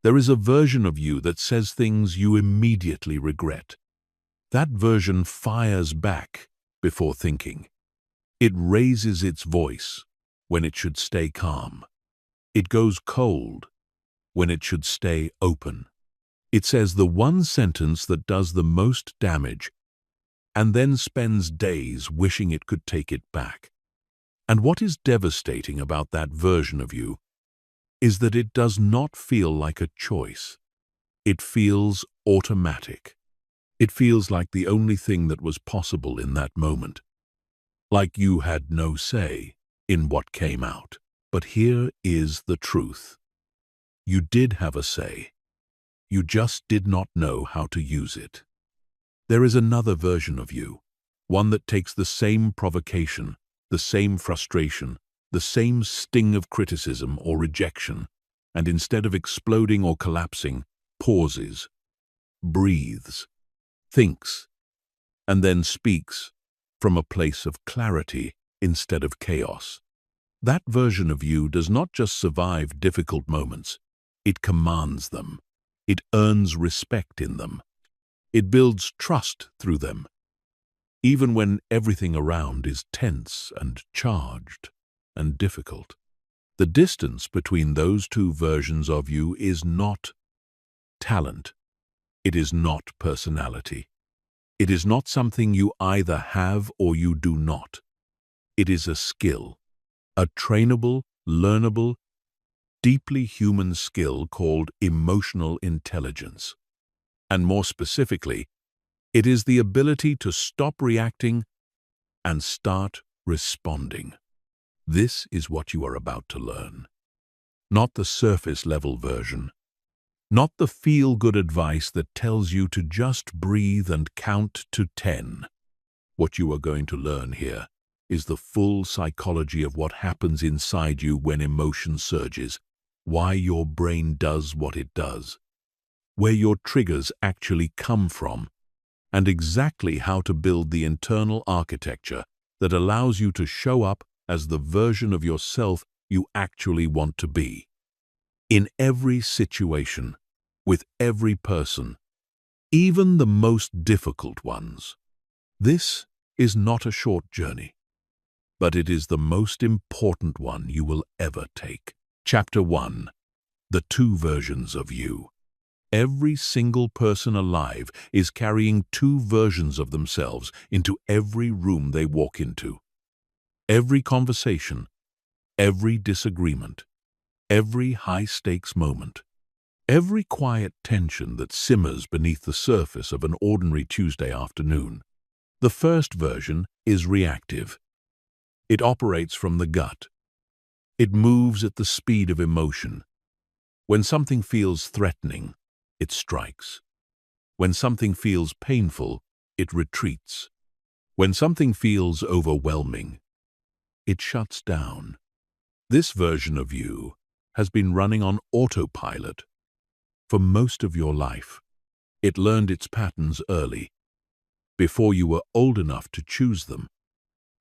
There is a version of you that says things you immediately regret. That version fires back before thinking. It raises its voice when it should stay calm. It goes cold when it should stay open. It says the one sentence that does the most damage and then spends days wishing it could take it back. And what is devastating about that version of you is that it does not feel like a choice. It feels automatic. It feels like the only thing that was possible in that moment. Like you had no say in what came out. But here is the truth. You did have a say. You just did not know how to use it. There is another version of you, one that takes the same provocation, the same frustration, the same sting of criticism or rejection, and instead of exploding or collapsing, pauses, breathes, thinks, and then speaks from a place of clarity instead of chaos. That version of you does not just survive difficult moments, it commands them. It earns respect in them. It builds trust through them, even when everything around is tense and charged and difficult. The distance between those two versions of you is not talent. It is not personality. It is not something you either have or you do not. It is a skill, a trainable, learnable, deeply human skill called emotional intelligence. And more specifically, it is the ability to stop reacting and start responding. This is what you are about to learn. Not the surface-level version. Not the feel-good advice that tells you to just breathe and count to 10. What you are going to learn here is the full psychology of what happens inside you when emotion surges, why your brain does what it does, where your triggers actually come from, and exactly how to build the internal architecture that allows you to show up as the version of yourself you actually want to be. In every situation, with every person, even the most difficult ones. This is not a short journey, but it is the most important one you will ever take. Chapter 1. The two versions of you. Every single person alive is carrying two versions of themselves into every room they walk into. Every conversation, every disagreement, every high-stakes moment, every quiet tension that simmers beneath the surface of an ordinary Tuesday afternoon. The first version is reactive. It operates from the gut. It moves at the speed of emotion. When something feels threatening, it strikes. When something feels painful, it retreats. When something feels overwhelming, it shuts down. This version of you has been running on autopilot for most of your life. It learned its patterns early, before you were old enough to choose them,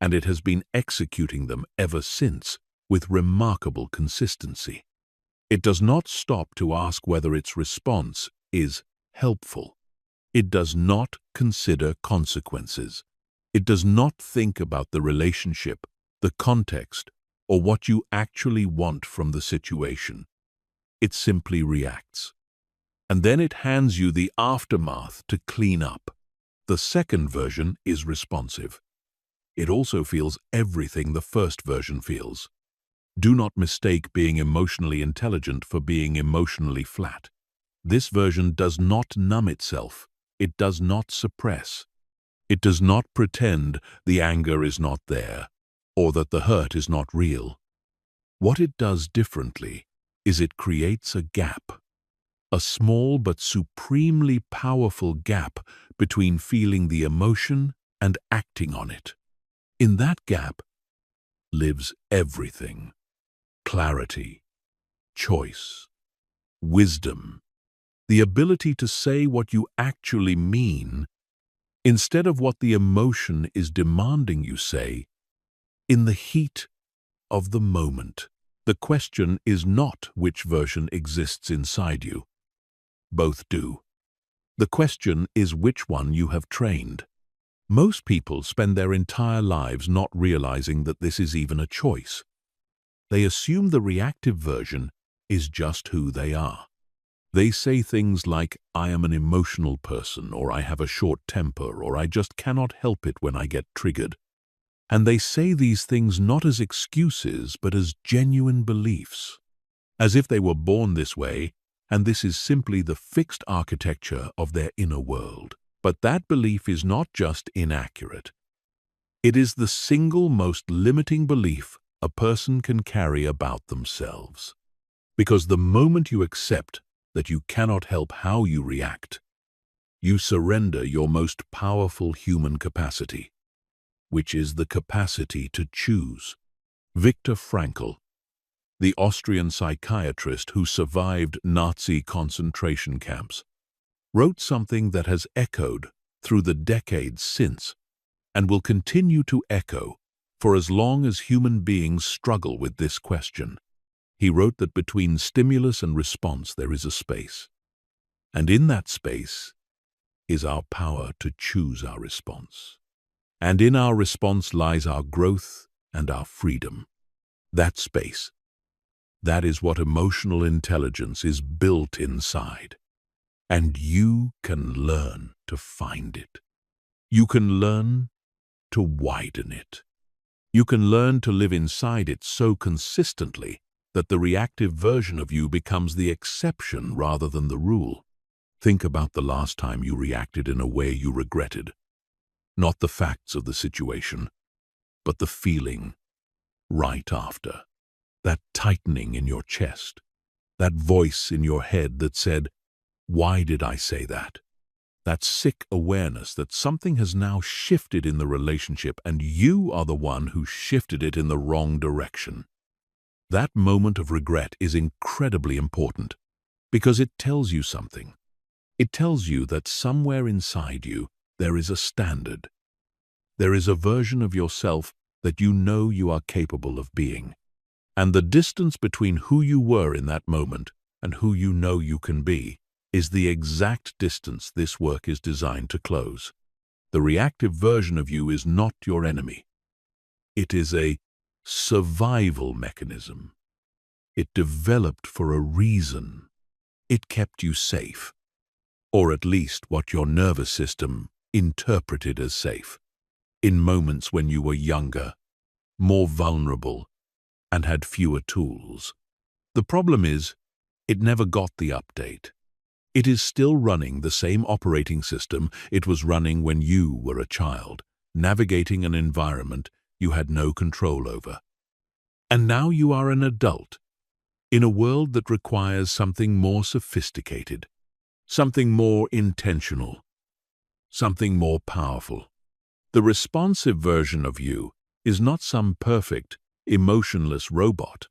and it has been executing them ever since with remarkable consistency. It does not stop to ask whether its response is helpful. It does not consider consequences. It does not think about the relationship, the context, or what you actually want from the situation. It simply reacts. And then it hands you the aftermath to clean up. The second version is responsive. It also feels everything the first version feels. Do not mistake being emotionally intelligent for being emotionally flat. This version does not numb itself. It does not suppress. It does not pretend the anger is not there, or that the hurt is not real. What it does differently is it creates a gap. A small but supremely powerful gap between feeling the emotion and acting on it. In that gap lives everything. Clarity, choice, wisdom, the ability to say what you actually mean instead of what the emotion is demanding you say in the heat of the moment. The question is not which version exists inside you. Both do. The question is which one you have trained. Most people spend their entire lives not realizing that this is even a choice. They assume the reactive version is just who they are. They say things like, "I am an emotional person," or "I have a short temper," or "I just cannot help it when I get triggered." And they say these things not as excuses, but as genuine beliefs, as if they were born this way, and this is simply the fixed architecture of their inner world. But that belief is not just inaccurate. It is the single most limiting belief a person can carry about themselves. Because the moment you accept that you cannot help how you react, you surrender your most powerful human capacity, which is the capacity to choose. Viktor Frankl, the Austrian psychiatrist who survived Nazi concentration camps, wrote something that has echoed through the decades since and will continue to echo for as long as human beings struggle with this question. He wrote that between stimulus and response there is a space, and in that space is our power to choose our response. And in our response lies our growth and our freedom. That space, that is what emotional intelligence is built inside. And you can learn to find it. You can learn to widen it. You can learn to live inside it so consistently that the reactive version of you becomes the exception rather than the rule. Think about the last time you reacted in a way you regretted. Not the facts of the situation, but the feeling right after. That tightening in your chest. That voice in your head that said, "Why did I say that?" That sick awareness that something has now shifted in the relationship and you are the one who shifted it in the wrong direction. That moment of regret is incredibly important because it tells you something. It tells you that somewhere inside you there is a standard. There is a version of yourself that you know you are capable of being. And the distance between who you were in that moment and who you know you can be is the exact distance this work is designed to close. The reactive version of you is not your enemy. It is a survival mechanism. It developed for a reason. It kept you safe, or at least what your nervous system interpreted as safe, in moments when you were younger, more vulnerable, and had fewer tools. The problem is, it never got the update. It is still running the same operating system it was running when you were a child, navigating an environment you had no control over. And now you are an adult, in a world that requires something more sophisticated, something more intentional, something more powerful. The responsive version of you is not some perfect, emotionless robot.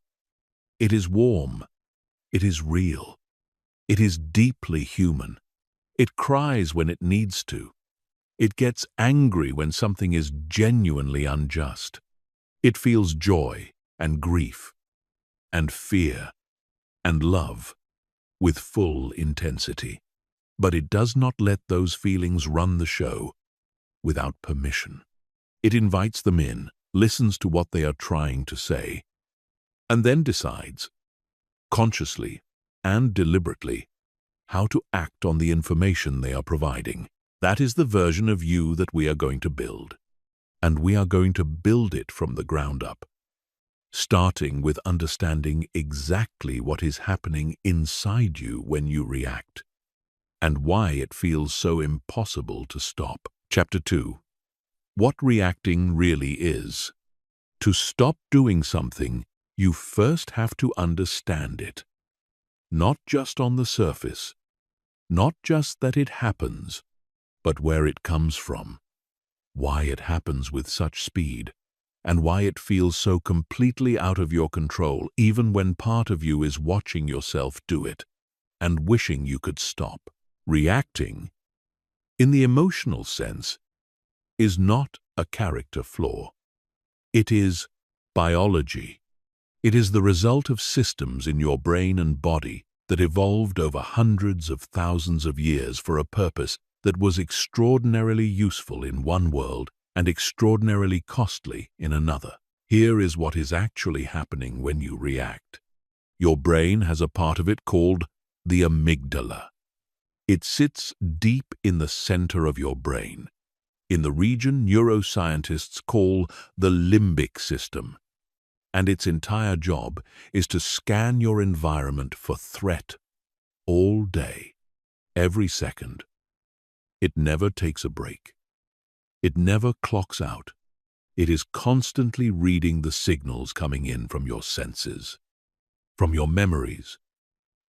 It is warm. It is real. It is deeply human. It cries when it needs to. It gets angry when something is genuinely unjust. It feels joy and grief and fear and love with full intensity. But it does not let those feelings run the show without permission. It invites them in, listens to what they are trying to say, and then decides, consciously and deliberately, how to act on the information they are providing. That is the version of you that we are going to build. And we are going to build it from the ground up, starting with understanding exactly what is happening inside you when you react, and why it feels so impossible to stop. Chapter 2. What reacting really is. To stop doing something, you first have to understand it. Not just on the surface, not just that it happens, but where it comes from, why it happens with such speed, and why it feels so completely out of your control even when part of you is watching yourself do it and wishing you could stop. Reacting, in the emotional sense, is not a character flaw. It is biology. It is the result of systems in your brain and body that evolved over hundreds of thousands of years for a purpose that was extraordinarily useful in one world and extraordinarily costly in another. Here is what is actually happening when you react. Your brain has a part of it called the amygdala. It sits deep in the center of your brain, in the region neuroscientists call the limbic system, and its entire job is to scan your environment for threat all day, every second. It never takes a break. It never clocks out. It is constantly reading the signals coming in from your senses, from your memories,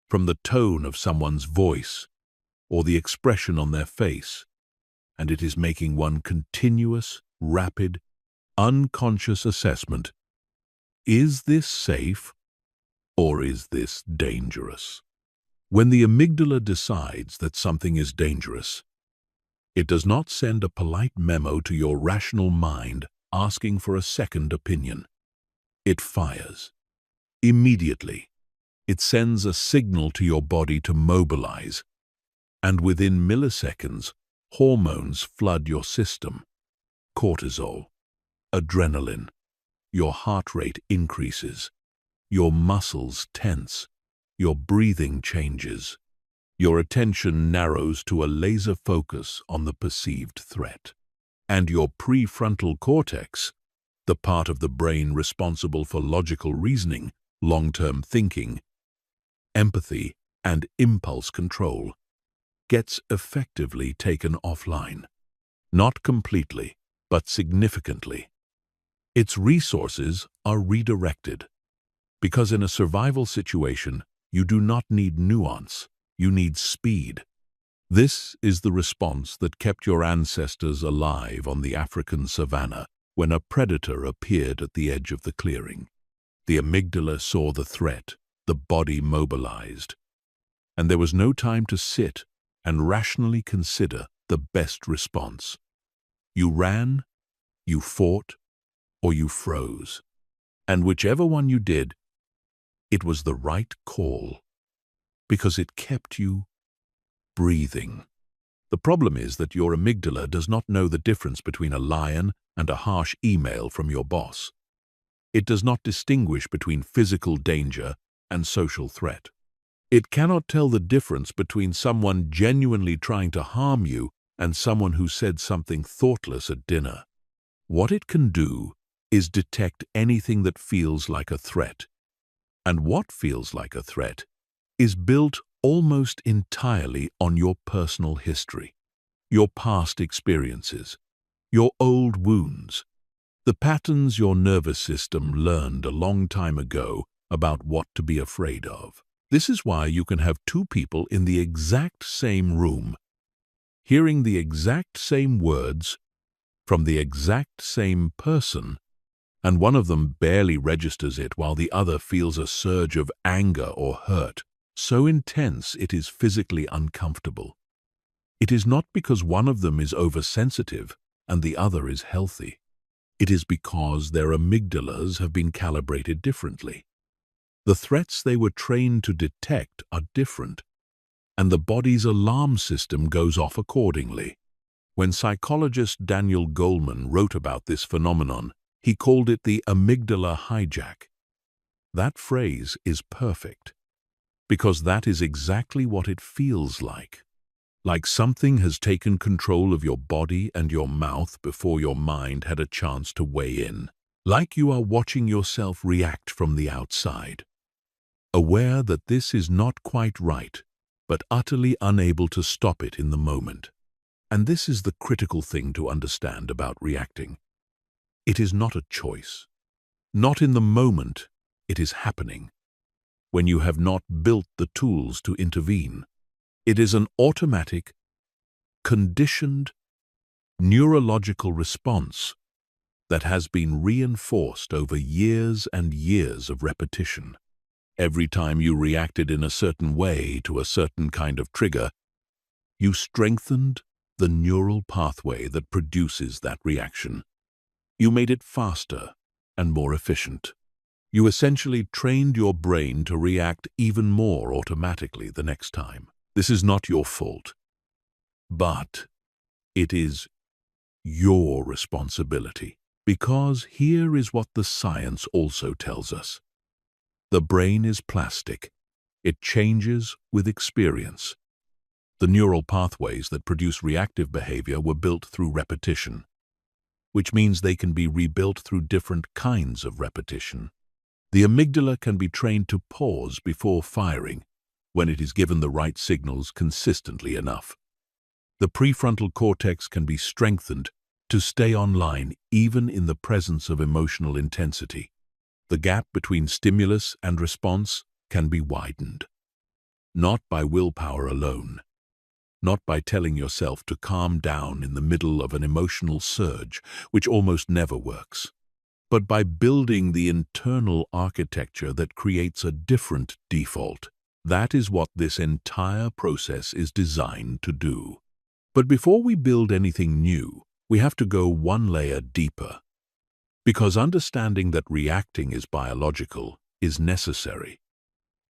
from the tone of someone's voice or the expression on their face, and it is making one continuous, rapid, unconscious assessment. Is this safe or is this dangerous? When the amygdala decides that something is dangerous, it does not send a polite memo to your rational mind asking for a second opinion. It fires. Immediately, it sends a signal to your body to mobilize, and within milliseconds, hormones flood your system. Cortisol, adrenaline, your heart rate increases, your muscles tense, your breathing changes, your attention narrows to a laser focus on the perceived threat, and your prefrontal cortex, the part of the brain responsible for logical reasoning, long-term thinking, empathy, and impulse control, gets effectively taken offline. Not completely, but significantly. Its resources are redirected, because in a survival situation, you do not need nuance, you need speed. This is the response that kept your ancestors alive on the African savanna when a predator appeared at the edge of the clearing. The amygdala saw the threat, the body mobilized, and there was no time to sit and rationally consider the best response. You ran, you fought, or you froze. And whichever one you did, it was the right call, because it kept you breathing. The problem is that your amygdala does not know the difference between a lion and a harsh email from your boss. It does not distinguish between physical danger and social threat. It cannot tell the difference between someone genuinely trying to harm you and someone who said something thoughtless at dinner. What it can do is detect anything that feels like a threat. And what feels like a threat is built almost entirely on your personal history, your past experiences, your old wounds, the patterns your nervous system learned a long time ago about what to be afraid of. This is why you can have two people in the exact same room, hearing the exact same words from the exact same person, and one of them barely registers it while the other feels a surge of anger or hurt, so intense it is physically uncomfortable. It is not because one of them is oversensitive and the other is healthy. It is because their amygdalas have been calibrated differently. The threats they were trained to detect are different, and the body's alarm system goes off accordingly. When psychologist Daniel Goleman wrote about this phenomenon, he called it the amygdala hijack. That phrase is perfect, because that is exactly what it feels like something has taken control of your body and your mouth before your mind had a chance to weigh in, like you are watching yourself react from the outside, aware that this is not quite right, but utterly unable to stop it in the moment. And this is the critical thing to understand about reacting. It is not a choice. Not in the moment, it is happening. When you have not built the tools to intervene, it is an automatic, conditioned, neurological response that has been reinforced over years and years of repetition. Every time you reacted in a certain way to a certain kind of trigger, you strengthened the neural pathway that produces that reaction. You made it faster and more efficient. You essentially trained your brain to react even more automatically the next time. This is not your fault, but it is your responsibility. Because here is what the science also tells us. The brain is plastic. It changes with experience. The neural pathways that produce reactive behavior were built through repetition, which means they can be rebuilt through different kinds of repetition. The amygdala can be trained to pause before firing when it is given the right signals consistently enough. The prefrontal cortex can be strengthened to stay online even in the presence of emotional intensity. The gap between stimulus and response can be widened, not by willpower alone, not by telling yourself to calm down in the middle of an emotional surge, which almost never works, but by building the internal architecture that creates a different default. That is what this entire process is designed to do. But before we build anything new, we have to go one layer deeper. Because understanding that reacting is biological is necessary,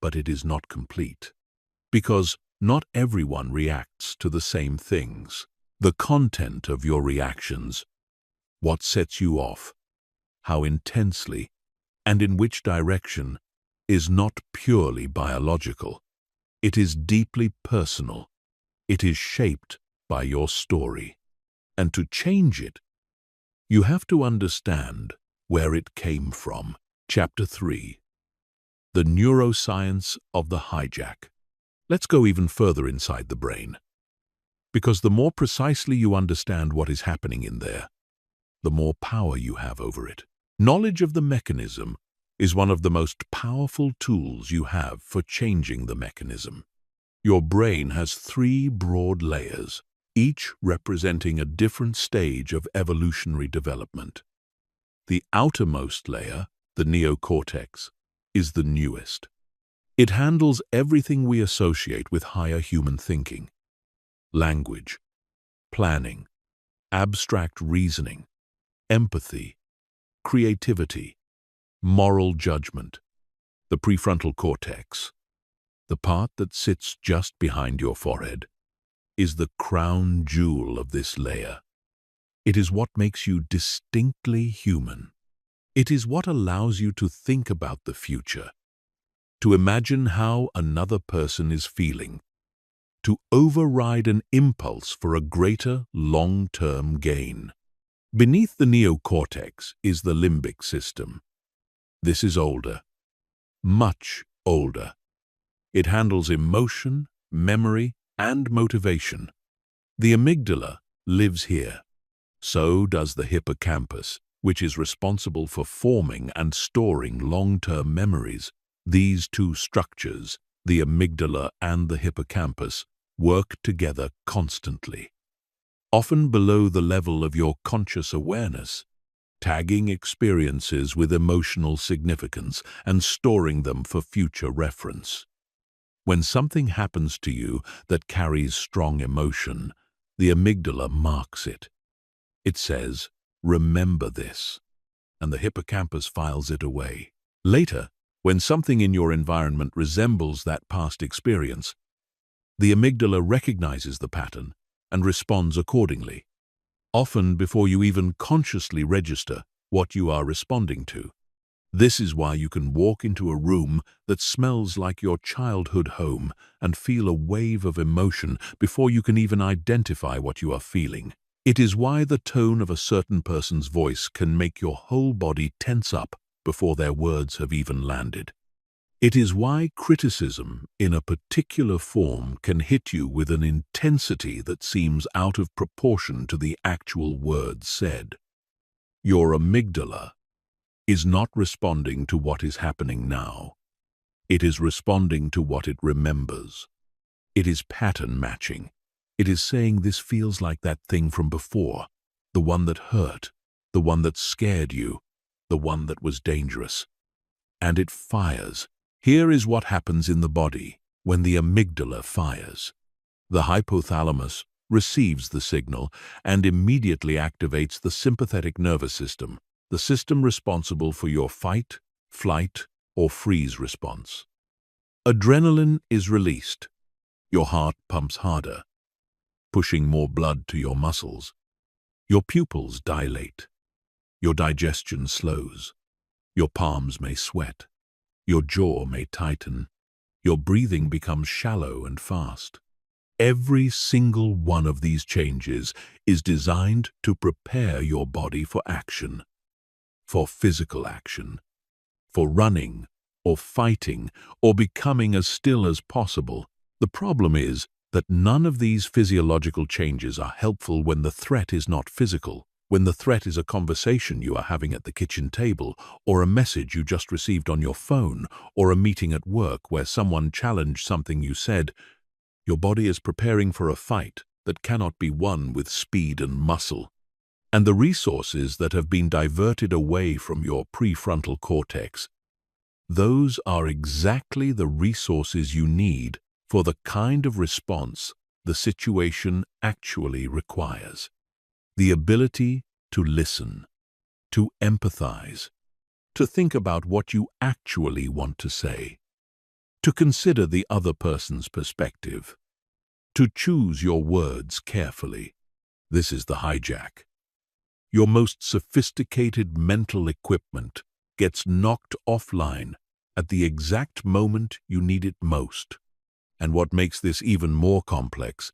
but it is not complete. Because not everyone reacts to the same things. The content of your reactions, what sets you off, how intensely, and in which direction, is not purely biological. It is deeply personal. It is shaped by your story. And to change it, you have to understand where it came from. Chapter 3. The neuroscience of the hijack. Let's go even further inside the brain. Because the more precisely you understand what is happening in there, the more power you have over it. Knowledge of the mechanism is one of the most powerful tools you have for changing the mechanism. Your brain has 3 broad layers, each representing a different stage of evolutionary development. The outermost layer, the neocortex, is the newest. It handles everything we associate with higher human thinking: language, planning, abstract reasoning, empathy, creativity, moral judgment. The prefrontal cortex, the part that sits just behind your forehead, is the crown jewel of this layer. It is what makes you distinctly human. It is what allows you to think about the future, to imagine how another person is feeling, to override an impulse for a greater long-term gain. Beneath the neocortex is the limbic system. This is older, much older. It handles emotion, memory, and motivation. The amygdala lives here. So does the hippocampus, which is responsible for forming and storing long-term memories. These 2 structures, the amygdala and the hippocampus, work together constantly, often below the level of your conscious awareness, tagging experiences with emotional significance and storing them for future reference. When something happens to you that carries strong emotion, the amygdala marks it. It says, "Remember this," and the hippocampus files it away. Later, when something in your environment resembles that past experience, the amygdala recognizes the pattern and responds accordingly, often before you even consciously register what you are responding to. This is why you can walk into a room that smells like your childhood home and feel a wave of emotion before you can even identify what you are feeling. It is why the tone of a certain person's voice can make your whole body tense up before their words have even landed. It is why criticism in a particular form can hit you with an intensity that seems out of proportion to the actual words said. Your amygdala is not responding to what is happening now. It is responding to what it remembers. It is pattern matching. It is saying, "This feels like that thing from before, the one that hurt, the one that scared you, the one that was dangerous." And it fires. Here is what happens in the body when the amygdala fires. The hypothalamus receives the signal and immediately activates the sympathetic nervous system, the system responsible for your fight, flight, or freeze response. Adrenaline is released. Your heart pumps harder, pushing more blood to your muscles. Your pupils dilate. Your digestion slows. Your palms may sweat. Your jaw may tighten. Your breathing becomes shallow and fast. Every single one of these changes is designed to prepare your body for action, for physical action, for running or fighting or becoming as still as possible. The problem is that none of these physiological changes are helpful when the threat is not physical, when the threat is a conversation you are having at the kitchen table, or a message you just received on your phone, or a meeting at work where someone challenged something you said. Your body is preparing for a fight that cannot be won with speed and muscle. And the resources that have been diverted away from your prefrontal cortex, those are exactly the resources you need for the kind of response the situation actually requires. The ability to listen, to empathize, to think about what you actually want to say, to consider the other person's perspective, to choose your words carefully. This is the hijack. Your most sophisticated mental equipment gets knocked offline at the exact moment you need it most. And what makes this even more complex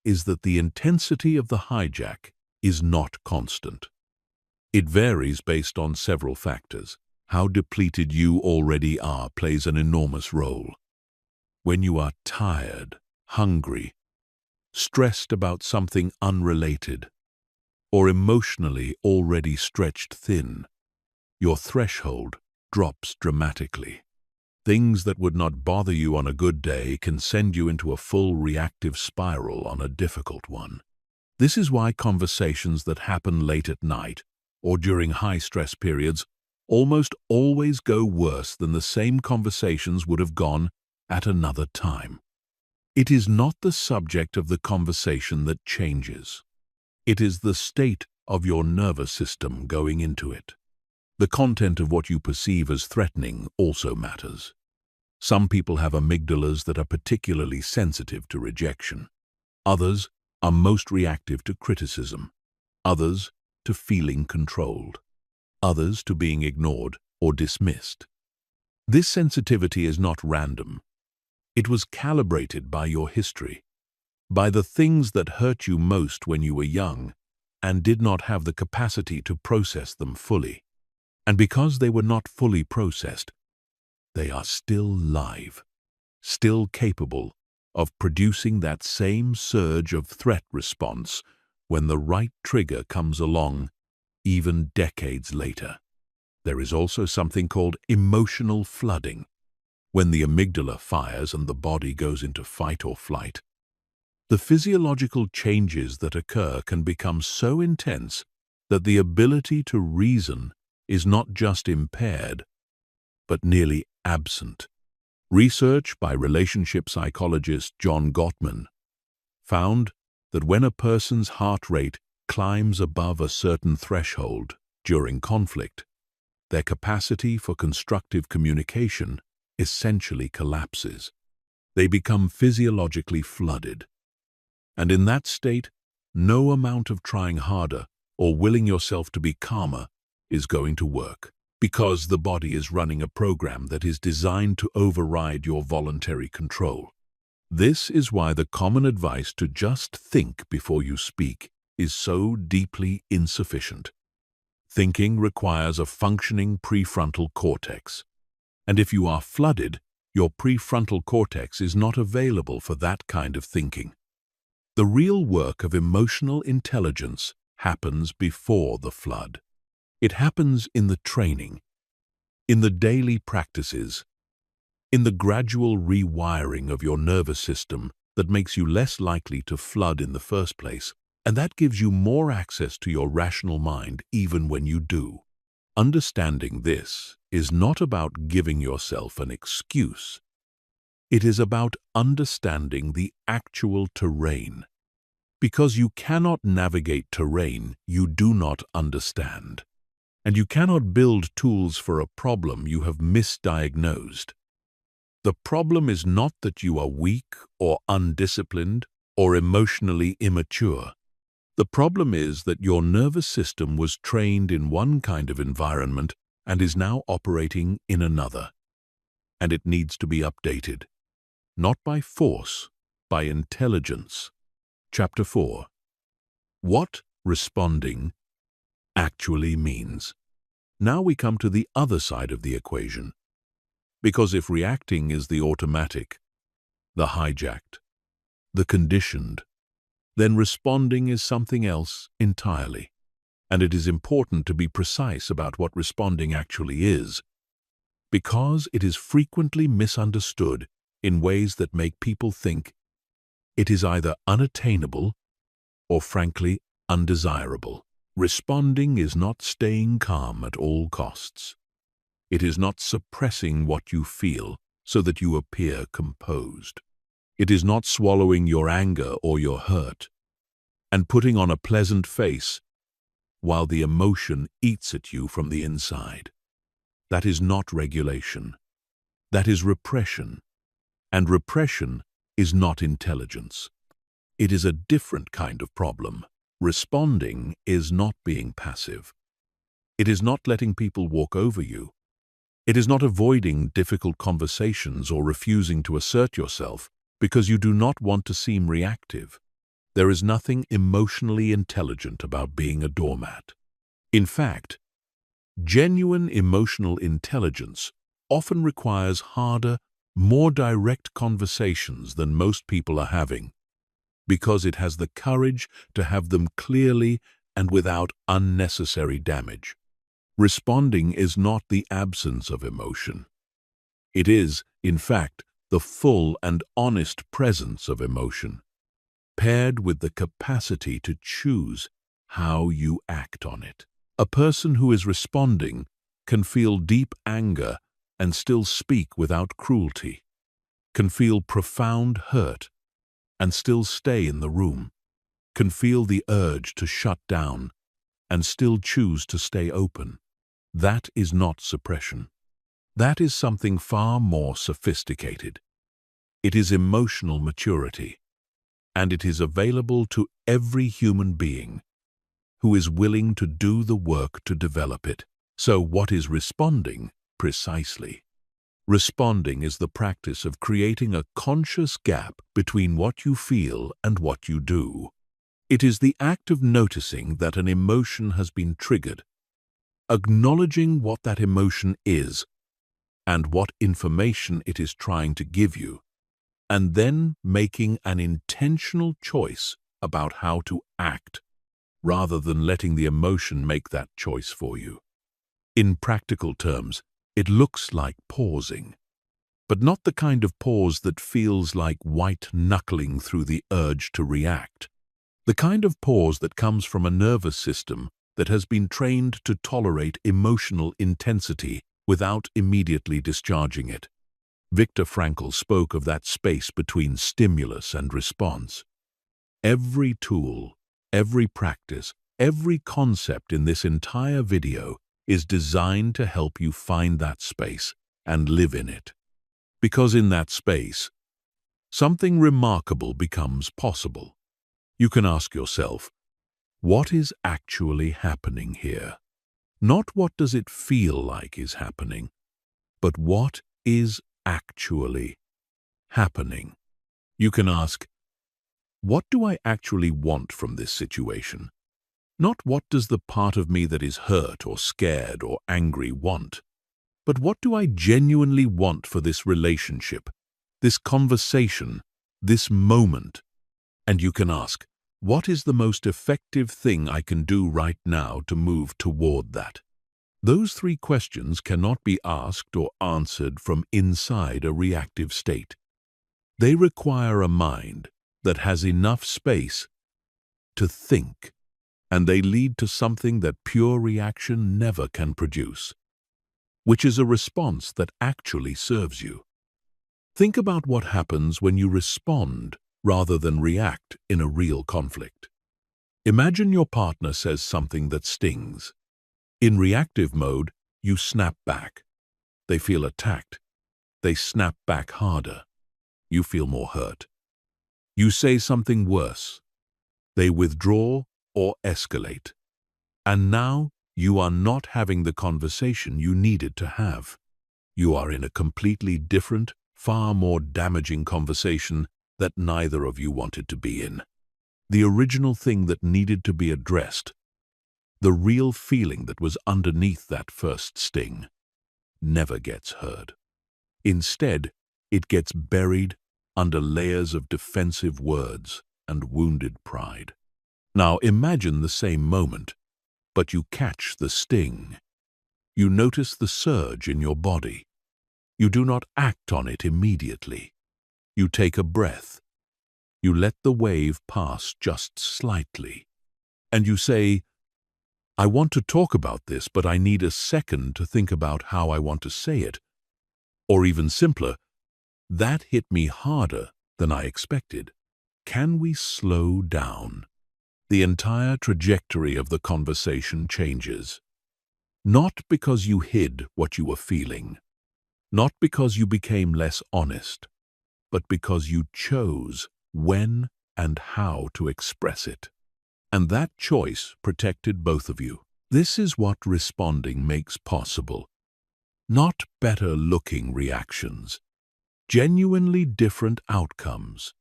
is that the intensity of the hijack is not constant. It varies based on several factors. How depleted you already are plays an enormous role. When you are tired, hungry, stressed about something unrelated, or emotionally already stretched thin, your threshold drops dramatically. Things that would not bother you on a good day can send you into a full reactive spiral on a difficult one. This is why conversations that happen late at night or during high-stress periods almost always go worse than the same conversations would have gone at another time. It is not the subject of the conversation that changes. It is the state of your nervous system going into it. The content of what you perceive as threatening also matters. Some people have amygdalas that are particularly sensitive to rejection. Others are most reactive to criticism. Others to feeling controlled. Others to being ignored or dismissed. This sensitivity is not random. It was calibrated by your history, by the things that hurt you most when you were young and did not have the capacity to process them fully. And because they were not fully processed, they are still live, still capable of producing that same surge of threat response when the right trigger comes along, even decades later. There is also something called emotional flooding. When the amygdala fires and the body goes into fight or flight, the physiological changes that occur can become so intense that the ability to reason is not just impaired, but nearly absent. Research by relationship psychologist John Gottman found that when a person's heart rate climbs above a certain threshold during conflict, their capacity for constructive communication essentially collapses. They become physiologically flooded. And in that state, no amount of trying harder or willing yourself to be calmer is going to work, because the body is running a program that is designed to override your voluntary control. This is why the common advice to just think before you speak is so deeply insufficient. Thinking requires a functioning prefrontal cortex. And if you are flooded, your prefrontal cortex is not available for that kind of thinking. The real work of emotional intelligence happens before the flood. It happens in the training, in the daily practices, in the gradual rewiring of your nervous system that makes you less likely to flood in the first place, and that gives you more access to your rational mind even when you do. Understanding this is not about giving yourself an excuse. It is about understanding the actual terrain. Because you cannot navigate terrain you do not understand. and you cannot build tools for a problem you have misdiagnosed. The problem is not that you are weak or undisciplined or emotionally immature. The problem is that your nervous system was trained in one kind of environment and is now operating in another. And it needs to be updated, not by force, by intelligence. Chapter 4. What responding actually means. Now we come to the other side of the equation. Because if reacting is the automatic, the hijacked, the conditioned, then responding is something else entirely. And it is important to be precise about what responding actually is, because it is frequently misunderstood in ways that make people think it is either unattainable or frankly undesirable. Responding is not staying calm at all costs. It is not suppressing what you feel so that you appear composed. It is not swallowing your anger or your hurt and putting on a pleasant face while the emotion eats at you from the inside. That is not regulation. That is repression. And repression is not intelligence. It is a different kind of problem. Responding is not being passive. It is not letting people walk over you. It is not avoiding difficult conversations or refusing to assert yourself because you do not want to seem reactive. There is nothing emotionally intelligent about being a doormat. In fact, genuine emotional intelligence often requires harder, more direct conversations than most people are having, because it has the courage to have them clearly and without unnecessary damage. Responding is not the absence of emotion. It is, in fact, the full and honest presence of emotion, paired with the capacity to choose how you act on it. A person who is responding can feel deep anger and still speak without cruelty, can feel profound hurt and still stay in the room, can feel the urge to shut down and still choose to stay open. That is not suppression. That is something far more sophisticated. It is emotional maturity, and it is available to every human being who is willing to do the work to develop it. So what is responding precisely? Responding is the practice of creating a conscious gap between what you feel and what you do. It is the act of noticing that an emotion has been triggered, acknowledging what that emotion is and what information it is trying to give you, and then making an intentional choice about how to act, rather than letting the emotion make that choice for you. In practical terms, it looks like pausing, but not the kind of pause that feels like white-knuckling through the urge to react. The kind of pause that comes from a nervous system that has been trained to tolerate emotional intensity without immediately discharging it. Viktor Frankl spoke of that space between stimulus and response. Every tool, every practice, every concept in this entire video is designed to help you find that space and live in it. Because in that space, something remarkable becomes possible. You can ask yourself, what is actually happening here? Not what does it feel like is happening, but what is actually happening. You can ask, what do I actually want from this situation? Not what does the part of me that is hurt or scared or angry want, but what do I genuinely want for this relationship, this conversation, this moment? And you can ask, what is the most effective thing I can do right now to move toward that? Those three questions cannot be asked or answered from inside a reactive state. They require a mind that has enough space to think, and they lead to something that pure reaction never can produce, which is a response that actually serves you. Think about what happens when you respond rather than react in a real conflict. Imagine your partner says something that stings. In reactive mode, you snap back. They feel attacked. They snap back harder. You feel more hurt. You say something worse. They withdraw or escalate. And now you are not having the conversation you needed to have. You are in a completely different, far more damaging conversation that neither of you wanted to be in. The original thing that needed to be addressed, the real feeling that was underneath that first sting, never gets heard. Instead, it gets buried under layers of defensive words and wounded pride. Now imagine the same moment, but you catch the sting. You notice the surge in your body. You do not act on it immediately. You take a breath. You let the wave pass just slightly. And you say, I want to talk about this, but I need a second to think about how I want to say it. Or even simpler, that hit me harder than I expected. Can we slow down? The entire trajectory of the conversation changes. Not because you hid what you were feeling, not because you became less honest, but because you chose when and how to express it. And that choice protected both of you. This is what responding makes possible. Not better-looking reactions, genuinely different outcomes,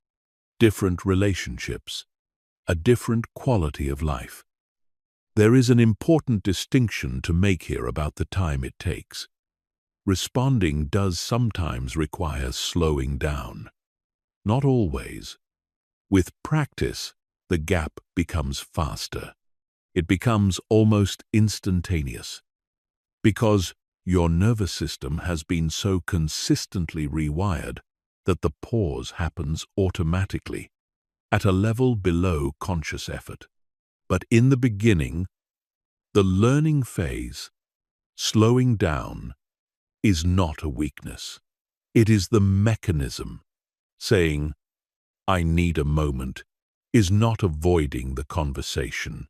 different relationships, a different quality of life. There is an important distinction to make here about the time it takes. Responding does sometimes require slowing down. Not always. With practice, the gap becomes faster. It becomes almost instantaneous. Because your nervous system has been so consistently rewired that the pause happens automatically, at a level below conscious effort. But in the beginning, the learning phase, slowing down, is not a weakness. It is the mechanism. Saying, I need a moment, is not avoiding the conversation.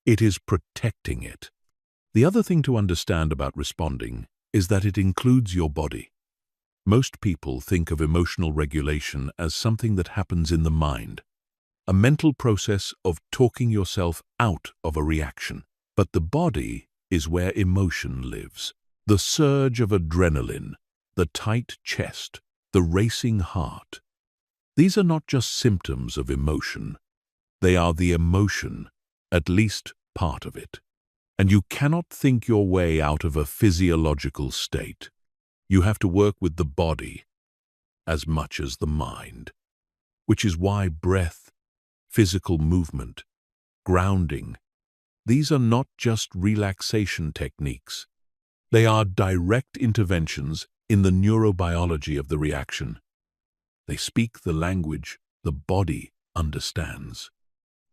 It is protecting it. The other thing to understand about responding is that it includes your body. Most people think of emotional regulation as something that happens in the mind, a mental process of talking yourself out of a reaction. But the body is where emotion lives. The surge of adrenaline, the tight chest, the racing heart. These are not just symptoms of emotion. They are the emotion, at least part of it. And you cannot think your way out of a physiological state. You have to work with the body as much as the mind, which is why breath, physical movement, grounding, these are not just relaxation techniques. They are direct interventions in the neurobiology of the reaction. They speak the language the body understands.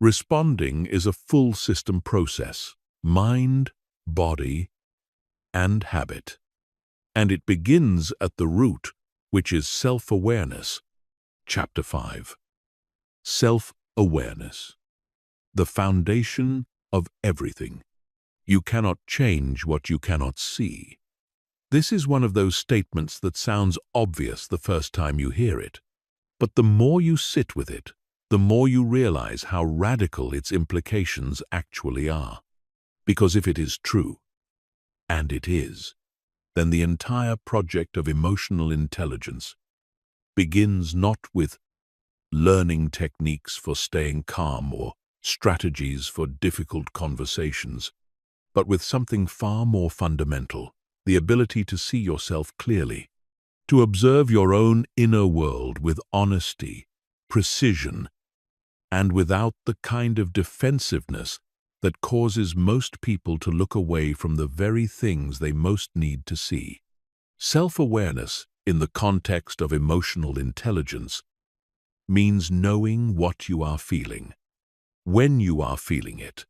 Responding is a full system process. Mind, body, and habit. And it begins at the root, which is self-awareness. Chapter 5. Self-awareness. The foundation of everything. You cannot change what you cannot see. This is one of those statements that sounds obvious the first time you hear it. But the more you sit with it, the more you realize how radical its implications actually are. Because if it is true, and it is, then the entire project of emotional intelligence begins not with learning techniques for staying calm or strategies for difficult conversations, but with something far more fundamental, the ability to see yourself clearly, to observe your own inner world with honesty, precision, and without the kind of defensiveness that causes most people to look away from the very things they most need to see. Self-awareness, in the context of emotional intelligence, means knowing what you are feeling, when you are feeling it,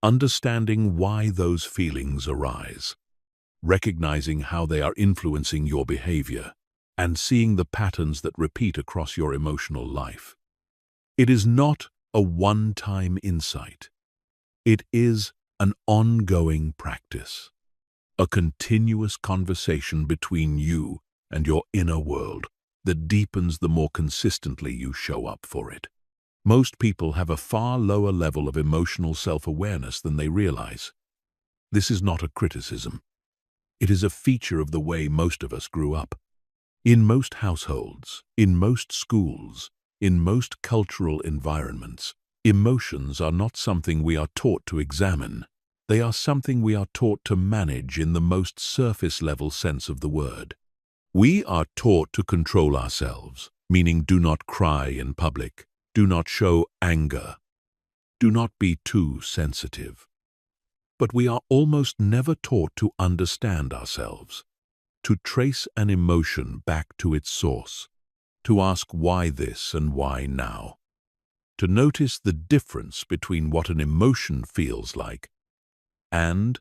understanding why those feelings arise, recognizing how they are influencing your behavior, and seeing the patterns that repeat across your emotional life. It is not a one-time insight. It is an ongoing practice, a continuous conversation between you and your inner world that deepens the more consistently you show up for it. Most people have a far lower level of emotional self-awareness than they realize. This is not a criticism. It is a feature of the way most of us grew up. In most households, in most schools, in most cultural environments, emotions are not something we are taught to examine. They are something we are taught to manage in the most surface-level sense of the word. We are taught to control ourselves, meaning do not cry in public, do not show anger, do not be too sensitive. But we are almost never taught to understand ourselves, to trace an emotion back to its source, to ask why this and why now, to notice the difference between what an emotion feels like and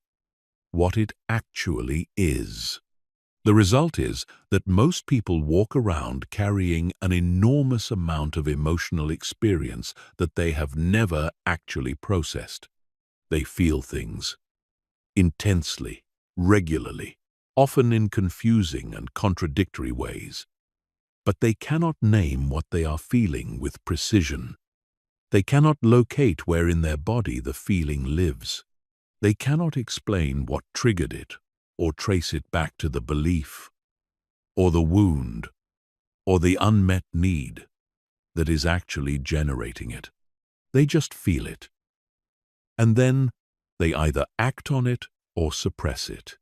what it actually is. The result is that most people walk around carrying an enormous amount of emotional experience that they have never actually processed. They feel things intensely, regularly, often in confusing and contradictory ways. But they cannot name what they are feeling with precision. They cannot locate where in their body the feeling lives. They cannot explain what triggered it, or trace it back to the belief, or the wound, or the unmet need that is actually generating it. They just feel it. And then they either act on it or suppress it,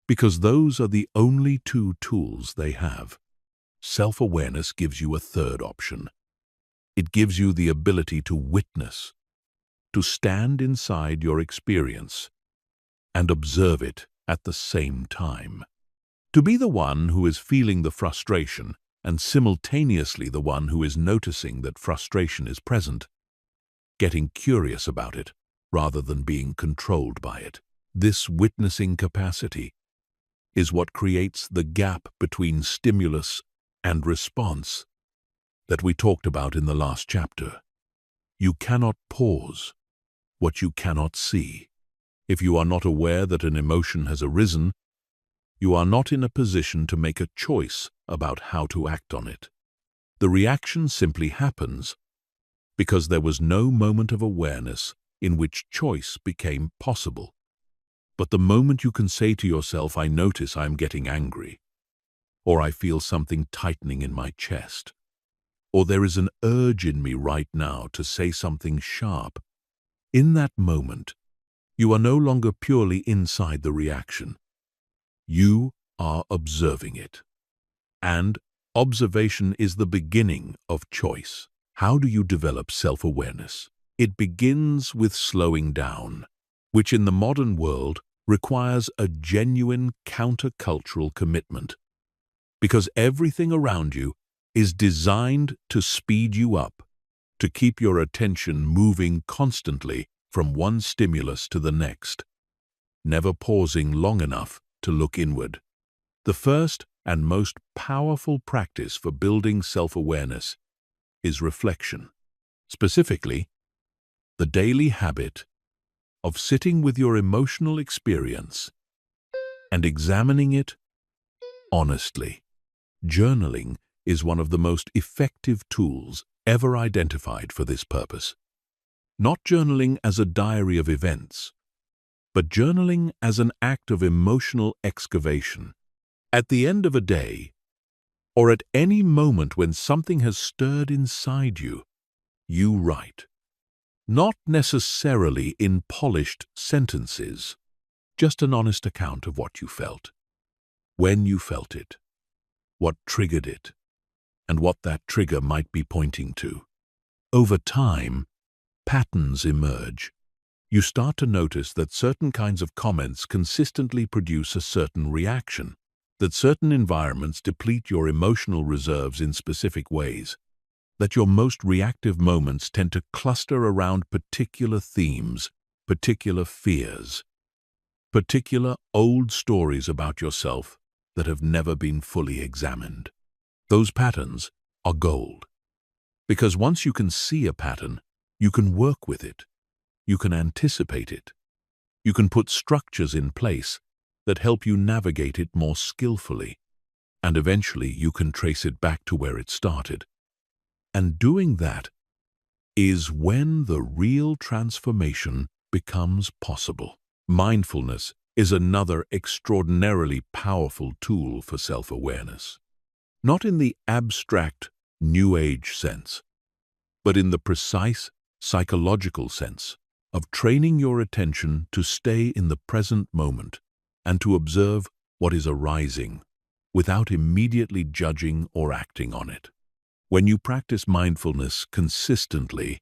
because those are the only two tools they have. Self-awareness gives you a third option. It gives you the ability to witness, to stand inside your experience and observe it at the same time. To be the one who is feeling the frustration and simultaneously the one who is noticing that frustration is present, getting curious about it rather than being controlled by it. This witnessing capacity is what creates the gap between stimulus and response that we talked about in the last chapter. You cannot pause what you cannot see. If you are not aware that an emotion has arisen, you are not in a position to make a choice about how to act on it. The reaction simply happens because there was no moment of awareness in which choice became possible. But the moment you can say to yourself, I notice I'm getting angry, or I feel something tightening in my chest, or there is an urge in me right now to say something sharp, in that moment, you are no longer purely inside the reaction. You are observing it. And observation is the beginning of choice. How do you develop self-awareness? It begins with slowing down, which in the modern world requires a genuine countercultural commitment, because everything around you is designed to speed you up, to keep your attention moving constantly from one stimulus to the next, never pausing long enough to look inward. The first and most powerful practice for building self-awareness is reflection. Specifically, the daily habit of sitting with your emotional experience and examining it honestly. Journaling is one of the most effective tools ever identified for this purpose. Not journaling as a diary of events, but journaling as an act of emotional excavation. At the end of a day, or at any moment when something has stirred inside you, you write. Not necessarily in polished sentences, just an honest account of what you felt, when you felt it, what triggered it, and what that trigger might be pointing to. Over time, patterns emerge. You start to notice that certain kinds of comments consistently produce a certain reaction, that certain environments deplete your emotional reserves in specific ways, that your most reactive moments tend to cluster around particular themes, particular fears, particular old stories about yourself that have never been fully examined. Those patterns are gold, because once you can see a pattern, you can work with it, you can anticipate it, You can put structures in place that help you navigate it more skillfully, and eventually you can trace it back to where it started. And doing that is when the real transformation becomes possible. Mindfulness is another extraordinarily powerful tool for self-awareness. Not in the abstract, New Age sense, but in the precise, psychological sense of training your attention to stay in the present moment and to observe what is arising without immediately judging or acting on it. When you practice mindfulness consistently,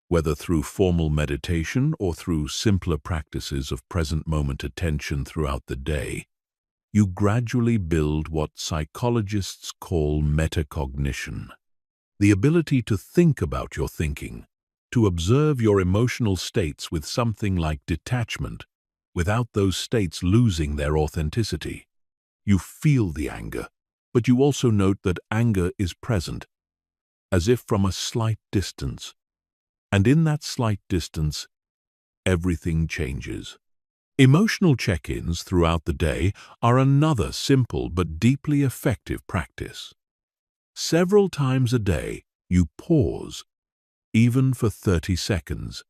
whether through formal meditation or through simpler practices of present moment attention throughout the day, you gradually build what psychologists call metacognition, the ability to think about your thinking, to observe your emotional states with something like detachment, without those states losing their authenticity. You feel the anger, but you also note that anger is present, as if from a slight distance. And in that slight distance, everything changes. Emotional check-ins throughout the day are another simple but deeply effective practice. Several times a day, you pause, even for 30 seconds,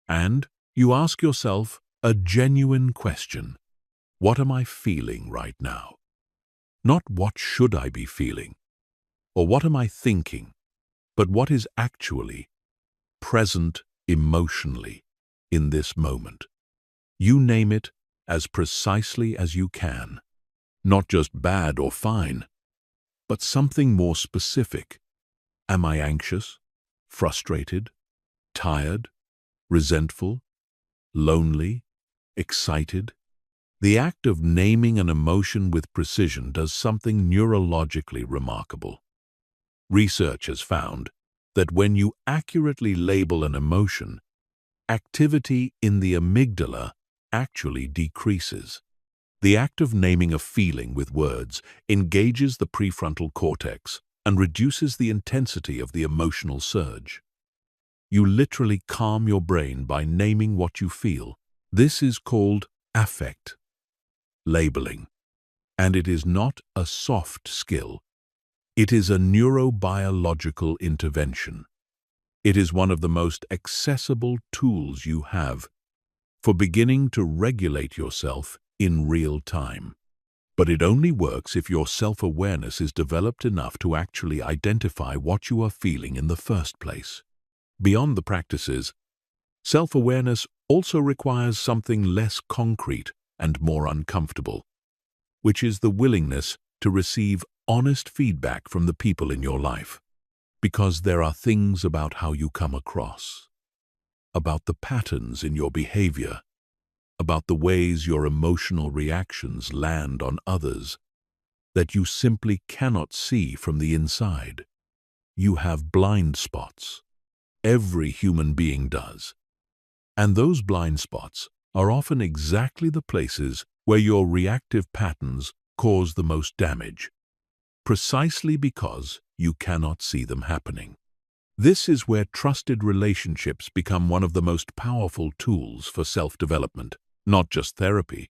and you ask yourself a genuine question. What am I feeling right now? Not what should I be feeling, or what am I thinking, but what is actually present emotionally in this moment. You name it as precisely as you can, not just bad or fine, but something more specific. Am I anxious, frustrated, tired, resentful, lonely, excited? The act of naming an emotion with precision does something neurologically remarkable. Research has found that when you accurately label an emotion, activity in the amygdala actually decreases. The act of naming a feeling with words engages the prefrontal cortex and reduces the intensity of the emotional surge. You literally calm your brain by naming what you feel. This is called affect labeling, and it is not a soft skill. It is a neurobiological intervention. It is one of the most accessible tools you have for beginning to regulate yourself in real time. But it only works if your self-awareness is developed enough to actually identify what you are feeling in the first place. Beyond the practices, self-awareness also requires something less concrete and more uncomfortable, which is the willingness to receive honest feedback from the people in your life. Because there are things about how you come across, about the patterns in your behavior, about the ways your emotional reactions land on others, that you simply cannot see from the inside. You have blind spots. Every human being does. And those blind spots are often exactly the places where your reactive patterns cause the most damage, precisely because you cannot see them happening. This is where trusted relationships become one of the most powerful tools for self-development, not just therapy,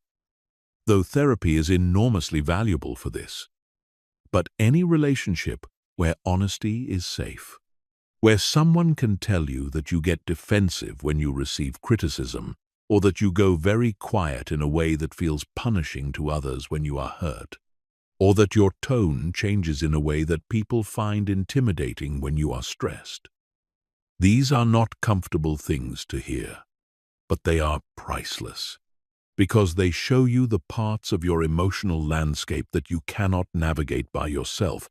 though therapy is enormously valuable for this, but any relationship where honesty is safe, where someone can tell you that you get defensive when you receive criticism, or that you go very quiet in a way that feels punishing to others when you are hurt, or that your tone changes in a way that people find intimidating when you are stressed. These are not comfortable things to hear, but they are priceless, because they show you the parts of your emotional landscape that you cannot navigate by yourself,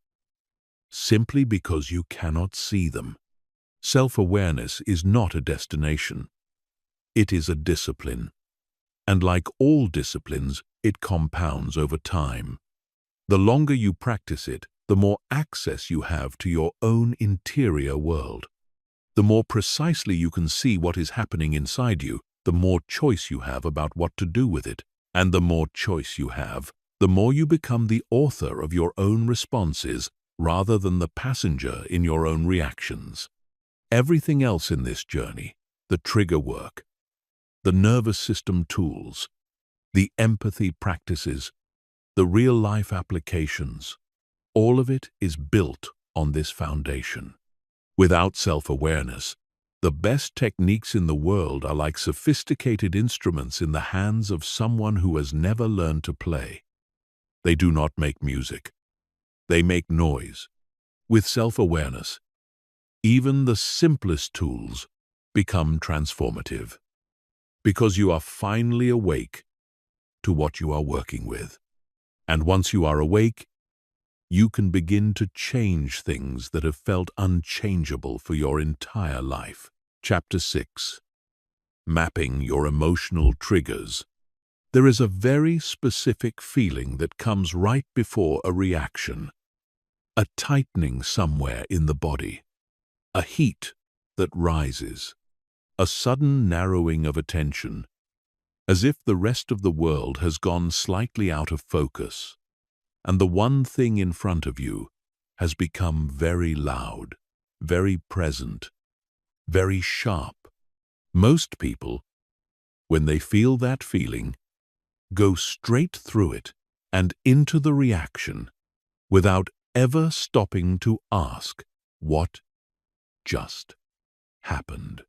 simply because you cannot see them. Self-awareness is not a destination. It is a discipline, and like all disciplines, it compounds over time. The longer you practice it, the more access you have to your own interior world. The more precisely you can see what is happening inside you, the more choice you have about what to do with it. And the more choice you have, the more you become the author of your own responses rather than the passenger in your own reactions. Everything else in this journey, the trigger work, the nervous system tools, the empathy practices, the real-life applications, all of it is built on this foundation. Without self-awareness, the best techniques in the world are like sophisticated instruments in the hands of someone who has never learned to play. They do not make music. They make noise. With self-awareness, even the simplest tools become transformative, because you are finally awake to what you are working with. And once you are awake, you can begin to change things that have felt unchangeable for your entire life. Chapter 6. Mapping your emotional triggers. There is a very specific feeling that comes right before a reaction. A tightening somewhere in the body. A heat that rises. A sudden narrowing of attention, as if the rest of the world has gone slightly out of focus, and the one thing in front of you has become very loud, very present, very sharp. Most people, when they feel that feeling, go straight through it and into the reaction without ever stopping to ask what just happened,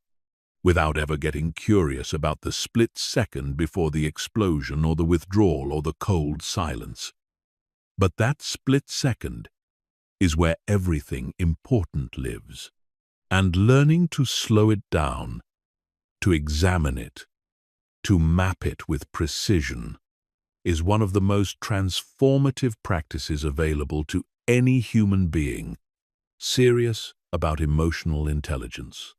without ever getting curious about the split second before the explosion or the withdrawal or the cold silence. But that split second is where everything important lives, and learning to slow it down, to examine it, to map it with precision, is one of the most transformative practices available to any human being serious about emotional intelligence.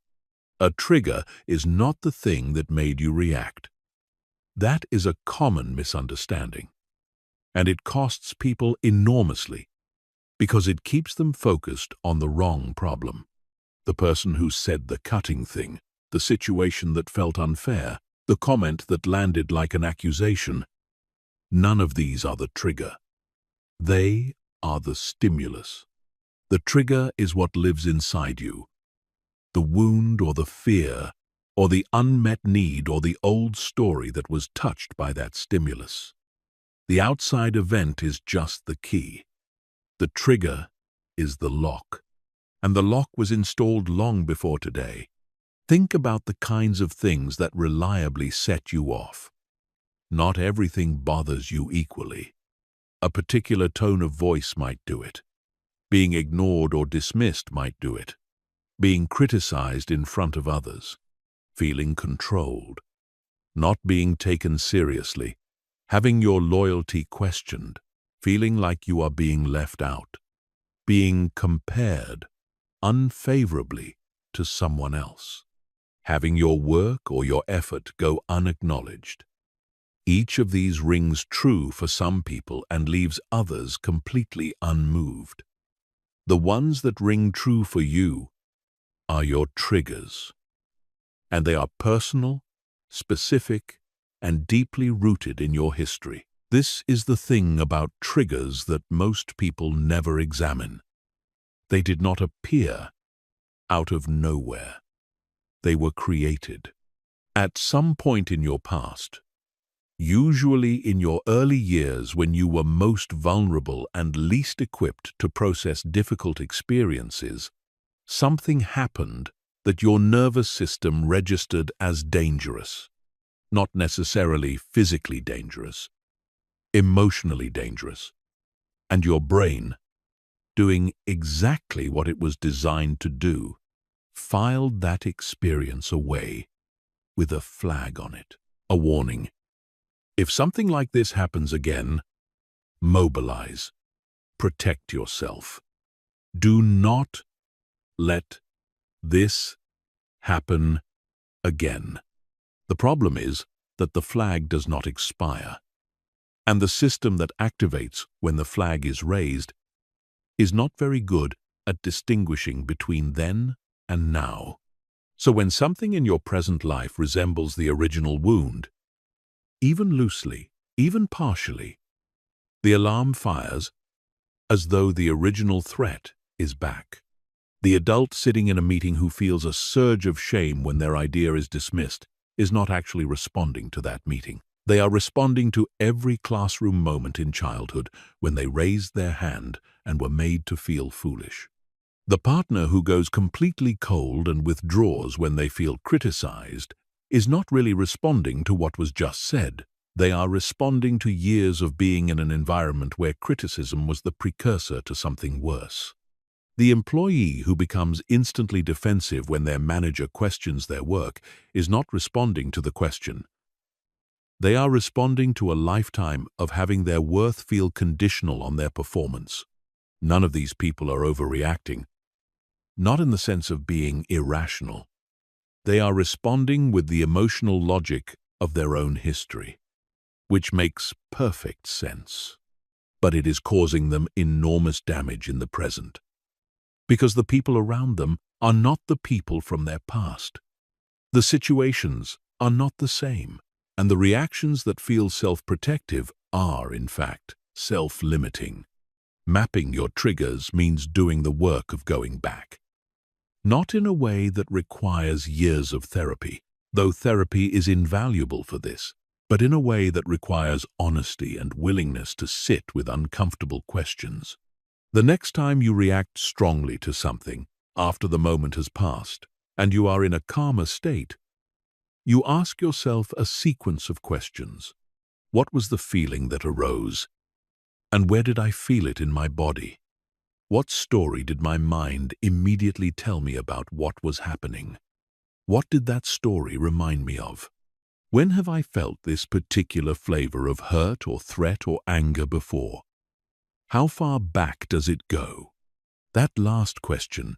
A trigger is not the thing that made you react. That is a common misunderstanding, and it costs people enormously because it keeps them focused on the wrong problem. The person who said the cutting thing, the situation that felt unfair, the comment that landed like an accusation. None of these are the trigger. They are the stimulus. The trigger is what lives inside you. The wound or the fear or the unmet need or the old story that was touched by that stimulus. The outside event is just the key. The trigger is the lock, and the lock was installed long before today. Think about the kinds of things that reliably set you off. Not everything bothers you equally. A particular tone of voice might do it. Being ignored or dismissed might do it. Being criticized in front of others. Feeling controlled. Not being taken seriously. Having your loyalty questioned. Feeling like you are being left out. Being compared unfavorably to someone else. Having your work or your effort go unacknowledged. Each of these rings true for some people and leaves others completely unmoved. The ones that ring true for you are your triggers, and they are personal, specific, and deeply rooted in your history. This is the thing about triggers that most people never examine. They did not appear out of nowhere. They were created. At some point in your past, usually in your early years when you were most vulnerable and least equipped to process difficult experiences, something happened that your nervous system registered as dangerous. Not necessarily physically dangerous, emotionally dangerous. And your brain, doing exactly what it was designed to do, filed that experience away with a flag on it, a warning. If something like this happens again, mobilize. Protect yourself. Do not let this happen again. The problem is that the flag does not expire, and the system that activates when the flag is raised is not very good at distinguishing between then and now. So when something in your present life resembles the original wound, even loosely, even partially, the alarm fires as though the original threat is back. The adult sitting in a meeting who feels a surge of shame when their idea is dismissed is not actually responding to that meeting. They are responding to every classroom moment in childhood when they raised their hand and were made to feel foolish. The partner who goes completely cold and withdraws when they feel criticized is not really responding to what was just said. They are responding to years of being in an environment where criticism was the precursor to something worse. The employee who becomes instantly defensive when their manager questions their work is not responding to the question. They are responding to a lifetime of having their worth feel conditional on their performance. None of these people are overreacting, not in the sense of being irrational. They are responding with the emotional logic of their own history, which makes perfect sense. But it is causing them enormous damage in the present, because the people around them are not the people from their past. The situations are not the same, and the reactions that feel self-protective are, in fact, self-limiting. Mapping your triggers means doing the work of going back. Not in a way that requires years of therapy, though therapy is invaluable for this, but in a way that requires honesty and willingness to sit with uncomfortable questions. The next time you react strongly to something, after the moment has passed, and you are in a calmer state, you ask yourself a sequence of questions. What was the feeling that arose? And where did I feel it in my body? What story did my mind immediately tell me about what was happening? What did that story remind me of? When have I felt this particular flavor of hurt or threat or anger before? How far back does it go? That last question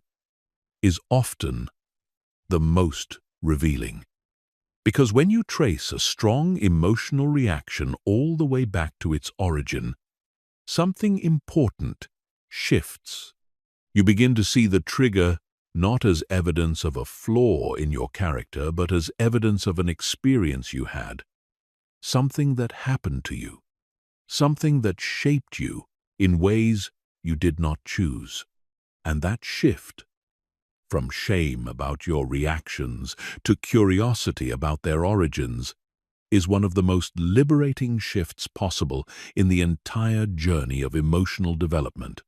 is often the most revealing. Because when you trace a strong emotional reaction all the way back to its origin, something important shifts. You begin to see the trigger not as evidence of a flaw in your character, but as evidence of an experience you had, something that happened to you, something that shaped you in ways you did not choose. And that shift, from shame about your reactions to curiosity about their origins, is one of the most liberating shifts possible in the entire journey of emotional development.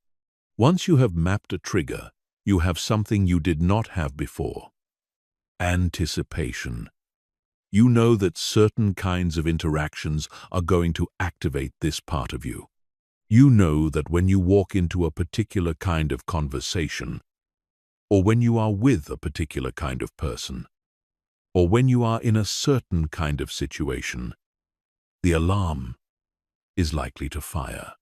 Once you have mapped a trigger, you have something you did not have before: anticipation. You know that certain kinds of interactions are going to activate this part of you. You know that when you walk into a particular kind of conversation, or when you are with a particular kind of person, or when you are in a certain kind of situation, the alarm is likely to fire.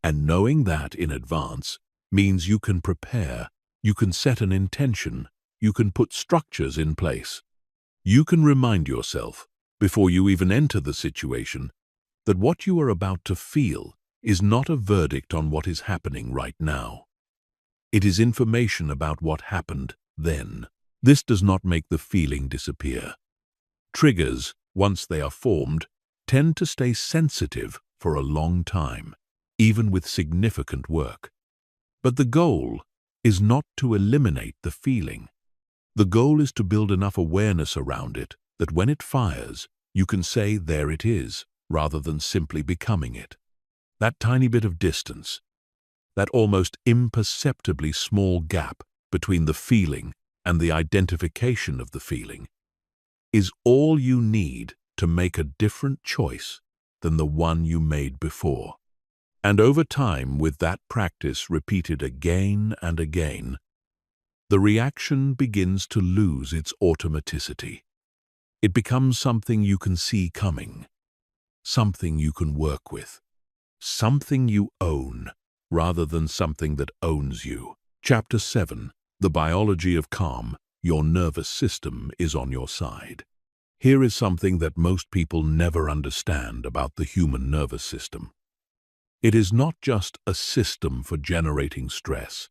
And knowing that in advance means you can prepare, you can set an intention, you can put structures in place. You can remind yourself, before you even enter the situation, that what you are about to feel is not a verdict on what is happening right now. It is information about what happened then. This does not make the feeling disappear. Triggers, once they are formed, tend to stay sensitive for a long time, even with significant work. But the goal is not to eliminate the feeling. The goal is to build enough awareness around it that when it fires, you can say, there it is, rather than simply becoming it. That tiny bit of distance, that almost imperceptibly small gap between the feeling and the identification of the feeling, is all you need to make a different choice than the one you made before. And over time, with that practice repeated again and again, the reaction begins to lose its automaticity. It becomes something you can see coming, something you can work with, something you own, rather than something that owns you. Chapter 7. The Biology of Calm. Your nervous system is on your side. Here is something that most people never understand about the human nervous system. It is not just a system for generating stress.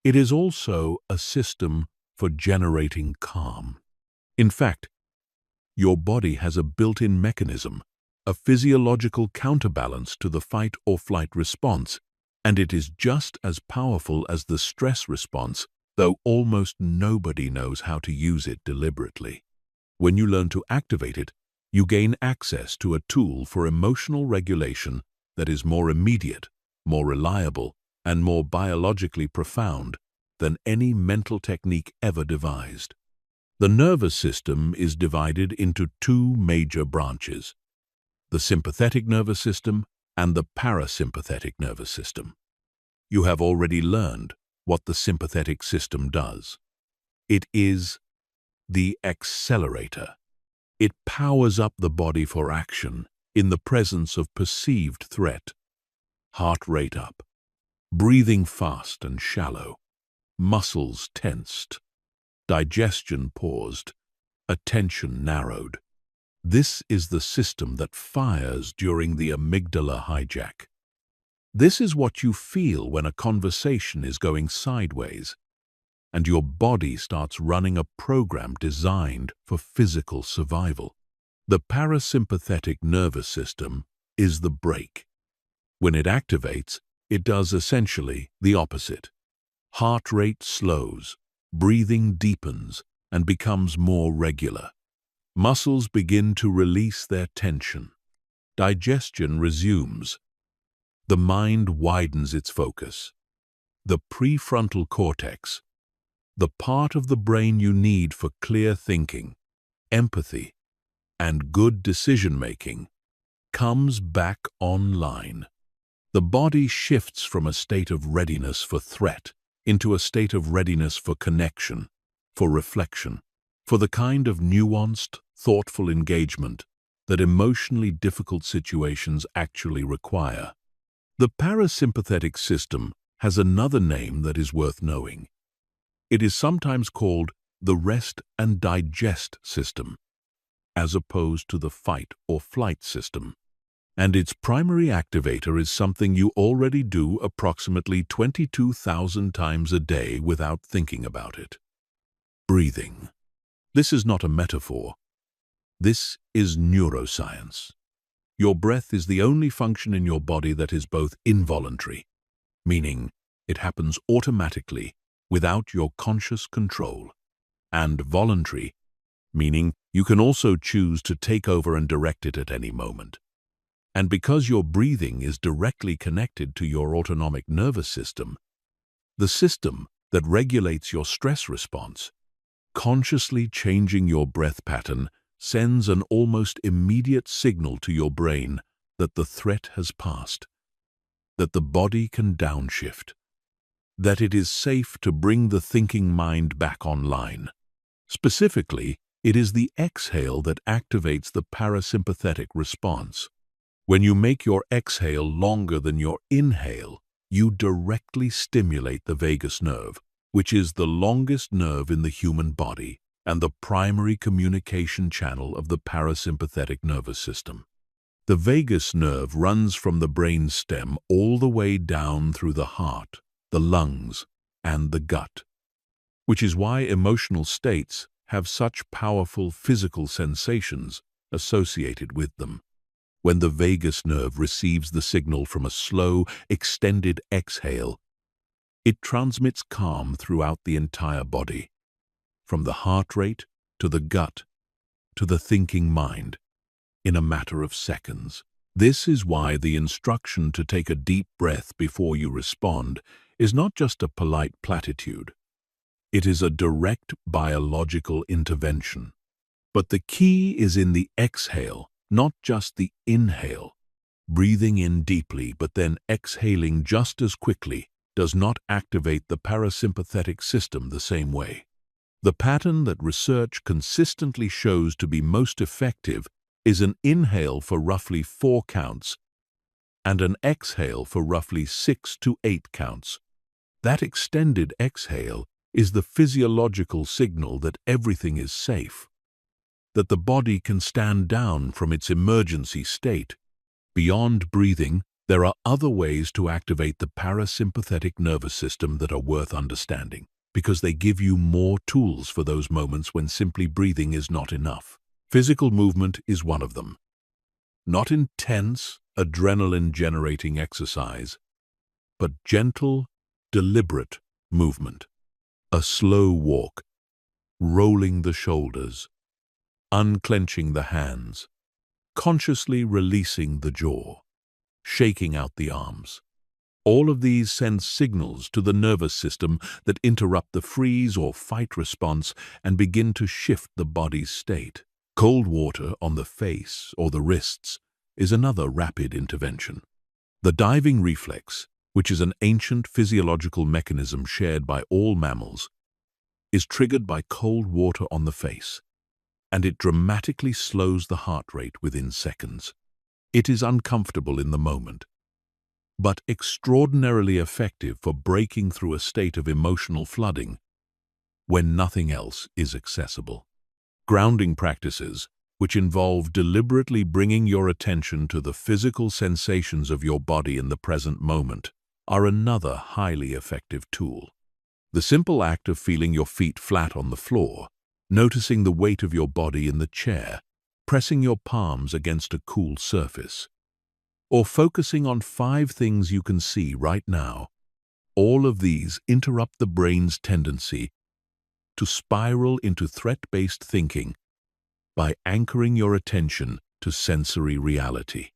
It is also a system for generating calm. In fact, your body has a built-in mechanism, a physiological counterbalance to the fight or flight response, and it is just as powerful as the stress response, though almost nobody knows how to use it deliberately. When you learn to activate it, you gain access to a tool for emotional regulation that is more immediate, more reliable, and more biologically profound than any mental technique ever devised. The nervous system is divided into two major branches: the sympathetic nervous system and the parasympathetic nervous system. You have already learned what the sympathetic system does. It is the accelerator. It powers up the body for action in the presence of perceived threat. Heart rate up, breathing fast and shallow, muscles tensed, digestion paused, attention narrowed. This is the system that fires during the amygdala hijack. This is what you feel when a conversation is going sideways and your body starts running a program designed for physical survival. The parasympathetic nervous system is the brake. When it activates, it does essentially the opposite. Heart rate slows, breathing deepens, and becomes more regular. Muscles begin to release their tension. Digestion resumes. The mind widens its focus. The prefrontal cortex, the part of the brain you need for clear thinking, empathy, and good decision-making, comes back online. The body shifts from a state of readiness for threat into a state of readiness for connection, for reflection, for the kind of nuanced, thoughtful engagement that emotionally difficult situations actually require. The parasympathetic system has another name that is worth knowing. It is sometimes called the rest and digest system, as opposed to the fight or flight system. And its primary activator is something you already do approximately 22,000 times a day without thinking about it. Breathing. This is not a metaphor. This is neuroscience. Your breath is the only function in your body that is both involuntary, meaning it happens automatically without your conscious control, and voluntary, meaning you can also choose to take over and direct it at any moment. And because your breathing is directly connected to your autonomic nervous system, the system that regulates your stress response, consciously changing your breath pattern sends an almost immediate signal to your brain that the threat has passed, that the body can downshift, that it is safe to bring the thinking mind back online. Specifically, it is the exhale that activates the parasympathetic response. When you make your exhale longer than your inhale, you directly stimulate the vagus nerve, which is the longest nerve in the human body and the primary communication channel of the parasympathetic nervous system. The vagus nerve runs from the brain stem all the way down through the heart, the lungs, and the gut, which is why emotional states have such powerful physical sensations associated with them. When the vagus nerve receives the signal from a slow, extended exhale, it transmits calm throughout the entire body, from the heart rate to the gut to the thinking mind, in a matter of seconds. This is why the instruction to take a deep breath before you respond is not just a polite platitude. It is a direct biological intervention. But the key is in the exhale, not just the inhale. Breathing in deeply but then exhaling just as quickly does not activate the parasympathetic system the same way. The pattern that research consistently shows to be most effective is an inhale for roughly 4 counts and an exhale for roughly 6 to 8 counts. That extended exhale is the physiological signal that everything is safe, that the body can stand down from its emergency state. Beyond breathing, there are other ways to activate the parasympathetic nervous system that are worth understanding, because they give you more tools for those moments when simply breathing is not enough. Physical movement is one of them. Not intense, adrenaline-generating exercise, but gentle, deliberate movement. A slow walk, rolling the shoulders, unclenching the hands, consciously releasing the jaw, shaking out the arms. All of these send signals to the nervous system that interrupt the freeze or fight response and begin to shift the body's state. Cold water on the face or the wrists is another rapid intervention. The diving reflex, which is an ancient physiological mechanism shared by all mammals, is triggered by cold water on the face, and it dramatically slows the heart rate within seconds. It is uncomfortable in the moment, but extraordinarily effective for breaking through a state of emotional flooding when nothing else is accessible. Grounding practices, which involve deliberately bringing your attention to the physical sensations of your body in the present moment, are another highly effective tool. The simple act of feeling your feet flat on the floor, noticing the weight of your body in the chair, pressing your palms against a cool surface, or focusing on 5 things you can see right now, all of these interrupt the brain's tendency to spiral into threat-based thinking by anchoring your attention to sensory reality,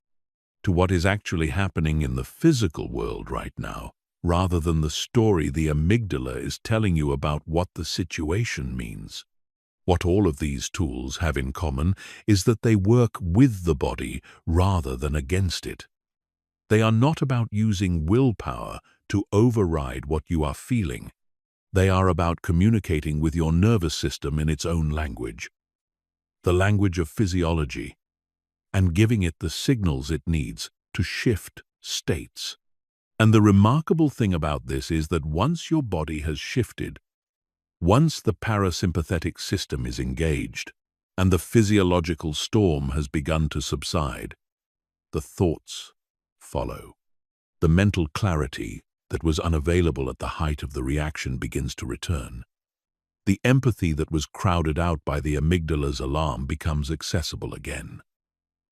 to what is actually happening in the physical world right now, rather than the story the amygdala is telling you about what the situation means. What all of these tools have in common is that they work with the body rather than against it. They are not about using willpower to override what you are feeling. They are about communicating with your nervous system in its own language, the language of physiology, and giving it the signals it needs to shift states. And the remarkable thing about this is that once your body has shifted, once the parasympathetic system is engaged, and the physiological storm has begun to subside, the thoughts follow. The mental clarity that was unavailable at the height of the reaction begins to return. The empathy that was crowded out by the amygdala's alarm becomes accessible again.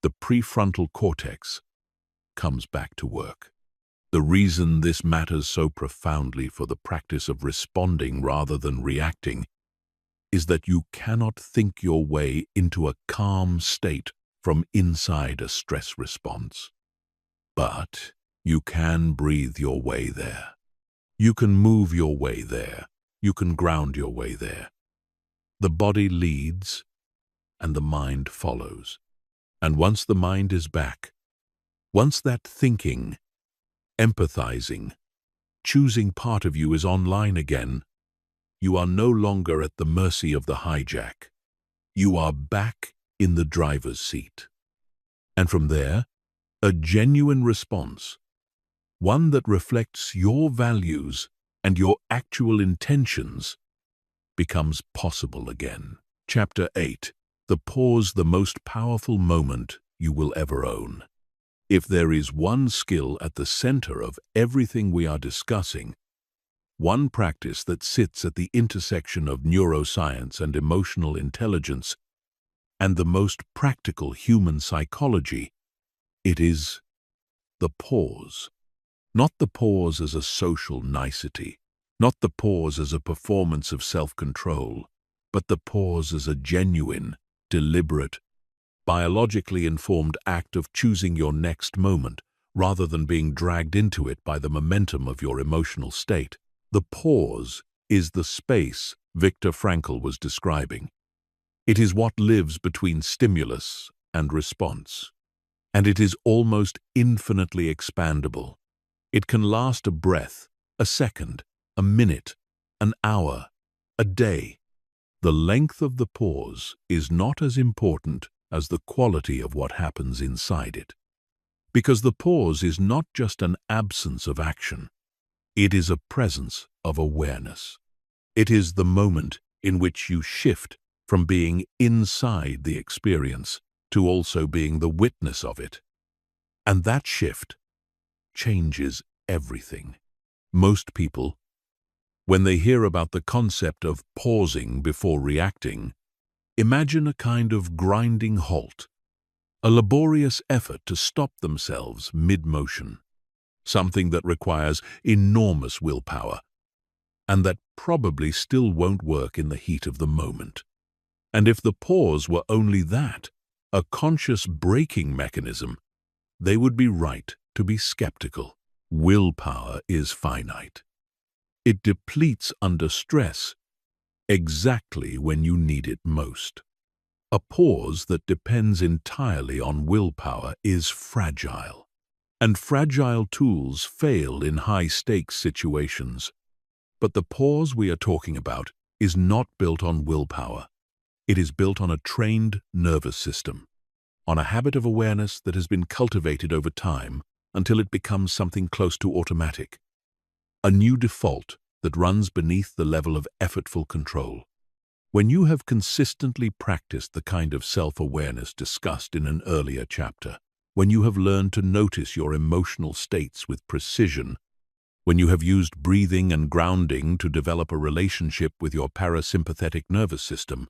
The prefrontal cortex comes back to work. The reason this matters so profoundly for the practice of responding rather than reacting is that you cannot think your way into a calm state from inside a stress response. But you can breathe your way there. You can move your way there. You can ground your way there. The body leads and the mind follows. And once the mind is back, once that thinking, empathizing, choosing part of you is online again, you are no longer at the mercy of the hijack. You are back in the driver's seat. And from there, a genuine response, one that reflects your values and your actual intentions, becomes possible again. Chapter 8. The pause, the most powerful moment you will ever own. If there is one skill at the center of everything we are discussing, one practice that sits at the intersection of neuroscience and emotional intelligence, and the most practical human psychology, it is the pause. Not the pause as a social nicety, not the pause as a performance of self-control, but the pause as a genuine, deliberate, biologically informed act of choosing your next moment rather than being dragged into it by the momentum of your emotional state. The pause is the space Viktor Frankl was describing. It is what lives between stimulus and response, and it is almost infinitely expandable. It can last a breath, a second, a minute, an hour, a day. The length of the pause is not as important as the quality of what happens inside it. Because the pause is not just an absence of action. It is a presence of awareness. It is the moment in which you shift from being inside the experience to also being the witness of it. And that shift changes everything. Most people, when they hear about the concept of pausing before reacting, imagine a kind of grinding halt, a laborious effort to stop themselves mid-motion, something that requires enormous willpower, and that probably still won't work in the heat of the moment. And if the pause were only that, a conscious braking mechanism, they would be right to be skeptical. Willpower is finite. It depletes under stress exactly when you need it most. A pause that depends entirely on willpower is fragile, and fragile tools fail in high-stakes situations. But the pause we are talking about is not built on willpower. It is built on a trained nervous system, on a habit of awareness that has been cultivated over time until it becomes something close to automatic, a new default that runs beneath the level of effortful control. When you have consistently practiced the kind of self-awareness discussed in an earlier chapter, when you have learned to notice your emotional states with precision, when you have used breathing and grounding to develop a relationship with your parasympathetic nervous system,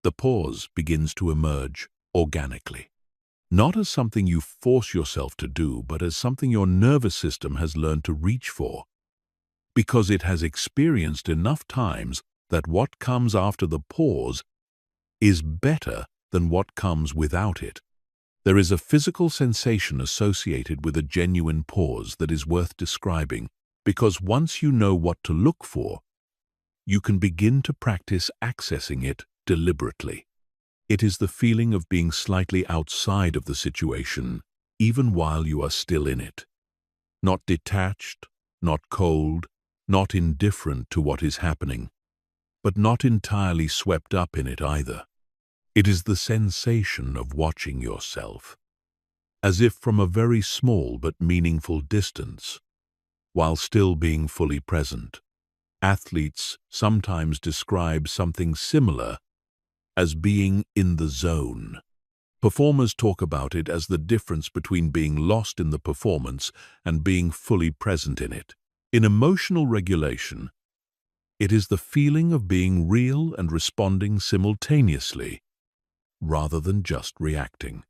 the pause begins to emerge organically. Not as something you force yourself to do, but as something your nervous system has learned to reach for, because it has experienced enough times that what comes after the pause is better than what comes without it. There is a physical sensation associated with a genuine pause that is worth describing, because once you know what to look for, you can begin to practice accessing it deliberately. It is the feeling of being slightly outside of the situation, even while you are still in it. Not detached, not cold, not indifferent to what is happening, but not entirely swept up in it either. It is the sensation of watching yourself, as if from a very small but meaningful distance, while still being fully present. Athletes sometimes describe something similar as being in the zone. Performers talk about it as the difference between being lost in the performance and being fully present in it. In emotional regulation, it is the feeling of being real and responding simultaneously, rather than just reacting.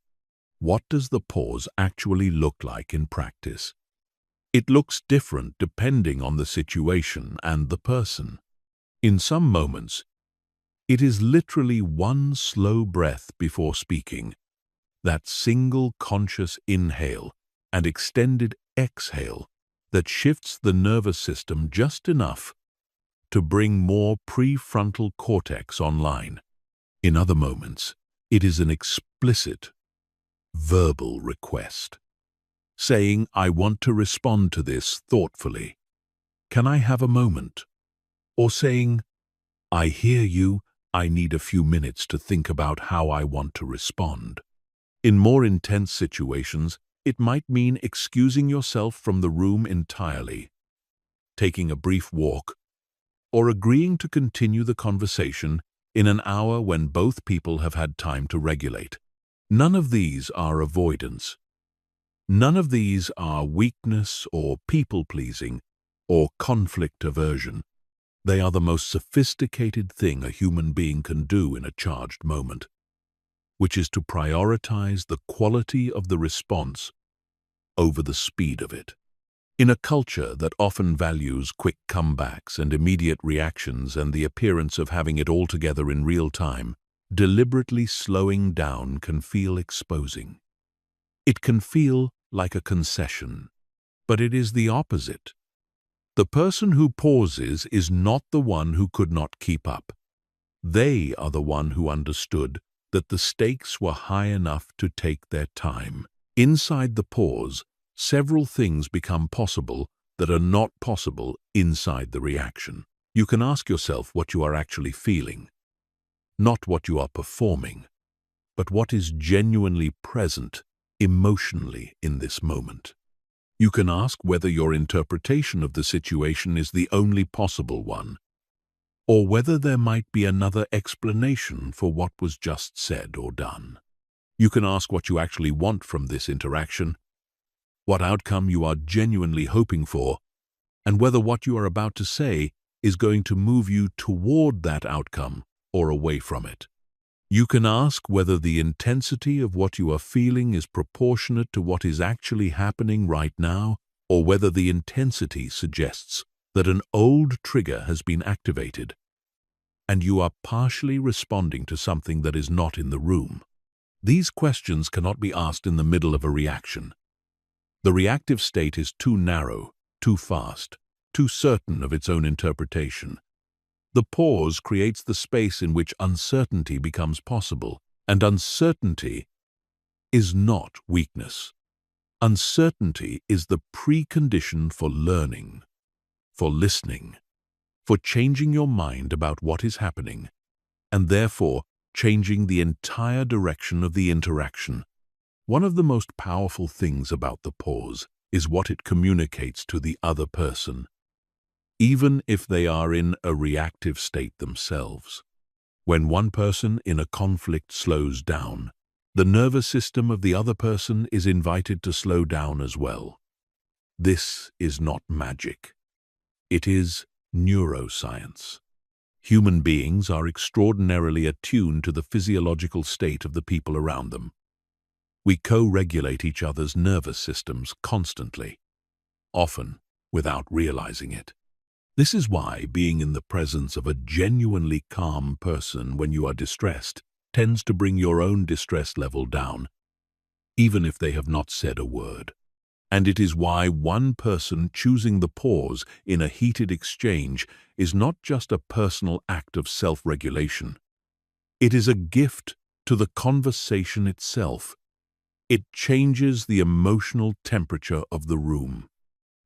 What does the pause actually look like in practice? It looks different depending on the situation and the person. In some moments, it is literally one slow breath before speaking, that single conscious inhale and extended exhale that shifts the nervous system just enough to bring more prefrontal cortex online. In other moments, it is an explicit, verbal request, saying, "I want to respond to this thoughtfully. Can I have a moment?" Or saying, "I hear you, I need a few minutes to think about how I want to respond." In more intense situations, it might mean excusing yourself from the room entirely, taking a brief walk, or agreeing to continue the conversation in an hour when both people have had time to regulate. None of these are avoidance. None of these are weakness or people-pleasing or conflict aversion. They are the most sophisticated thing a human being can do in a charged moment, which is to prioritize the quality of the response over the speed of it. In a culture that often values quick comebacks and immediate reactions and the appearance of having it all together in real time, deliberately slowing down can feel exposing. It can feel like a concession, but it is the opposite. The person who pauses is not the one who could not keep up. They are the one who understood that the stakes were high enough to take their time. Inside the pause, several things become possible that are not possible inside the reaction. You can ask yourself what you are actually feeling, not what you are performing, but what is genuinely present emotionally in this moment. You can ask whether your interpretation of the situation is the only possible one, or whether there might be another explanation for what was just said or done. You can ask what you actually want from this interaction, what outcome you are genuinely hoping for, and whether what you are about to say is going to move you toward that outcome or away from it. You can ask whether the intensity of what you are feeling is proportionate to what is actually happening right now, or whether the intensity suggests that an old trigger has been activated. and you are partially responding to something that is not in the room. These questions cannot be asked in the middle of a reaction. The reactive state is too narrow, too fast, too certain of its own interpretation. The pause creates the space in which uncertainty becomes possible, and uncertainty is not weakness. Uncertainty is the precondition for learning, for listening, for changing your mind about what is happening, and therefore changing the entire direction of the interaction. One of the most powerful things about the pause is what it communicates to the other person, even if they are in a reactive state themselves. When one person in a conflict slows down, the nervous system of the other person is invited to slow down as well. This is not magic. It is neuroscience. Human beings are extraordinarily attuned to the physiological state of the people around them. We co-regulate each other's nervous systems constantly, often without realizing it. This is why being in the presence of a genuinely calm person when you are distressed tends to bring your own distress level down, even if they have not said a word. And it is why one person choosing the pause in a heated exchange is not just a personal act of self-regulation. It is a gift to the conversation itself. It changes the emotional temperature of the room,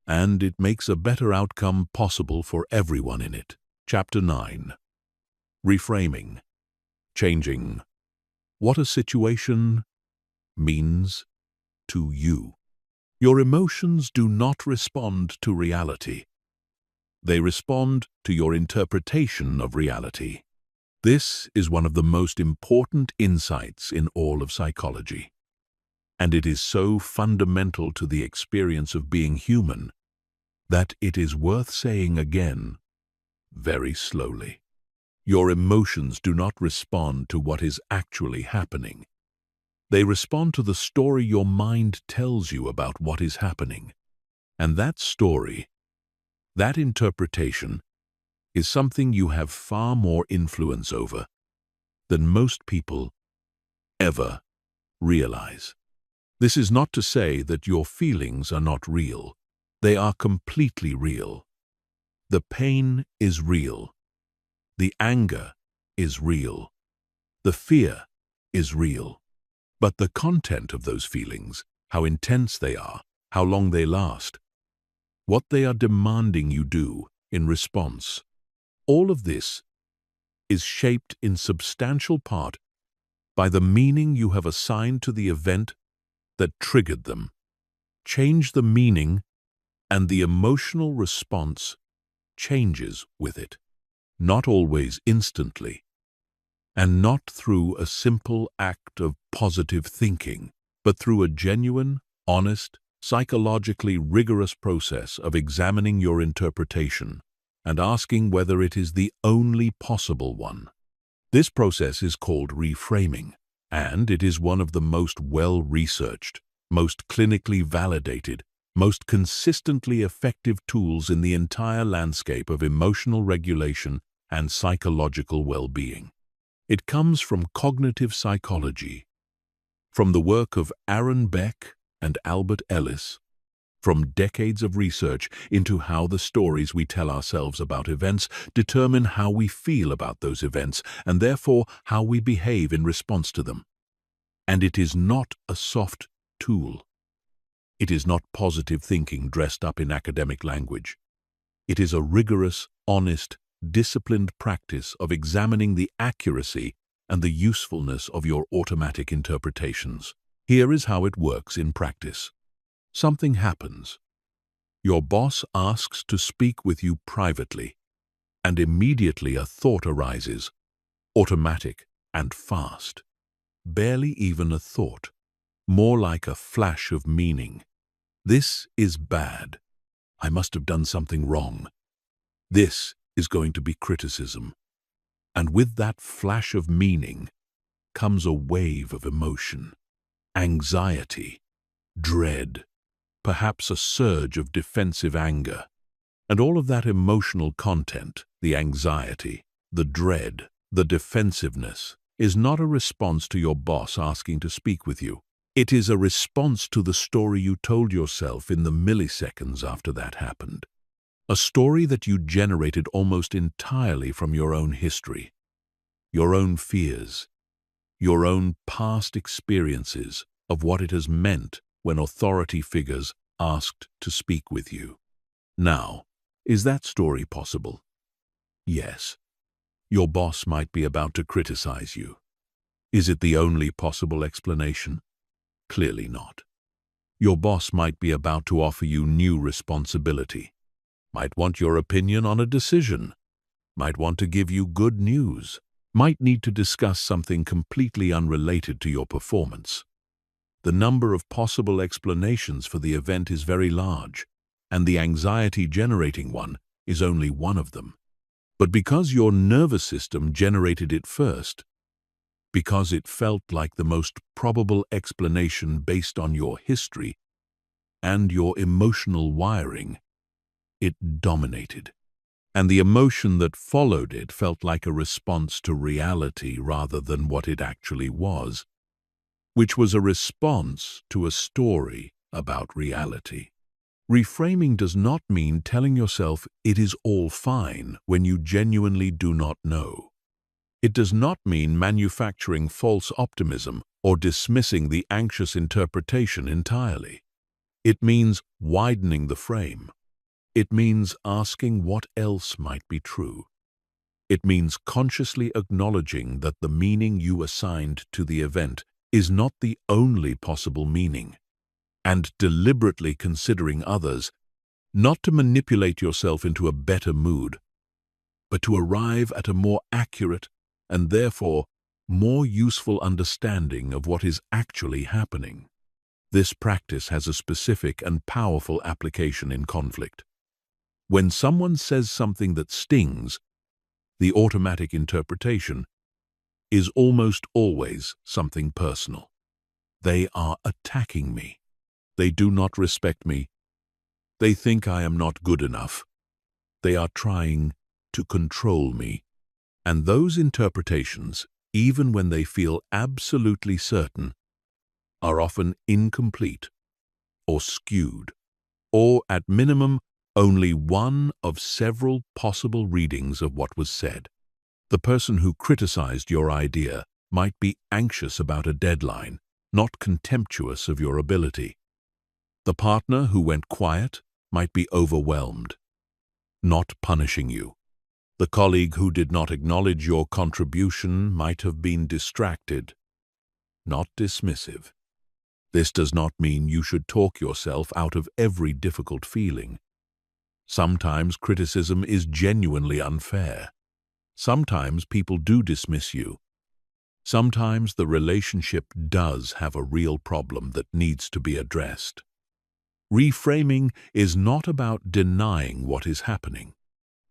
and it makes a better outcome possible for everyone in it. Chapter 9. Reframing. Changing what a situation means to you. Your emotions do not respond to reality. They respond to your interpretation of reality. This is one of the most important insights in all of psychology. And it is so fundamental to the experience of being human that it is worth saying again, very slowly. Your emotions do not respond to what is actually happening. They respond to the story your mind tells you about what is happening. And that story, that interpretation, is something you have far more influence over than most people ever realize. This is not to say that your feelings are not real. They are completely real. The pain is real. The anger is real. The fear is real. But the content of those feelings, how intense they are, how long they last, what they are demanding you do in response, all of this is shaped in substantial part by the meaning you have assigned to the event that triggered them. Change the meaning, and the emotional response changes with it. Not always instantly, and not through a simple act of positive thinking, but through a genuine, honest, psychologically rigorous process of examining your interpretation and asking whether it is the only possible one. This process is called reframing, and it is one of the most well-researched, most clinically validated, most consistently effective tools in the entire landscape of emotional regulation and psychological well-being. It comes from cognitive psychology, from the work of Aaron Beck and Albert Ellis, from decades of research into how the stories we tell ourselves about events determine how we feel about those events and therefore how we behave in response to them. And it is not a soft tool. It is not positive thinking dressed up in academic language. It is a rigorous, honest, disciplined practice of examining the accuracy and the usefulness of your automatic interpretations. Here is how it works in practice. Something happens. Your boss asks to speak with you privately, and immediately a thought arises, automatic and fast. Barely even a thought, more like a flash of meaning. This is bad. I must have done something wrong. This is going to be criticism. And with that flash of meaning comes a wave of emotion, anxiety, dread, perhaps a surge of defensive anger. And all of that emotional content, the anxiety, The dread, the defensiveness, is not a response to your boss asking to speak with you. It is a response to the story you told yourself in the milliseconds after that happened. A story that you generated almost entirely from your own history, your own fears, your own past experiences of what it has meant when authority figures asked to speak with you. Now, is that story possible? Yes. Your boss might be about to criticize you. Is it the only possible explanation? Clearly not. Your boss might be about to offer you new responsibility, might want your opinion on a decision, might want to give you good news, might need to discuss something completely unrelated to your performance. The number of possible explanations for the event is very large, and the anxiety-generating one is only one of them. But because your nervous system generated it first, because it felt like the most probable explanation based on your history and your emotional wiring, it dominated. And the emotion that followed it felt like a response to reality rather than what it actually was, which was a response to a story about reality. Reframing does not mean telling yourself it is all fine when you genuinely do not know. It does not mean manufacturing false optimism or dismissing the anxious interpretation entirely. It means widening the frame. It means asking what else might be true. It means consciously acknowledging that the meaning you assigned to the event is not the only possible meaning, and deliberately considering others, not to manipulate yourself into a better mood, but to arrive at a more accurate and therefore more useful understanding of what is actually happening. This practice has a specific and powerful application in conflict. When someone says something that stings, the automatic interpretation is almost always something personal. They are attacking me. They do not respect me. They think I am not good enough. They are trying to control me. And those interpretations, even when they feel absolutely certain, are often incomplete or skewed, or at minimum, only one of several possible readings of what was said. The person who criticized your idea might be anxious about a deadline, not contemptuous of your ability. The partner who went quiet might be overwhelmed, not punishing you. The colleague who did not acknowledge your contribution might have been distracted, not dismissive. This does not mean you should talk yourself out of every difficult feeling. Sometimes criticism is genuinely unfair. Sometimes people do dismiss you. Sometimes the relationship does have a real problem that needs to be addressed. Reframing is not about denying what is happening.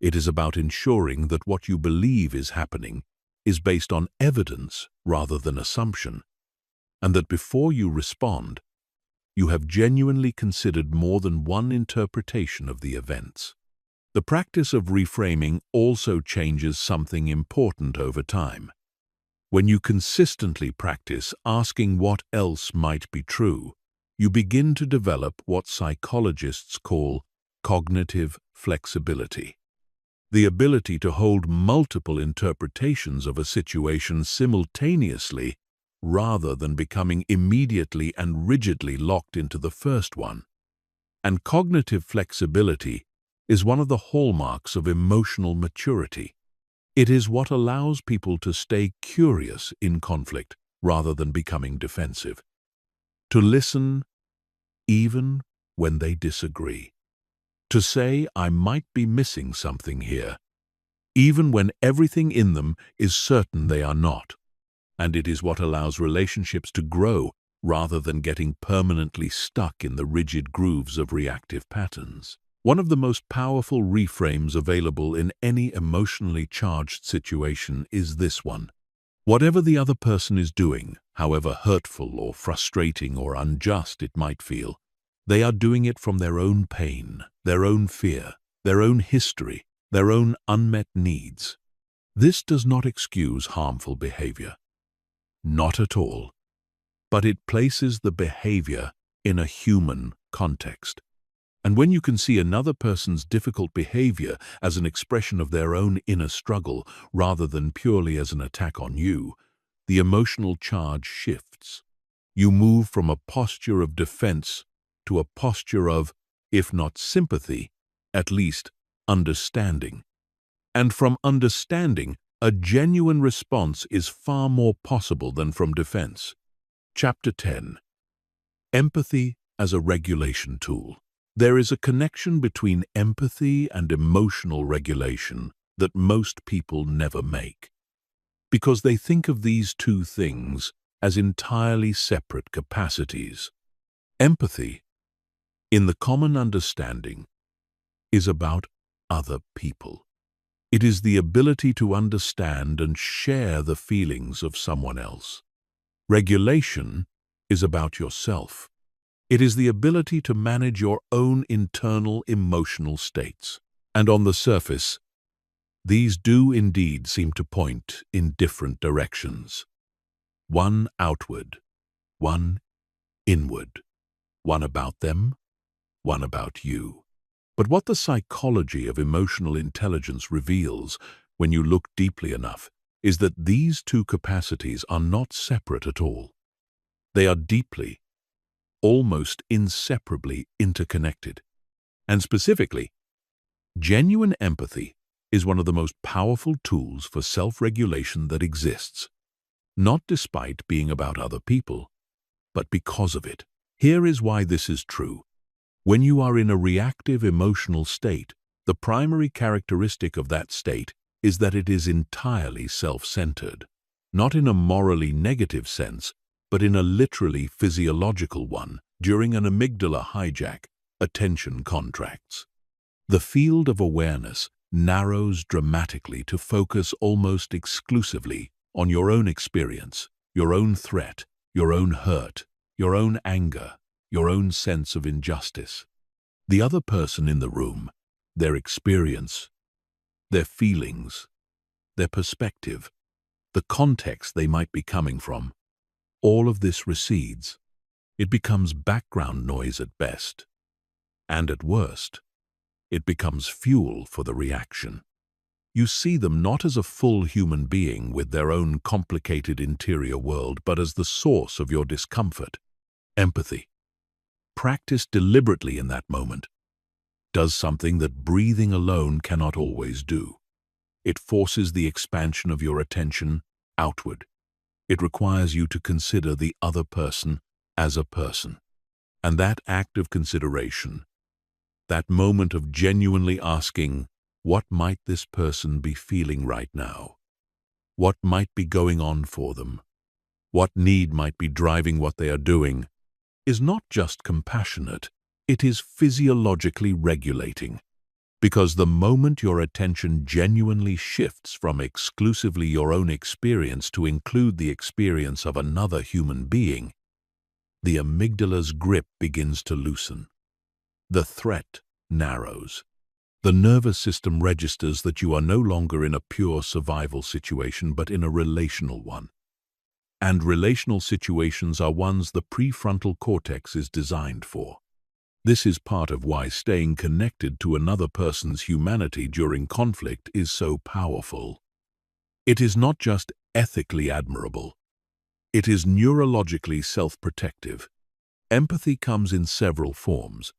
It is about ensuring that what you believe is happening is based on evidence rather than assumption, and that before you respond, you have genuinely considered more than one interpretation of the events. The practice of reframing also changes something important over time. When you consistently practice asking what else might be true, you begin to develop what psychologists call cognitive flexibility. The ability to hold multiple interpretations of a situation simultaneously rather than becoming immediately and rigidly locked into the first one. And cognitive flexibility is one of the hallmarks of emotional maturity. It is what allows people to stay curious in conflict rather than becoming defensive. To listen even when they disagree. To say, I might be missing something here, even when everything in them is certain they are not. And it is what allows relationships to grow rather than getting permanently stuck in the rigid grooves of reactive patterns. One of the most powerful reframes available in any emotionally charged situation is this one. Whatever the other person is doing, however hurtful or frustrating or unjust it might feel, they are doing it from their own pain, their own fear, their own history, their own unmet needs. This does not excuse harmful behavior. Not at all. But it places the behavior in a human context. And when you can see another person's difficult behavior as an expression of their own inner struggle rather than purely as an attack on you, the emotional charge shifts. You move from a posture of defense to a posture of, if not sympathy, at least understanding. And from understanding, a genuine response is far more possible than from defense. Chapter 10. Empathy as a regulation tool. There is a connection between empathy and emotional regulation that most people never make, because they think of these two things as entirely separate capacities. Empathy, in the common understanding, is about other people. It is the ability to understand and share the feelings of someone else. Regulation is about yourself. It is the ability to manage your own internal emotional states. And on the surface, these do indeed seem to point in different directions. One outward, one inward, one about them, one about you. But what the psychology of emotional intelligence reveals, when you look deeply enough, is that these two capacities are not separate at all. They are deeply, almost inseparably interconnected. And specifically, genuine empathy is one of the most powerful tools for self-regulation that exists, not despite being about other people, but because of it. Here is why this is true. When you are in a reactive emotional state, the primary characteristic of that state is that it is entirely self-centered, not in a morally negative sense, but in a literally physiological one. During an amygdala hijack, attention contracts. The field of awareness narrows dramatically to focus almost exclusively on your own experience, your own threat, your own hurt, your own anger, your own sense of injustice. The other person in the room, their experience, their feelings, their perspective, the context they might be coming from, all of this recedes. It becomes background noise at best, and at worst, it becomes fuel for the reaction. You see them not as a full human being with their own complicated interior world, but as the source of your discomfort. Empathy, practiced deliberately in that moment, does something that breathing alone cannot always do. It forces the expansion of your attention outward. It requires you to consider the other person as a person. And that act of consideration, that moment of genuinely asking, what might this person be feeling right now? What might be going on for them? What need might be driving what they are doing? Is not just compassionate, it is physiologically regulating. Because the moment your attention genuinely shifts from exclusively your own experience to include the experience of another human being, the amygdala's grip begins to loosen. The threat narrows. The nervous system registers that you are no longer in a pure survival situation, but in a relational one. And relational situations are ones the prefrontal cortex is designed for. This is part of why staying connected to another person's humanity during conflict is so powerful. It is not just ethically admirable. It is neurologically self-protective. Empathy comes in several forms,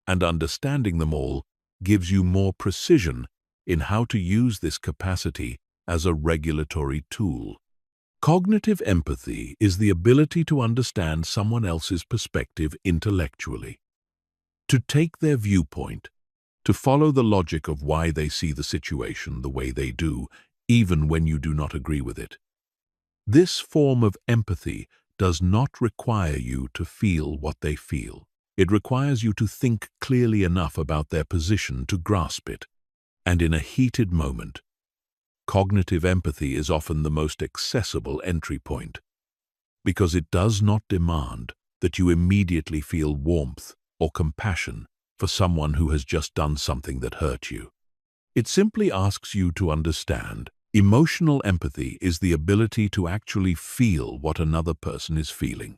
and understanding them all gives you more precision in how to use this capacity as a regulatory tool. Cognitive empathy is the ability to understand someone else's perspective intellectually, to take their viewpoint, to follow the logic of why they see the situation the way they do, even when you do not agree with it. This form of empathy does not require you to feel what they feel. It requires you to think clearly enough about their position to grasp it. And in a heated moment, cognitive empathy is often the most accessible entry point, because it does not demand that you immediately feel warmth or compassion for someone who has just done something that hurt you. It simply asks you to understand Emotional empathy is the ability to actually feel what another person is feeling,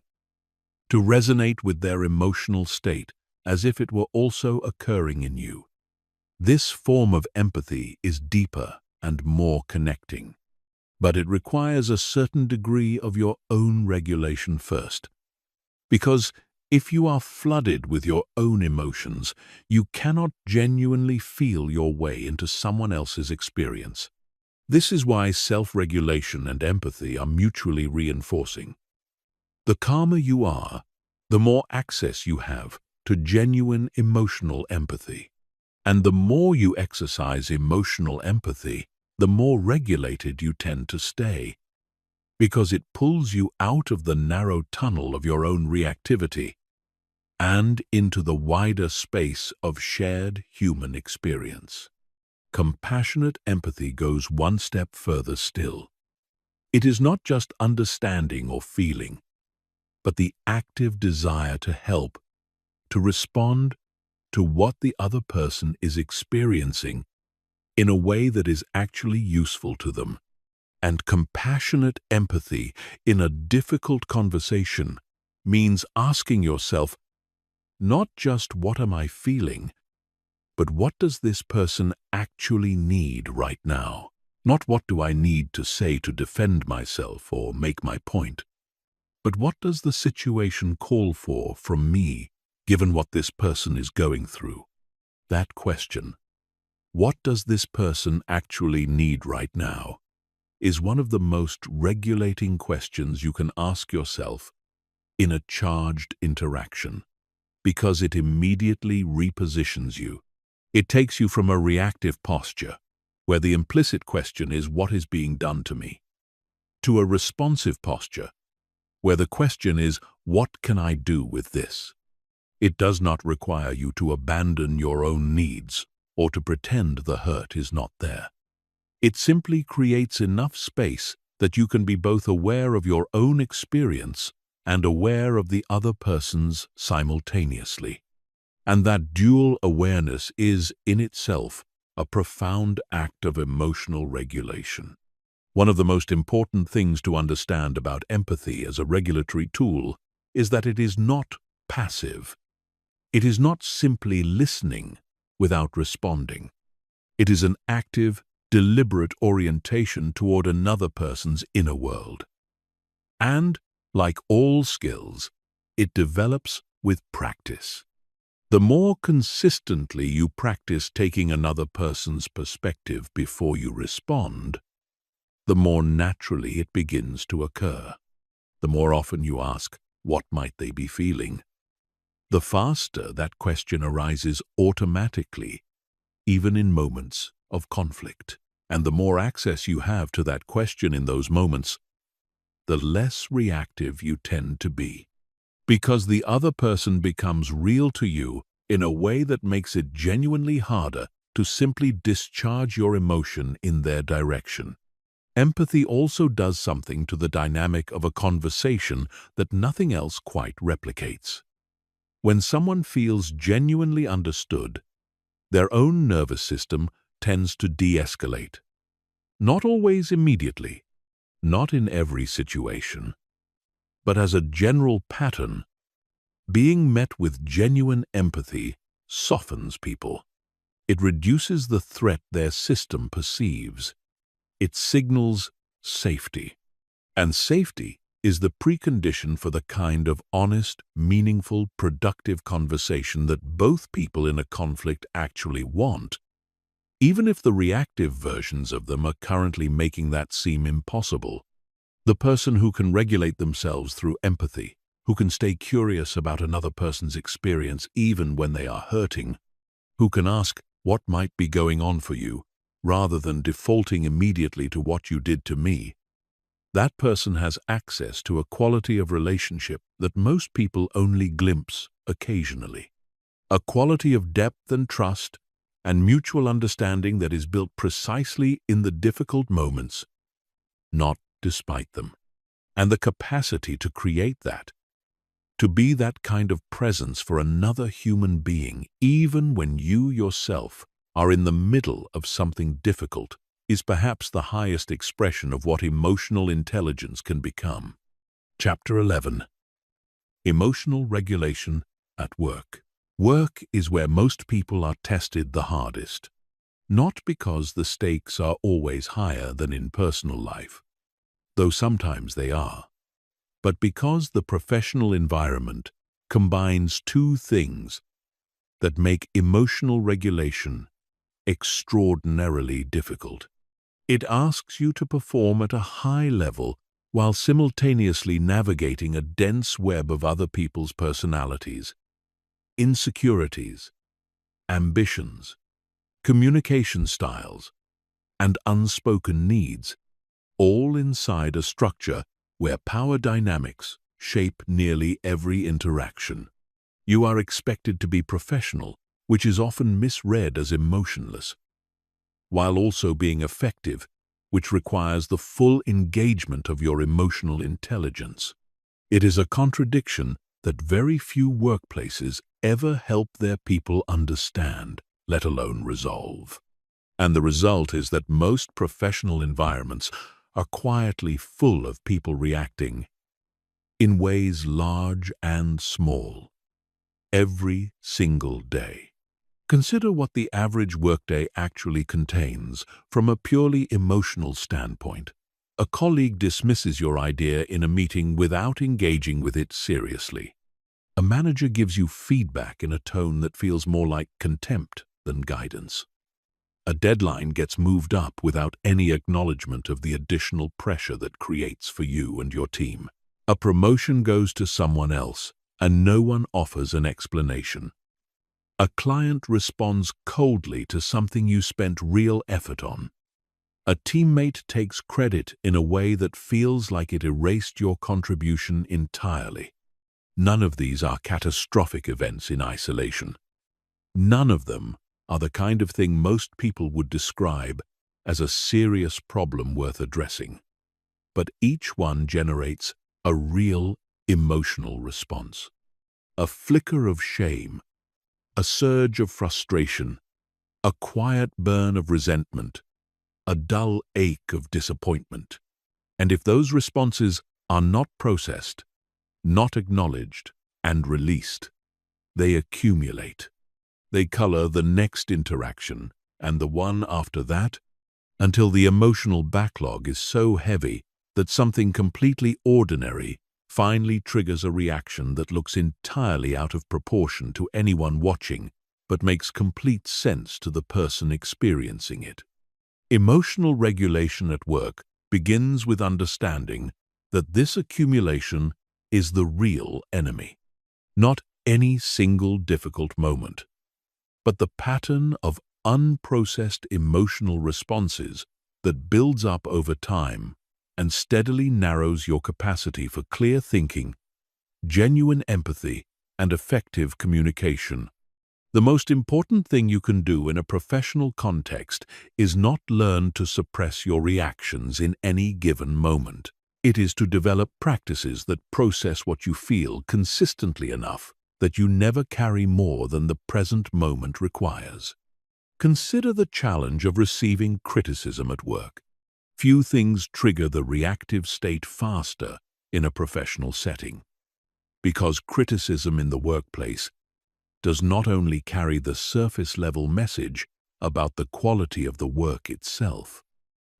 to resonate with their emotional state as if it were also occurring in you. This form of empathy is deeper and more connecting, but it requires a certain degree of your own regulation first. Because if you are flooded with your own emotions, you cannot genuinely feel your way into someone else's experience. This is why self-regulation and empathy are mutually reinforcing. The calmer you are, the more access you have to genuine emotional empathy. And the more you exercise emotional empathy, the more regulated you tend to stay, because it pulls you out of the narrow tunnel of your own reactivity and into the wider space of shared human experience. Compassionate empathy goes one step further still. It is not just understanding or feeling, but the active desire to help, to respond to what the other person is experiencing in a way that is actually useful to them. And compassionate empathy in a difficult conversation means asking yourself, not just what am I feeling, but what does this person actually need right now? Not what do I need to say to defend myself or make my point, but what does the situation call for from me, given what this person is going through? That question, what does this person actually need right now, is one of the most regulating questions you can ask yourself in a charged interaction, because it immediately repositions you. It takes you from a reactive posture, where the implicit question is what is being done to me, to a responsive posture, where the question is what can I do with this? It does not require you to abandon your own needs or to pretend the hurt is not there. It simply creates enough space that you can be both aware of your own experience and aware of the other person's simultaneously. And that dual awareness is, in itself, a profound act of emotional regulation. One of the most important things to understand about empathy as a regulatory tool is that it is not passive. It is not simply listening without responding. It is an active, deliberate orientation toward another person's inner world. And, like all skills, it develops with practice. The more consistently you practice taking another person's perspective before you respond, the more naturally it begins to occur. The more often you ask, what might they be feeling? The faster that question arises automatically, even in moments of conflict. And the more access you have to that question in those moments, the less reactive you tend to be. Because the other person becomes real to you in a way that makes it genuinely harder to simply discharge your emotion in their direction. Empathy also does something to the dynamic of a conversation that nothing else quite replicates. When someone feels genuinely understood, their own nervous system tends to de-escalate. Not always immediately, not in every situation, but as a general pattern, being met with genuine empathy softens people. It reduces the threat their system perceives. It signals safety. And safety is the precondition for the kind of honest, meaningful, productive conversation that both people in a conflict actually want, even if the reactive versions of them are currently making that seem impossible. The person who can regulate themselves through empathy, who can stay curious about another person's experience even when they are hurting, who can ask what might be going on for you, rather than defaulting immediately to what you did to me, that person has access to a quality of relationship that most people only glimpse occasionally. A quality of depth and trust and mutual understanding that is built precisely in the difficult moments, not despite them. And the capacity to create that, to be that kind of presence for another human being, even when you yourself are in the middle of something difficult, is perhaps the highest expression of what emotional intelligence can become. Chapter 11. Emotional Regulation at Work. Work is where most people are tested the hardest, not because the stakes are always higher than in personal life, though sometimes they are, but because the professional environment combines two things that make emotional regulation extraordinarily difficult. It asks you to perform at a high level while simultaneously navigating a dense web of other people's personalities, insecurities, ambitions, communication styles, and unspoken needs, all inside a structure where power dynamics shape nearly every interaction. You are expected to be professional, which is often misread as emotionless, while also being effective, which requires the full engagement of your emotional intelligence. It is a contradiction that very few workplaces ever help their people understand, let alone resolve. And the result is that most professional environments are quietly full of people reacting in ways large and small, every single day. Consider what the average workday actually contains from a purely emotional standpoint. A colleague dismisses your idea in a meeting without engaging with it seriously. A manager gives you feedback in a tone that feels more like contempt than guidance. A deadline gets moved up without any acknowledgement of the additional pressure that creates for you and your team. A promotion goes to someone else, and no one offers an explanation. A client responds coldly to something you spent real effort on. A teammate takes credit in a way that feels like it erased your contribution entirely. None of these are catastrophic events in isolation. None of them are the kind of thing most people would describe as a serious problem worth addressing. But each one generates a real emotional response. A flicker of shame, a surge of frustration, a quiet burn of resentment, a dull ache of disappointment. And if those responses are not processed, not acknowledged, and released, they accumulate. They color the next interaction and the one after that, until the emotional backlog is so heavy that something completely ordinary finally triggers a reaction that looks entirely out of proportion to anyone watching, but makes complete sense to the person experiencing it. Emotional regulation at work begins with understanding that this accumulation is the real enemy, not any single difficult moment, but the pattern of unprocessed emotional responses that builds up over time and steadily narrows your capacity for clear thinking, genuine empathy, and effective communication. The most important thing you can do in a professional context is not learn to suppress your reactions in any given moment. It is to develop practices that process what you feel consistently enough that you never carry more than the present moment requires. Consider the challenge of receiving criticism at work. Few things trigger the reactive state faster in a professional setting, because criticism in the workplace does not only carry the surface-level message about the quality of the work itself,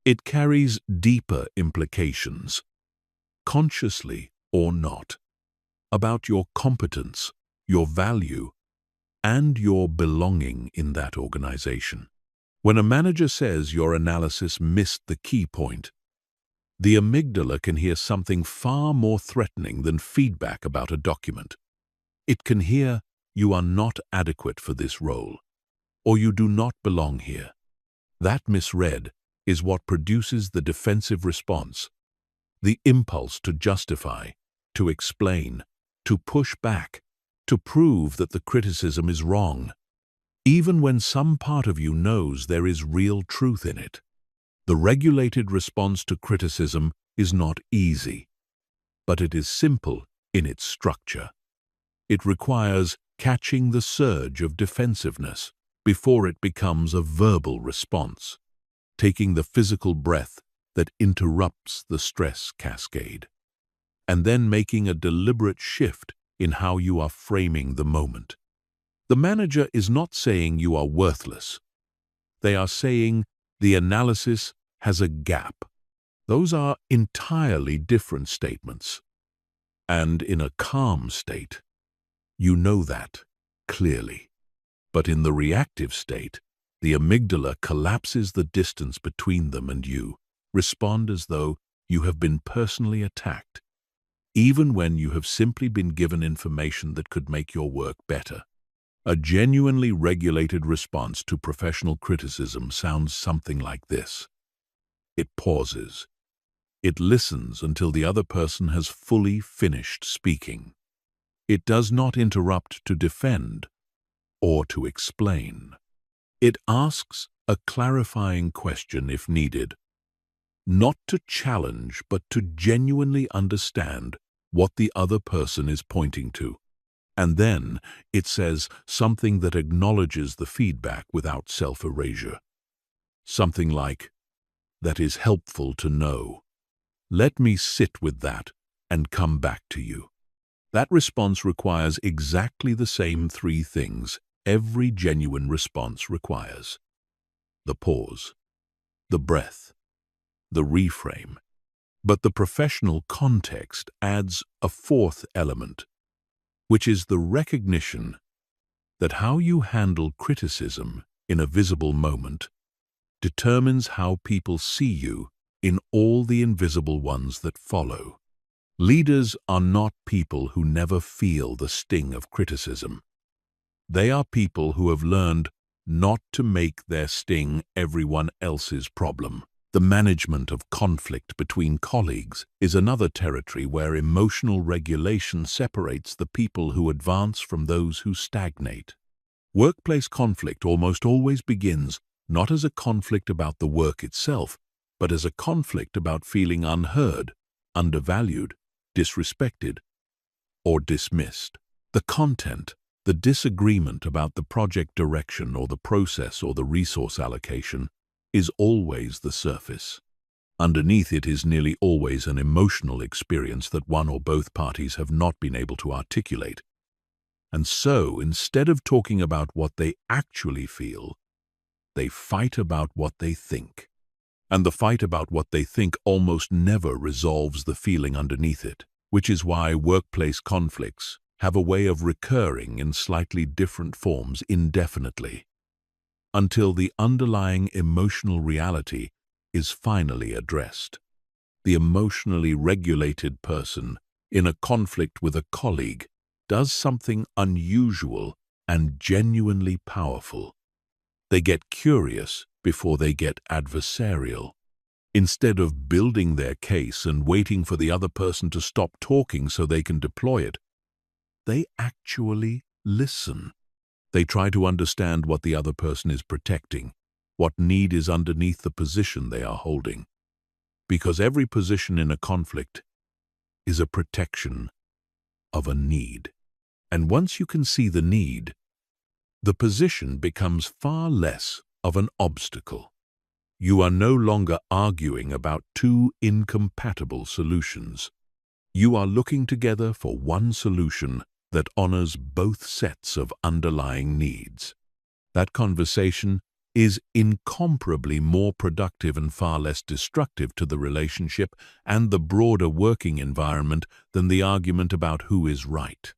it carries deeper implications, consciously or not, about your competence, your value, and your belonging in that organization. When a manager says your analysis missed the key point, the amygdala can hear something far more threatening than feedback about a document. It can hear, "You are not adequate for this role," or "You do not belong here." That misread is what produces the defensive response, the impulse to justify, to explain, to push back, to prove that the criticism is wrong, even when some part of you knows there is real truth in it. The regulated response to criticism is not easy, but it is simple in its structure. It requires catching the surge of defensiveness before it becomes a verbal response. taking the physical breath that interrupts the stress cascade, and then making a deliberate shift in how you are framing the moment. The manager is not saying you are worthless. They are saying the analysis has a gap. Those are entirely different statements. And in a calm state, you know that clearly. But in the reactive state, the amygdala collapses the distance between them and you. Respond as though you have been personally attacked, even when you have simply been given information that could make your work better. A genuinely regulated response to professional criticism sounds something like this. It pauses. It listens until the other person has fully finished speaking. It does not interrupt to defend or to explain. It asks a clarifying question if needed, not to challenge but to genuinely understand what the other person is pointing to. And then it says something that acknowledges the feedback without self-erasure. Something like, "That is helpful to know. Let me sit with that and come back to you." That response requires exactly the same three things every genuine response requires: the pause, the breath, the reframe. But the professional context adds a fourth element, which is the recognition that how you handle criticism in a visible moment determines how people see you in all the invisible ones that follow. Leaders are not people who never feel the sting of criticism. They are people who have learned not to make their sting everyone else's problem. The management of conflict between colleagues is another territory where emotional regulation separates the people who advance from those who stagnate. Workplace conflict almost always begins not as a conflict about the work itself, but as a conflict about feeling unheard, undervalued, disrespected, or dismissed. The content, the disagreement about the project direction or the process or the resource allocation, is always the surface. Underneath it is nearly always an emotional experience that one or both parties have not been able to articulate. And so, instead of talking about what they actually feel, they fight about what they think. And the fight about what they think almost never resolves the feeling underneath it, which is why workplace conflicts have a way of recurring in slightly different forms indefinitely, until the underlying emotional reality is finally addressed. The emotionally regulated person in a conflict with a colleague does something unusual and genuinely powerful. They get curious before they get adversarial. Instead of building their case and waiting for the other person to stop talking so they can deploy it, they actually listen. They try to understand what the other person is protecting, what need is underneath the position they are holding. Because every position in a conflict is a protection of a need. And once you can see the need, the position becomes far less of an obstacle. You are no longer arguing about two incompatible solutions. You are looking together for one solution that honors both sets of underlying needs. That conversation is incomparably more productive and far less destructive to the relationship and the broader working environment than the argument about who is right.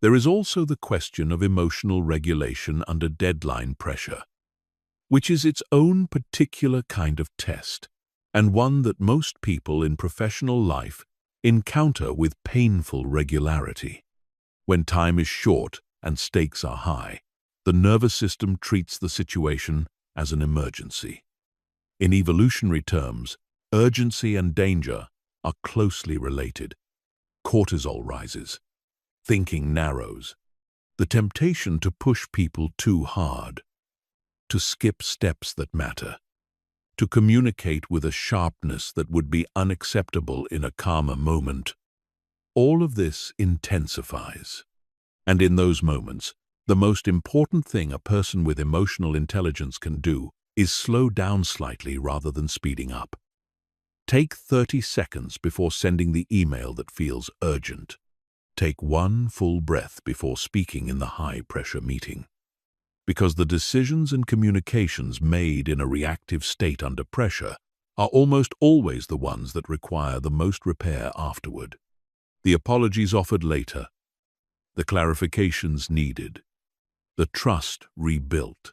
There is also the question of emotional regulation under deadline pressure, which is its own particular kind of test, and one that most people in professional life encounter with painful regularity. When time is short and stakes are high, the nervous system treats the situation as an emergency. In evolutionary terms, urgency and danger are closely related. Cortisol rises. Thinking narrows. The temptation to push people too hard, to skip steps that matter, to communicate with a sharpness that would be unacceptable in a calmer moment. All of this intensifies. And in those moments, the most important thing a person with emotional intelligence can do is slow down slightly rather than speeding up. Take 30 seconds before sending the email that feels urgent. Take one full breath before speaking in the high-pressure meeting. Because the decisions and communications made in a reactive state under pressure are almost always the ones that require the most repair afterward. The apologies offered later, the clarifications needed, the trust rebuilt.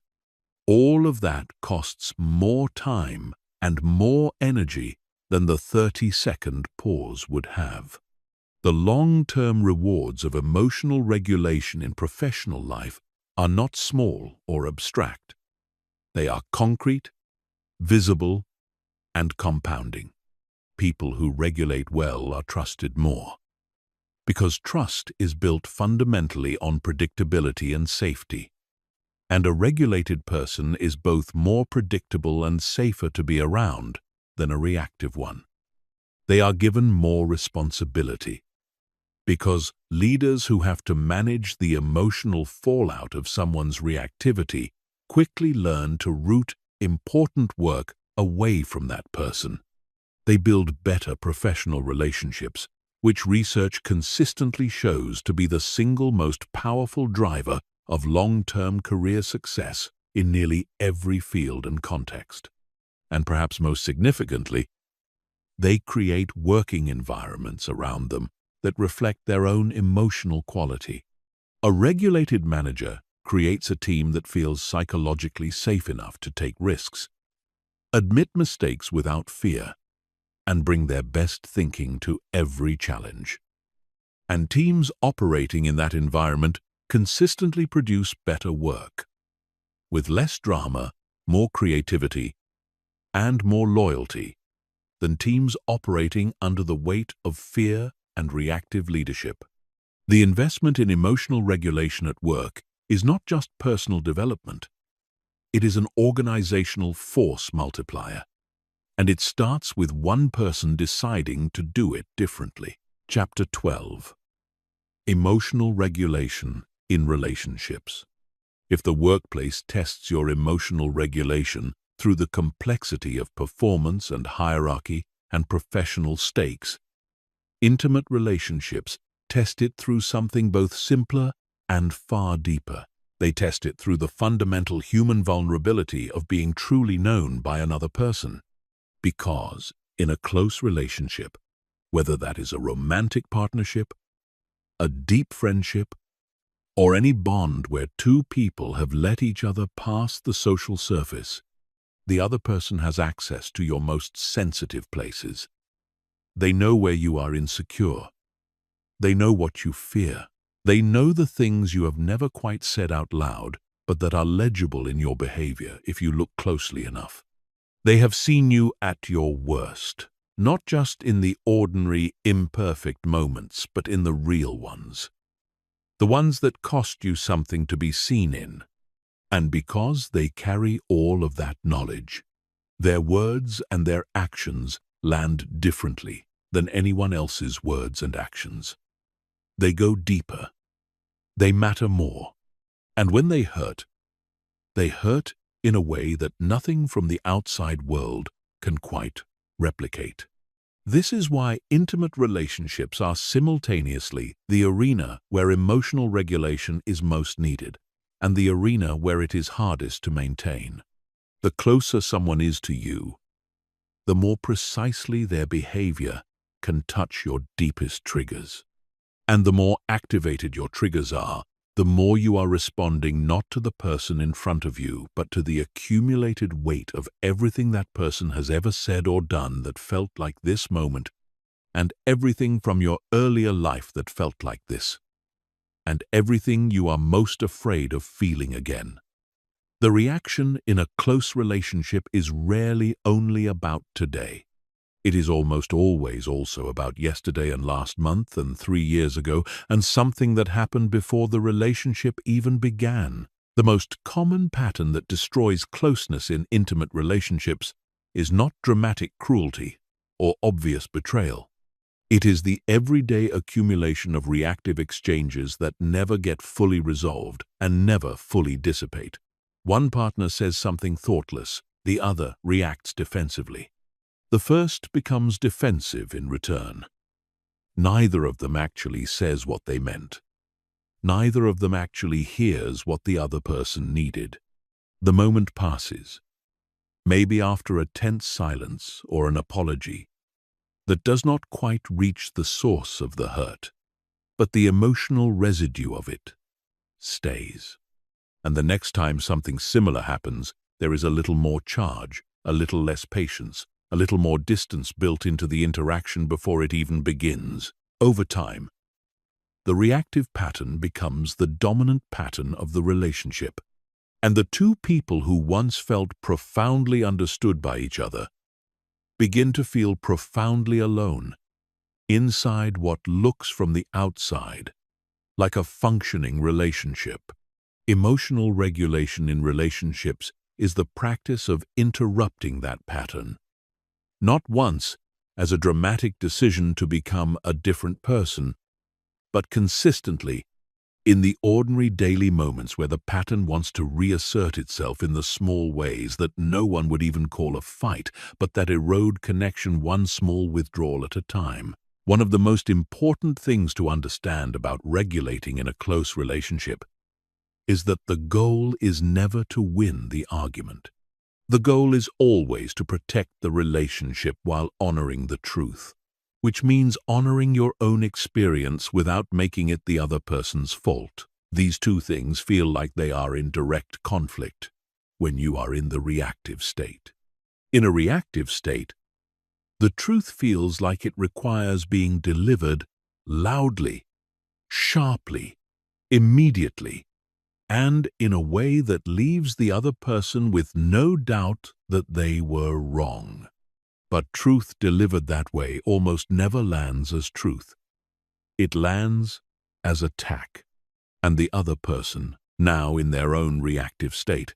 All of that costs more time and more energy than the 30-second pause would have. The long-term rewards of emotional regulation in professional life are not small or abstract. They are concrete, visible, and compounding. People who regulate well are trusted more. Because trust is built fundamentally on predictability and safety. And a regulated person is both more predictable and safer to be around than a reactive one. They are given more responsibility. Because leaders who have to manage the emotional fallout of someone's reactivity quickly learn to route important work away from that person. They build better professional relationships, which research consistently shows to be the single most powerful driver of long-term career success in nearly every field and context. And perhaps most significantly, they create working environments around them that reflect their own emotional quality. A regulated manager creates a team that feels psychologically safe enough to take risks, admit mistakes without fear, and bring their best thinking to every challenge. And teams operating in that environment consistently produce better work, with less drama, more creativity, and more loyalty than teams operating under the weight of fear and reactive leadership. The investment in emotional regulation at work is not just personal development. It is an organizational force multiplier. And it starts with one person deciding to do it differently. Chapter 12. Emotional regulation in relationships. If the workplace tests your emotional regulation through the complexity of performance and hierarchy and professional stakes, intimate relationships test it through something both simpler and far deeper. They test it through the fundamental human vulnerability of being truly known by another person. Because in a close relationship, whether that is a romantic partnership, a deep friendship, or any bond where two people have let each other pass the social surface, the other person has access to your most sensitive places. They know where you are insecure. They know what you fear. They know the things you have never quite said out loud, but that are legible in your behavior if you look closely enough. They have seen you at your worst, not just in the ordinary, imperfect moments, but in the real ones. The ones that cost you something to be seen in. And because they carry all of that knowledge, their words and their actions land differently than anyone else's words and actions. They go deeper. They matter more. And when they hurt in a way that nothing from the outside world can quite replicate. This is why intimate relationships are simultaneously the arena where emotional regulation is most needed and the arena where it is hardest to maintain. The closer someone is to you, the more precisely their behavior can touch your deepest triggers. And the more activated your triggers are, the more you are responding not to the person in front of you, but to the accumulated weight of everything that person has ever said or done that felt like this moment, and everything from your earlier life that felt like this, and everything you are most afraid of feeling again. The reaction in a close relationship is rarely only about today. It is almost always also about yesterday and last month and 3 years ago and something that happened before the relationship even began. The most common pattern that destroys closeness in intimate relationships is not dramatic cruelty or obvious betrayal. It is the everyday accumulation of reactive exchanges that never get fully resolved and never fully dissipate. One partner says something thoughtless, The other reacts defensively. The first becomes defensive in return. Neither of them actually says what they meant. Neither of them actually hears what the other person needed. The moment passes, maybe after a tense silence or an apology that does not quite reach the source of the hurt, but the emotional residue of it stays. And the next time something similar happens, there is a little more charge, a little less patience, a little more distance built into the interaction before it even begins. Over time, the reactive pattern becomes the dominant pattern of the relationship, and the two people who once felt profoundly understood by each other begin to feel profoundly alone inside what looks from the outside like a functioning relationship. Emotional regulation in relationships is the practice of interrupting that pattern, not once as a dramatic decision to become a different person, but consistently in the ordinary daily moments where the pattern wants to reassert itself in the small ways that no one would even call a fight, but that erode connection one small withdrawal at a time. One of the most important things to understand about regulating in a close relationship is that the goal is never to win the argument. The goal is always to protect the relationship while honoring the truth, which means honoring your own experience without making it the other person's fault. These two things feel like they are in direct conflict when you are in the reactive state. In a reactive state, the truth feels like it requires being delivered loudly, sharply, immediately, and in a way that leaves the other person with no doubt that they were wrong. But truth delivered that way almost never lands as truth. It lands as attack, and the other person, now in their own reactive state,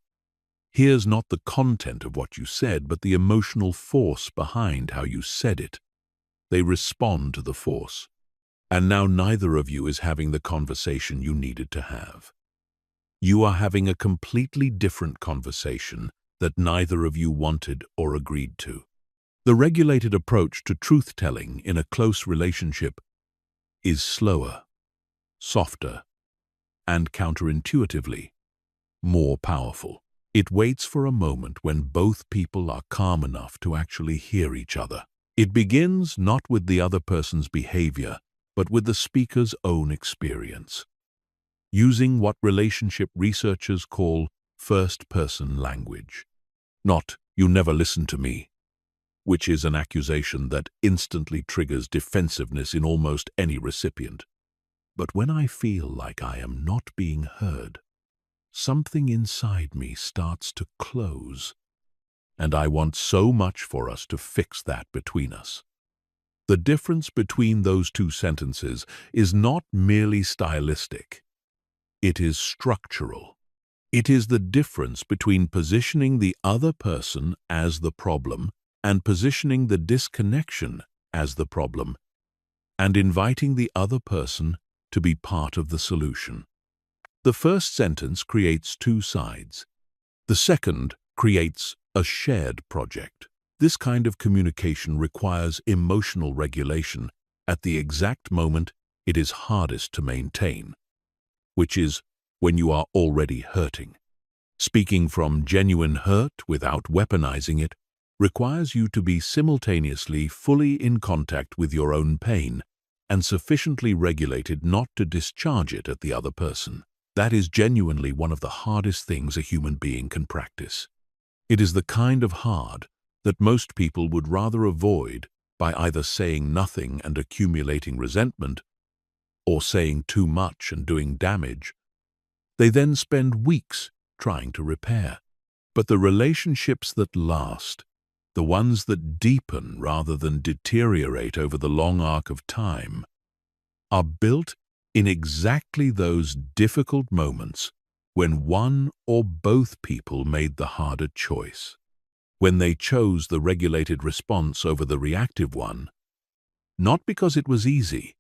hears not the content of what you said, but the emotional force behind how you said it. They respond to the force, and now neither of you is having the conversation you needed to have. You are having a completely different conversation that neither of you wanted or agreed to. The regulated approach to truth-telling in a close relationship is slower, softer, and counterintuitively more powerful. It waits for a moment when both people are calm enough to actually hear each other. It begins not with the other person's behavior, but with the speaker's own experience, using what relationship researchers call first-person language. Not, "You never listen to me," which is an accusation that instantly triggers defensiveness in almost any recipient. But when I feel like I am not being heard, something inside me starts to close, and I want so much for us to fix that between us. The difference between those two sentences is not merely stylistic. It is structural. It is the difference between positioning the other person as the problem and positioning the disconnection as the problem, and inviting the other person to be part of the solution. The first sentence creates two sides. The second creates a shared project. This kind of communication requires emotional regulation at the exact moment it is hardest to maintain, which is when you are already hurting. Speaking from genuine hurt without weaponizing it requires you to be simultaneously fully in contact with your own pain and sufficiently regulated not to discharge it at the other person. That is genuinely one of the hardest things a human being can practice. It is the kind of hard that most people would rather avoid by either saying nothing and accumulating resentment, or saying too much and doing damage. They then spend weeks trying to repair. But the relationships that last, the ones that deepen rather than deteriorate over the long arc of time, are built in exactly those difficult moments when one or both people made the harder choice, when they chose the regulated response over the reactive one, not because it was easy,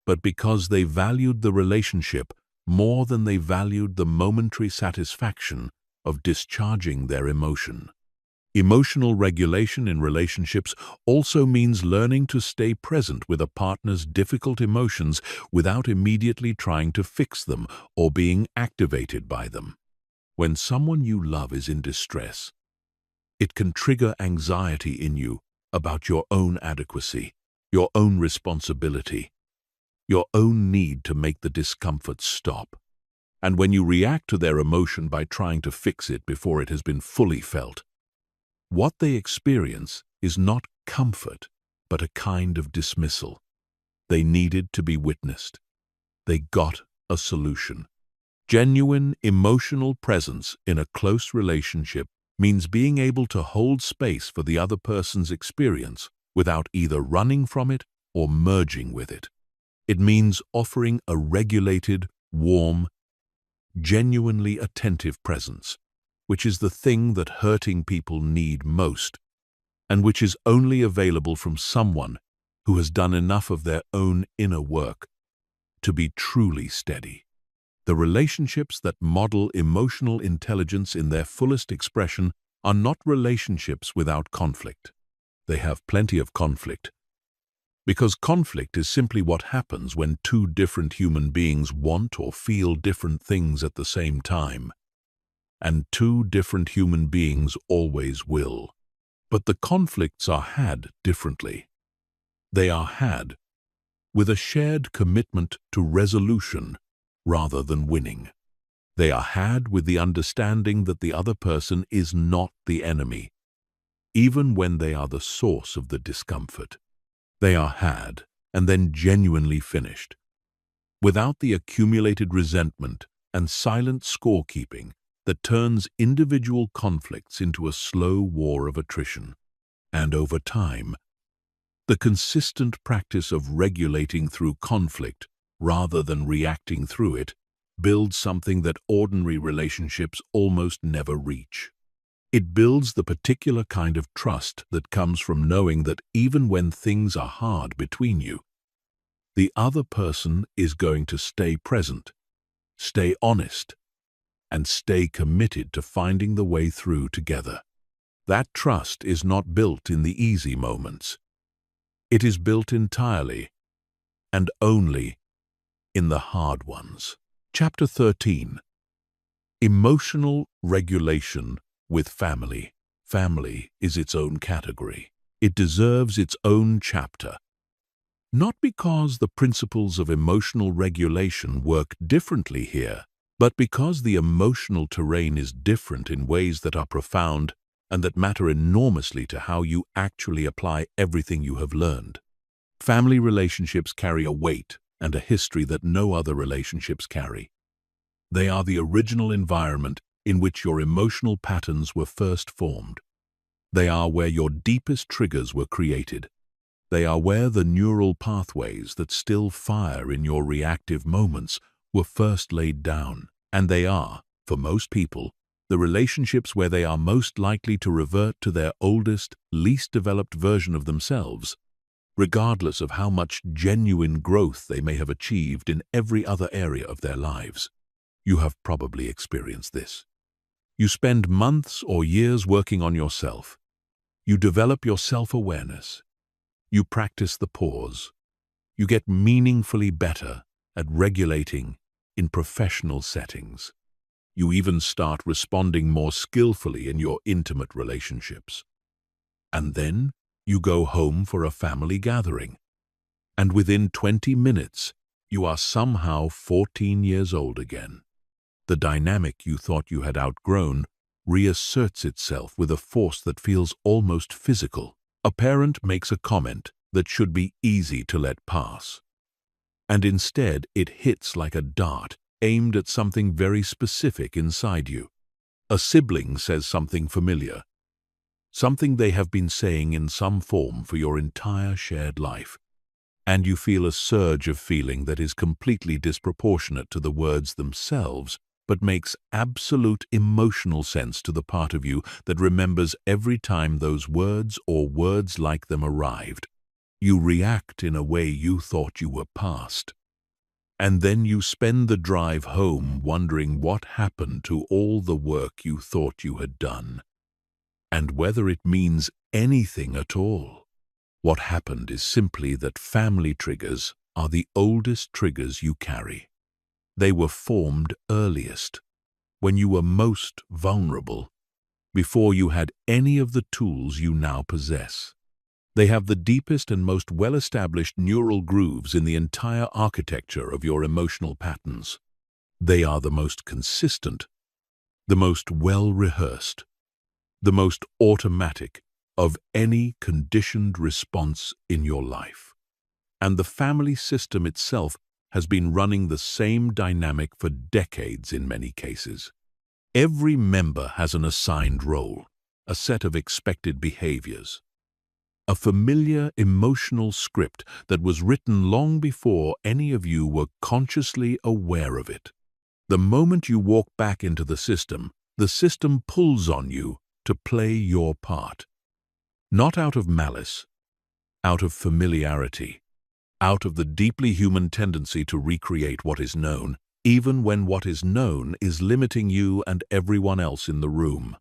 but because they valued the relationship more than they valued the momentary satisfaction of discharging their emotion. Emotional regulation in relationships also means learning to stay present with a partner's difficult emotions without immediately trying to fix them or being activated by them. When someone you love is in distress, it can trigger anxiety in you about your own adequacy, your own responsibility, your own need to make the discomfort stop. And when you react to their emotion by trying to fix it before it has been fully felt, what they experience is not comfort, but a kind of dismissal. They needed to be witnessed. They got a solution. Genuine emotional presence in a close relationship means being able to hold space for the other person's experience without either running from it or merging with it. It means offering a regulated, warm, genuinely attentive presence, which is the thing that hurting people need most, and which is only available from someone who has done enough of their own inner work to be truly steady. The relationships that model emotional intelligence in their fullest expression are not relationships without conflict. They have plenty of conflict, because conflict is simply what happens when two different human beings want or feel different things at the same time. And two different human beings always will. But the conflicts are had differently. They are had with a shared commitment to resolution rather than winning. They are had with the understanding that the other person is not the enemy, even when they are the source of the discomfort. They are had and then genuinely finished, without the accumulated resentment and silent scorekeeping that turns individual conflicts into a slow war of attrition. And over time, the consistent practice of regulating through conflict rather than reacting through it builds something that ordinary relationships almost never reach. It builds the particular kind of trust that comes from knowing that even when things are hard between you, the other person is going to stay present, stay honest, and stay committed to finding the way through together. That trust is not built in the easy moments. It is built entirely and only in the hard ones. Chapter 13. Emotional regulation with family. Family is its own category. It deserves its own chapter. Not because the principles of emotional regulation work differently here, but because the emotional terrain is different in ways that are profound and that matter enormously to how you actually apply everything you have learned. Family relationships carry a weight and a history that no other relationships carry. They are the original environment in which your emotional patterns were first formed. They are where your deepest triggers were created. They are where the neural pathways that still fire in your reactive moments were first laid down. And they are, for most people, the relationships where they are most likely to revert to their oldest, least developed version of themselves, regardless of how much genuine growth they may have achieved in every other area of their lives. You have probably experienced this. You spend months or years working on yourself. You develop your self-awareness. You practice the pause. You get meaningfully better at regulating in professional settings. You even start responding more skillfully in your intimate relationships. And then you go home for a family gathering. And within 20 minutes, you are somehow 14 years old again. The dynamic you thought you had outgrown reasserts itself with a force that feels almost physical. A parent makes a comment that should be easy to let pass. And instead, it hits like a dart aimed at something very specific inside you. A sibling says something familiar, something they have been saying in some form for your entire shared life, and you feel a surge of feeling that is completely disproportionate to the words themselves, but makes absolute emotional sense to the part of you that remembers every time those words or words like them arrived. You react in a way you thought you were past. And then you spend the drive home wondering what happened to all the work you thought you had done. and whether it means anything at all. What happened is simply that family triggers are the oldest triggers you carry. They were formed earliest, when you were most vulnerable, before you had any of the tools you now possess. They have the deepest and most well-established neural grooves in the entire architecture of your emotional patterns. They are the most consistent, the most well-rehearsed, the most automatic of any conditioned response in your life. And the family system itself has been running the same dynamic for decades in many cases. Every member has an assigned role, a set of expected behaviors, a familiar emotional script that was written long before any of you were consciously aware of it. The moment you walk back into the system pulls on you to play your part. Not out of malice, out of familiarity, out of the deeply human tendency to recreate what is known, even when what is known is limiting you and everyone else in the room.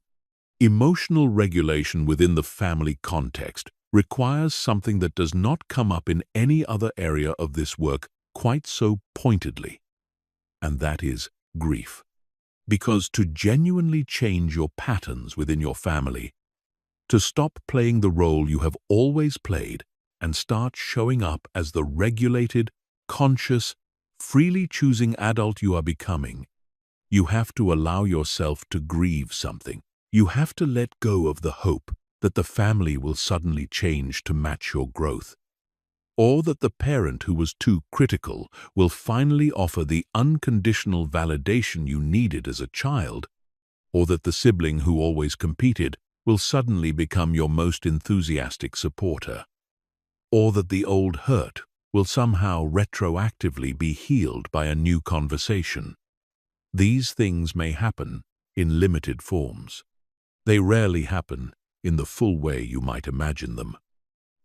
Emotional regulation within the family context requires something that does not come up in any other area of this work quite so pointedly, and that is grief. Because to genuinely change your patterns within your family, to stop playing the role you have always played and start showing up as the regulated, conscious, freely choosing adult you are becoming, you have to allow yourself to grieve something. You have to let go of the hope that the family will suddenly change to match your growth, or that the parent who was too critical will finally offer the unconditional validation you needed as a child, or that the sibling who always competed will suddenly become your most enthusiastic supporter, or that the old hurt will somehow retroactively be healed by a new conversation. These things may happen in limited forms. They rarely happen in the full way you might imagine them.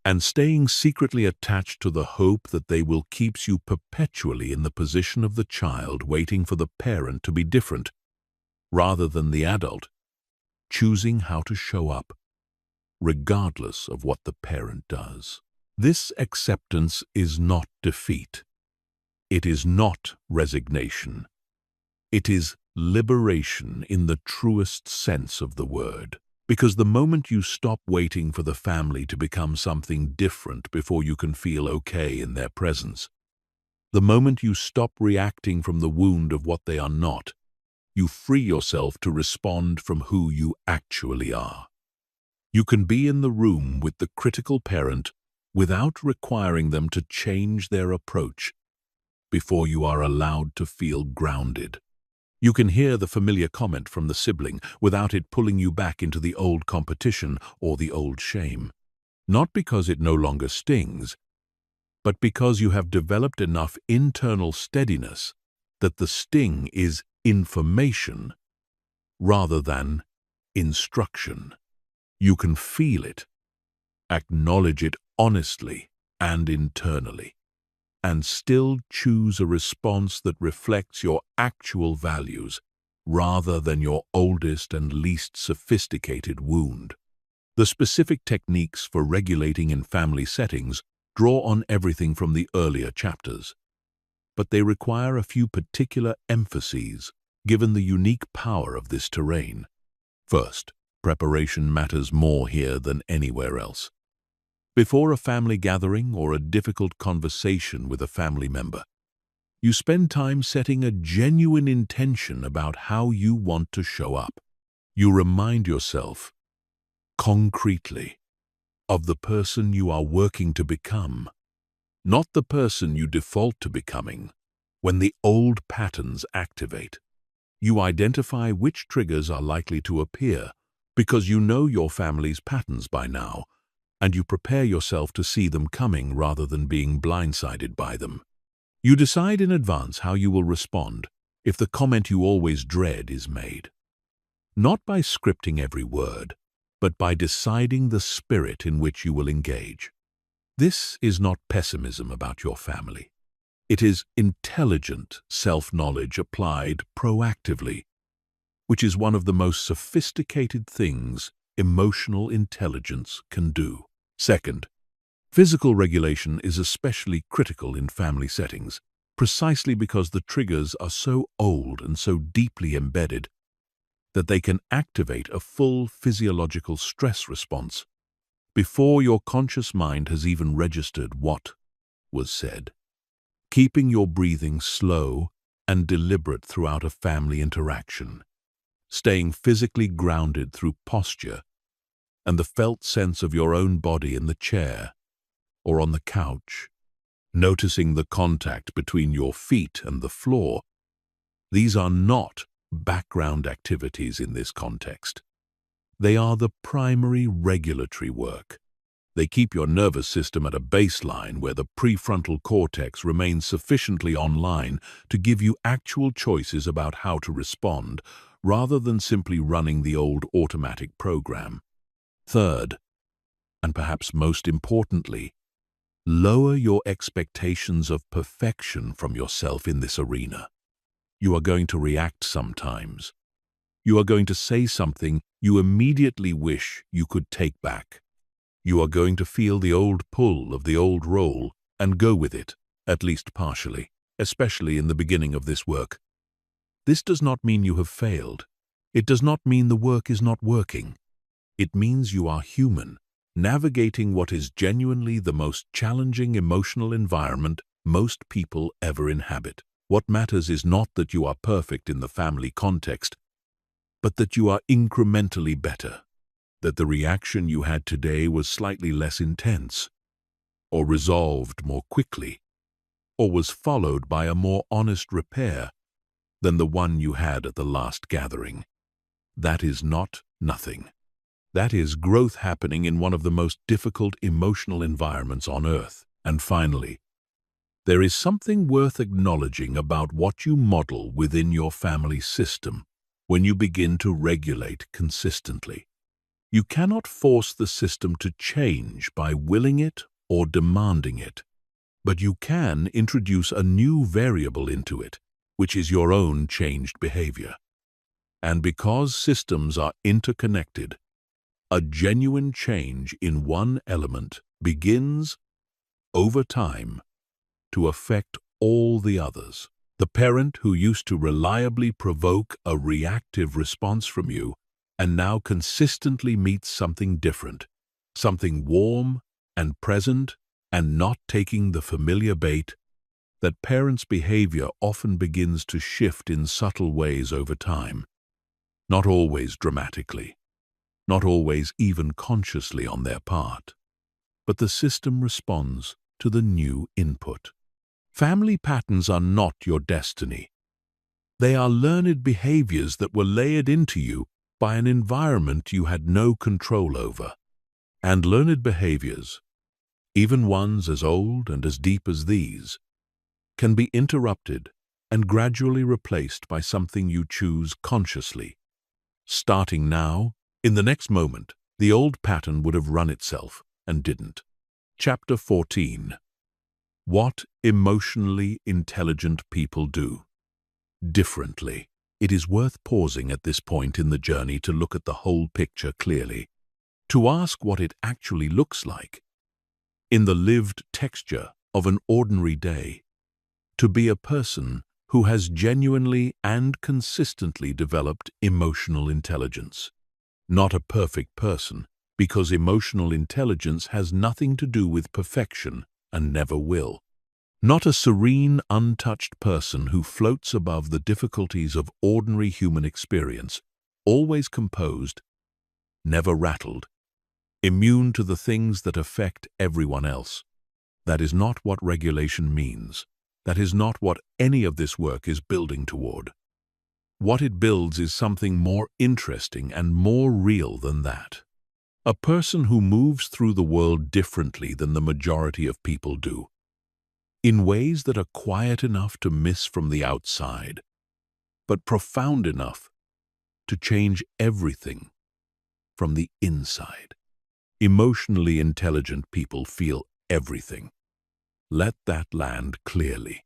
And staying secretly attached to the hope that they will keeps you perpetually in the position of the child waiting for the parent to be different, rather than the adult, choosing how to show up, regardless of what the parent does. This acceptance is not defeat. It is not resignation. It is liberation in the truest sense of the word. Because the moment you stop waiting for the family to become something different before you can feel okay in their presence, the moment you stop reacting from the wound of what they are not, you free yourself to respond from who you actually are. You can be in the room with the critical parent without requiring them to change their approach before you are allowed to feel grounded. You can hear the familiar comment from the sibling without it pulling you back into the old competition or the old shame. Not because it no longer stings, but because you have developed enough internal steadiness that the sting is information rather than instruction. You can feel it, acknowledge it honestly and internally, and still choose a response that reflects your actual values rather than your oldest and least sophisticated wound. The specific techniques for regulating in family settings draw on everything from the earlier chapters, but they require a few particular emphases given the unique power of this terrain. First, preparation matters more here than anywhere else. Before a family gathering or a difficult conversation with a family member, you spend time setting a genuine intention about how you want to show up. You remind yourself, concretely, of the person you are working to become, not the person you default to becoming. When the old patterns activate, you identify which triggers are likely to appear because you know your family's patterns by now, and you prepare yourself to see them coming rather than being blindsided by them. You decide in advance how you will respond if the comment you always dread is made. Not by scripting every word, but by deciding the spirit in which you will engage. This is not pessimism about your family. It is intelligent self-knowledge applied proactively, which is one of the most sophisticated things emotional intelligence can do. Second, physical regulation is especially critical in family settings, precisely because the triggers are so old and so deeply embedded that they can activate a full physiological stress response before your conscious mind has even registered what was said. Keeping your breathing slow and deliberate throughout a family interaction, staying physically grounded through posture and the felt sense of your own body in the chair or on the couch, noticing the contact between your feet and the floor. These are not background activities in this context. They are the primary regulatory work. They keep your nervous system at a baseline where the prefrontal cortex remains sufficiently online to give you actual choices about how to respond, rather than simply running the old automatic program. Third, and perhaps most importantly, lower your expectations of perfection from yourself in this arena. You are going to react sometimes. You are going to say something you immediately wish you could take back. You are going to feel the old pull of the old role and go with it, at least partially, especially in the beginning of this work. This does not mean you have failed. It does not mean the work is not working. It means you are human, navigating what is genuinely the most challenging emotional environment most people ever inhabit. What matters is not that you are perfect in the family context, but that you are incrementally better, that the reaction you had today was slightly less intense, or resolved more quickly, or was followed by a more honest repair than the one you had at the last gathering. That is not nothing. That is growth happening in one of the most difficult emotional environments on Earth. And finally, there is something worth acknowledging about what you model within your family system when you begin to regulate consistently. You cannot force the system to change by willing it or demanding it, but you can introduce a new variable into it, which is your own changed behavior. And because systems are interconnected, a genuine change in one element begins, over time, to affect all the others. The parent who used to reliably provoke a reactive response from you and now consistently meets something different, something warm and present and not taking the familiar bait, that parent's behavior often begins to shift in subtle ways over time, not always dramatically, not always even consciously on their part, but the system responds to the new input. Family patterns are not your destiny. They are learned behaviors that were layered into you by an environment you had no control over. And learned behaviors, even ones as old and as deep as these, can be interrupted and gradually replaced by something you choose consciously. Starting now, in the next moment, the old pattern would have run itself and didn't. Chapter 14. What emotionally intelligent people do differently. It is worth pausing at this point in the journey to look at the whole picture clearly, to ask what it actually looks like in the lived texture of an ordinary day, to be a person who has genuinely and consistently developed emotional intelligence. Not a perfect person, because emotional intelligence has nothing to do with perfection and never will. Not a serene, untouched person who floats above the difficulties of ordinary human experience, always composed, never rattled, immune to the things that affect everyone else. That is not what regulation means. That is not what any of this work is building toward. What it builds is something more interesting and more real than that. A person who moves through the world differently than the majority of people do, in ways that are quiet enough to miss from the outside, but profound enough to change everything from the inside. Emotionally intelligent people feel everything. Let that land clearly,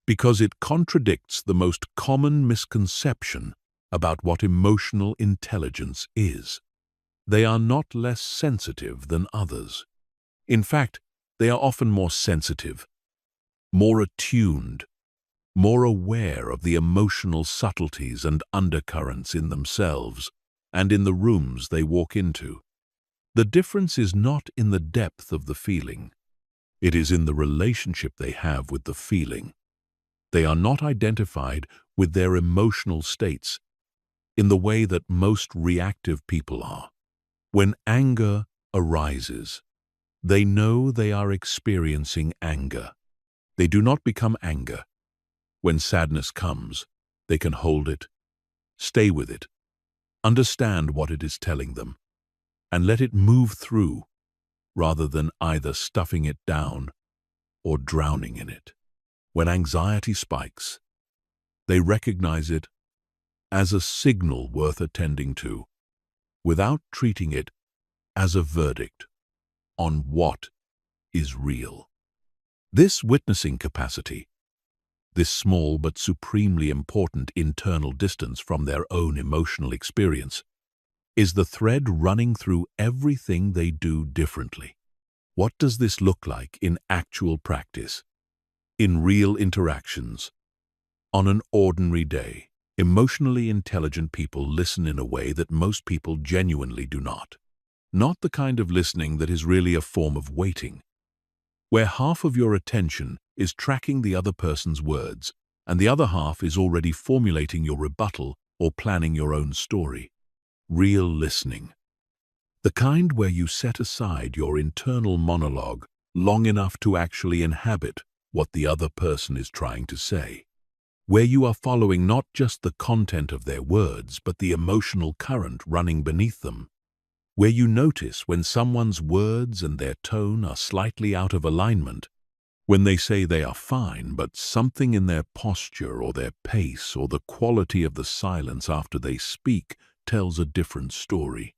because it contradicts the most common misconception about what emotional intelligence is. They are not less sensitive than others. In fact, they are often more sensitive, more attuned, more aware of the emotional subtleties and undercurrents in themselves and in the rooms they walk into. The difference is not in the depth of the feeling. It is in the relationship they have with the feeling. They are not identified with their emotional states in the way that most reactive people are. When anger arises, they know they are experiencing anger. They do not become anger. When sadness comes, they can hold it, stay with it, understand what it is telling them, and let it move through rather than either stuffing it down or drowning in it. When anxiety spikes, they recognize it as a signal worth attending to, without treating it as a verdict on what is real. This witnessing capacity, this small but supremely important internal distance from their own emotional experience, is the thread running through everything they do differently. What does this look like in actual practice, in real interactions? On an ordinary day, emotionally intelligent people listen in a way that most people genuinely do not. Not the kind of listening that is really a form of waiting, where half of your attention is tracking the other person's words, and the other half is already formulating your rebuttal or planning your own story. Real listening. The kind where you set aside your internal monologue long enough to actually inhabit what the other person is trying to say. Where you are following not just the content of their words, but the emotional current running beneath them. Where you notice when someone's words and their tone are slightly out of alignment, when they say they are fine, but something in their posture or their pace or the quality of the silence after they speak tells a different story.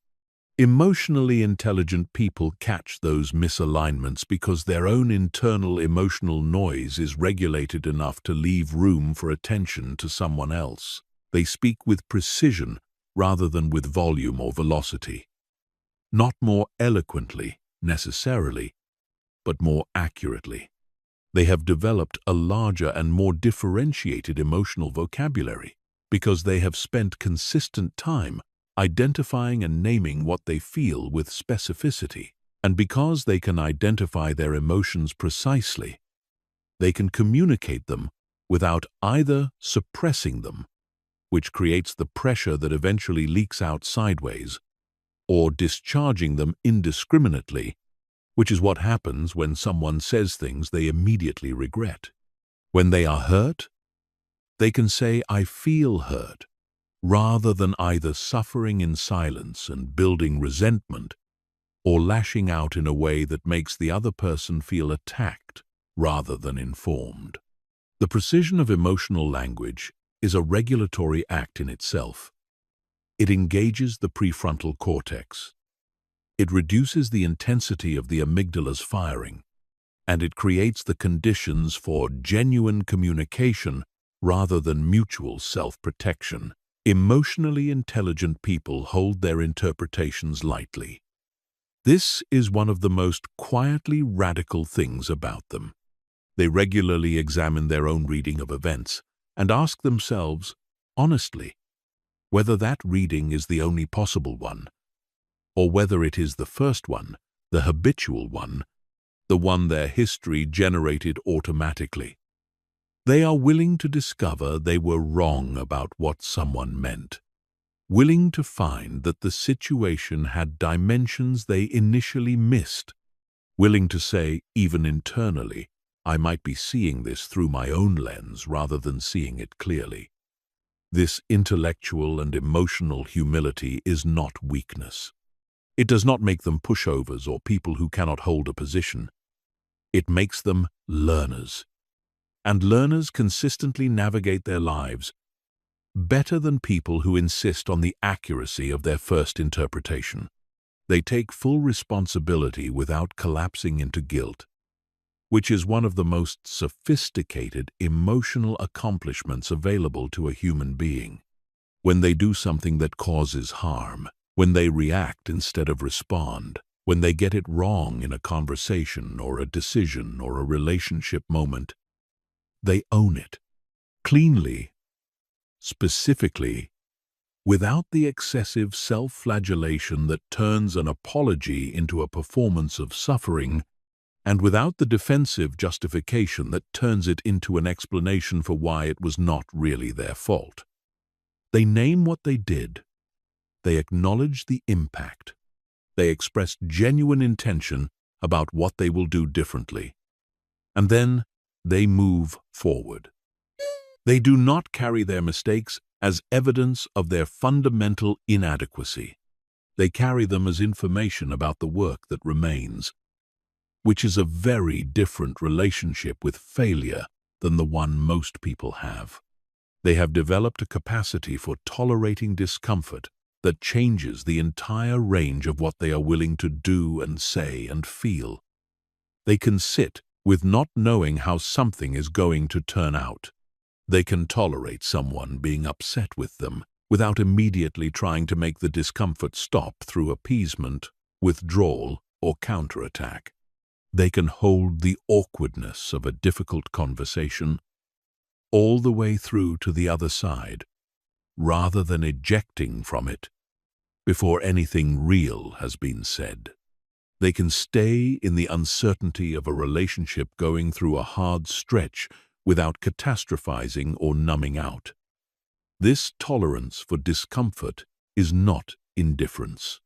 Emotionally intelligent people catch those misalignments because their own internal emotional noise is regulated enough to leave room for attention to someone else. They speak with precision rather than with volume or velocity. Not more eloquently, necessarily, but more accurately. They have developed a larger and more differentiated emotional vocabulary because they have spent consistent time identifying and naming what they feel with specificity. And because they can identify their emotions precisely, they can communicate them without either suppressing them, which creates the pressure that eventually leaks out sideways, or discharging them indiscriminately, which is what happens when someone says things they immediately regret. When they are hurt, they can say, "I feel hurt," rather than either suffering in silence and building resentment or lashing out in a way that makes the other person feel attacked rather than informed. The precision of emotional language is a regulatory act in itself. It engages the prefrontal cortex. It reduces the intensity of the amygdala's firing, and it creates the conditions for genuine communication rather than mutual self-protection. Emotionally intelligent people hold their interpretations lightly. This is one of the most quietly radical things about them. They regularly examine their own reading of events and ask themselves, honestly, whether that reading is the only possible one, or whether it is the first one, the habitual one, the one their history generated automatically. They are willing to discover they were wrong about what someone meant, willing to find that the situation had dimensions they initially missed, willing to say, even internally, I might be seeing this through my own lens rather than seeing it clearly. This intellectual and emotional humility is not weakness. It does not make them pushovers or people who cannot hold a position. It makes them learners. And learners consistently navigate their lives better than people who insist on the accuracy of their first interpretation. They take full responsibility without collapsing into guilt, which is one of the most sophisticated emotional accomplishments available to a human being. When they do something that causes harm, when they react instead of respond, when they get it wrong in a conversation or a decision or a relationship moment, they own it, cleanly, specifically, without the excessive self-flagellation that turns an apology into a performance of suffering, and without the defensive justification that turns it into an explanation for why it was not really their fault. They name what they did. They acknowledge the impact. They express genuine intention about what they will do differently. And then they move forward. They do not carry their mistakes as evidence of their fundamental inadequacy. They carry them as information about the work that remains, which is a very different relationship with failure than the one most people have. They have developed a capacity for tolerating discomfort that changes the entire range of what they are willing to do and say and feel. They can sit with not knowing how something is going to turn out. They can tolerate someone being upset with them without immediately trying to make the discomfort stop through appeasement, withdrawal, or counterattack. They can hold the awkwardness of a difficult conversation all the way through to the other side, rather than ejecting from it before anything real has been said. They can stay in the uncertainty of a relationship going through a hard stretch without catastrophizing or numbing out. This tolerance for discomfort is not indifference.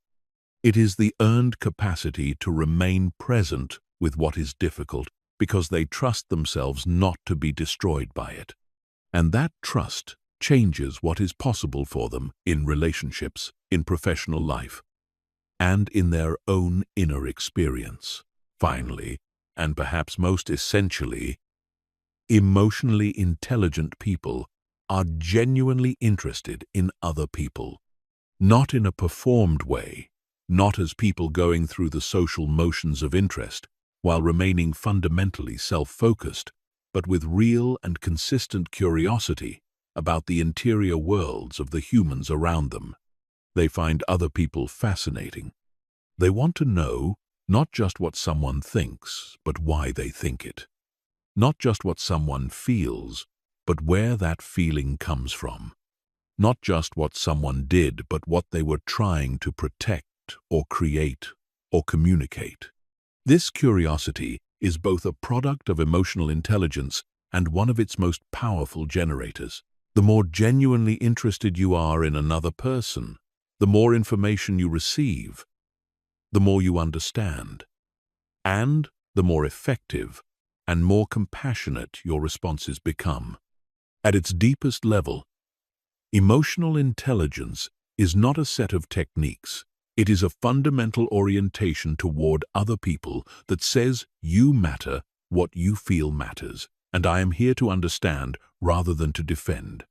It is the earned capacity to remain present with what is difficult because they trust themselves not to be destroyed by it. And that trust changes what is possible for them in relationships, in professional life, and in their own inner experience. Finally, and perhaps most essentially, emotionally intelligent people are genuinely interested in other people, not in a performed way, not as people going through the social motions of interest, while remaining fundamentally self-focused, but with real and consistent curiosity about the interior worlds of the humans around them. They find other people fascinating. They want to know not just what someone thinks, but why they think it. Not just what someone feels, but where that feeling comes from. Not just what someone did, but what they were trying to protect or create or communicate. This curiosity is both a product of emotional intelligence and one of its most powerful generators. The more genuinely interested you are in another person, the more information you receive, the more you understand, and the more effective and more compassionate your responses become. At its deepest level, emotional intelligence is not a set of techniques. It is a fundamental orientation toward other people that says you matter, what you feel matters, and I am here to understand rather than to defend.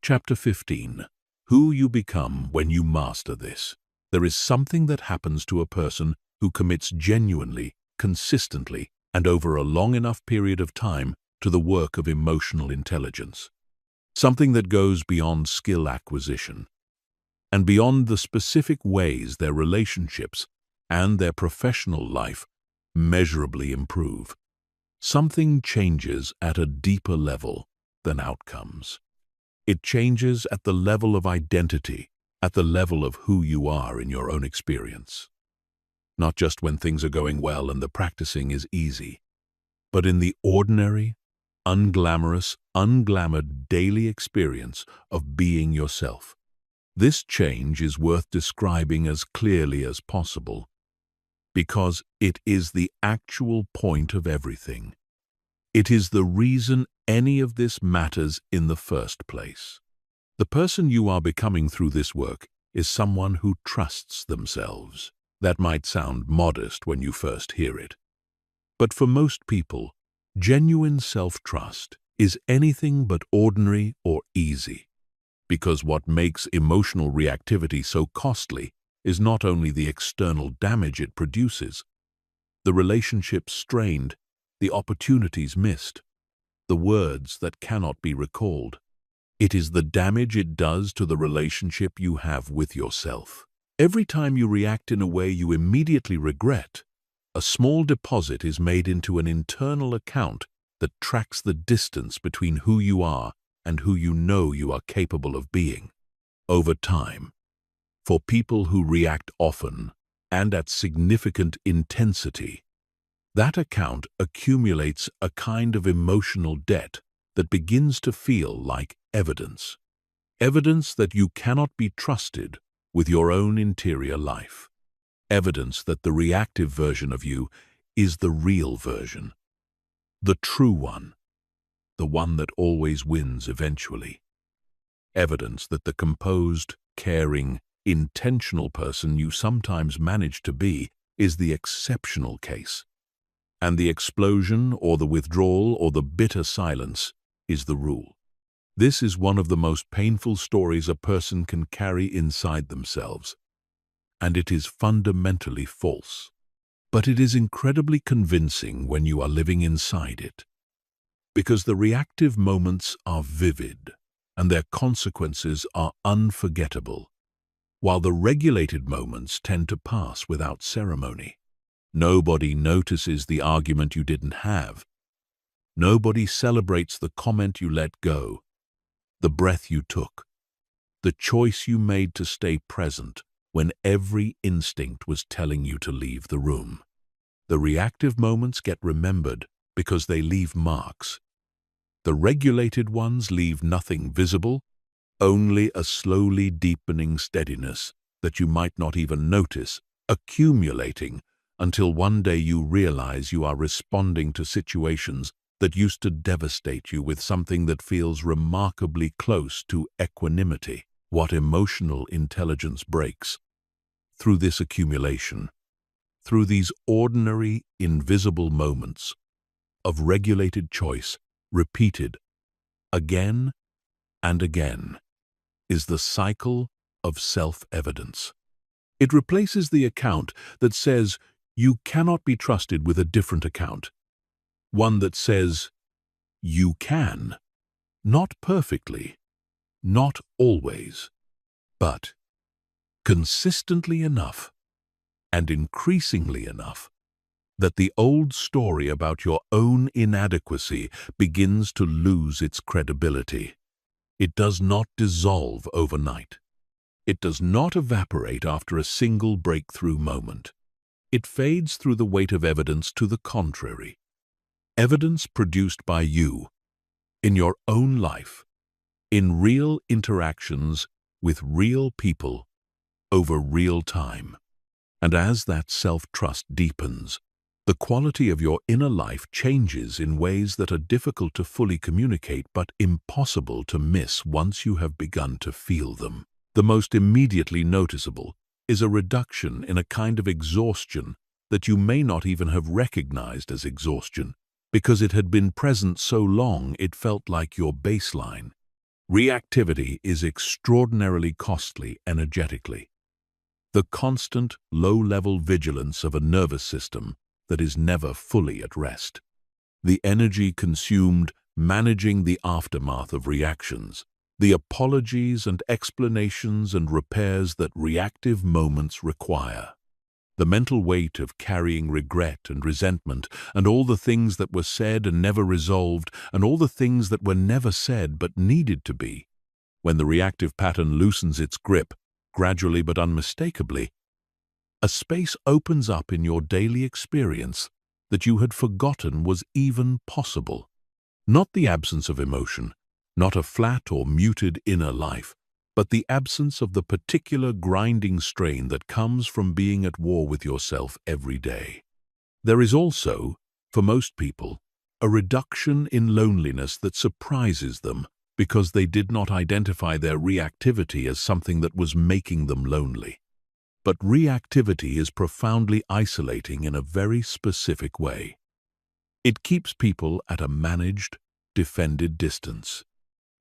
Chapter 15. Who you become when you master this. There is something that happens to a person who commits genuinely, consistently, and over a long enough period of time to the work of emotional intelligence. Something that goes beyond skill acquisition and beyond the specific ways their relationships and their professional life measurably improve. Something changes at a deeper level than outcomes. It changes at the level of identity, at the level of who you are in your own experience. Not just when things are going well and the practicing is easy, but in the ordinary, unglamorous, unglamored daily experience of being yourself. This change is worth describing as clearly as possible, because it is the actual point of everything. It is the reason any of this matters in the first place. The person you are becoming through this work is someone who trusts themselves. That might sound modest when you first hear it. But for most people, genuine self-trust is anything but ordinary or easy. Because what makes emotional reactivity so costly is not only the external damage it produces, the relationships strained, the opportunities missed, the words that cannot be recalled. It is the damage it does to the relationship you have with yourself. Every time you react in a way you immediately regret, a small deposit is made into an internal account that tracks the distance between who you are and who you know you are capable of being. Over time, for people who react often and at significant intensity, that account accumulates a kind of emotional debt that begins to feel like evidence. Evidence that you cannot be trusted with your own interior life. Evidence that the reactive version of you is the real version, the true one, the one that always wins eventually. Evidence that the composed, caring, intentional person you sometimes manage to be is the exceptional case, and the explosion or the withdrawal or the bitter silence is the rule. This is one of the most painful stories a person can carry inside themselves, and it is fundamentally false. But it is incredibly convincing when you are living inside it, because the reactive moments are vivid and their consequences are unforgettable, while the regulated moments tend to pass without ceremony. Nobody notices the argument you didn't have. Nobody celebrates the comment you let go, the breath you took, the choice you made to stay present when every instinct was telling you to leave the room. The reactive moments get remembered because they leave marks. The regulated ones leave nothing visible, only a slowly deepening steadiness that you might not even notice, accumulating until one day you realize you are responding to situations that used to devastate you with something that feels remarkably close to equanimity. What emotional intelligence breaks? Through this accumulation, through these ordinary, invisible moments of regulated choice, repeated again and again, is the cycle of self-evidence. It replaces the account that says you cannot be trusted with a different account, one that says you can, not perfectly, not always, but consistently enough and increasingly enough that the old story about your own inadequacy begins to lose its credibility. It does not dissolve overnight. It does not evaporate after a single breakthrough moment. It fades through the weight of evidence to the contrary. Evidence produced by you, in your own life, in real interactions with real people, over real time. And as that self-trust deepens, the quality of your inner life changes in ways that are difficult to fully communicate but impossible to miss once you have begun to feel them. The most immediately noticeable is a reduction in a kind of exhaustion that you may not even have recognized as exhaustion, because it had been present so long it felt like your baseline. Reactivity is extraordinarily costly energetically. The constant, low-level vigilance of a nervous system that is never fully at rest. The energy consumed managing the aftermath of reactions, the apologies and explanations and repairs that reactive moments require. The mental weight of carrying regret and resentment, and all the things that were said and never resolved, and all the things that were never said but needed to be. When the reactive pattern loosens its grip, gradually but unmistakably, a space opens up in your daily experience that you had forgotten was even possible. Not the absence of emotion, not a flat or muted inner life, but the absence of the particular grinding strain that comes from being at war with yourself every day. There is also, for most people, a reduction in loneliness that surprises them because they did not identify their reactivity as something that was making them lonely. But reactivity is profoundly isolating in a very specific way. It keeps people at a managed, defended distance.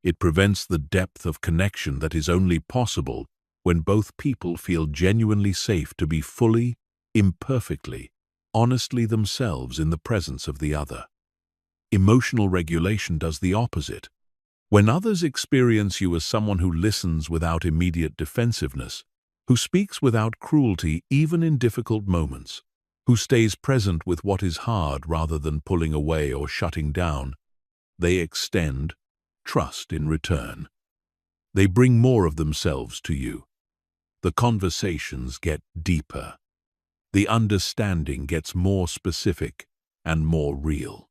It prevents the depth of connection that is only possible when both people feel genuinely safe to be fully, imperfectly, honestly themselves in the presence of the other. Emotional regulation does the opposite. When others experience you as someone who listens without immediate defensiveness, who speaks without cruelty even in difficult moments, who stays present with what is hard rather than pulling away or shutting down. They extend trust in return. They bring more of themselves to you. The conversations get deeper. The understanding gets more specific and more real.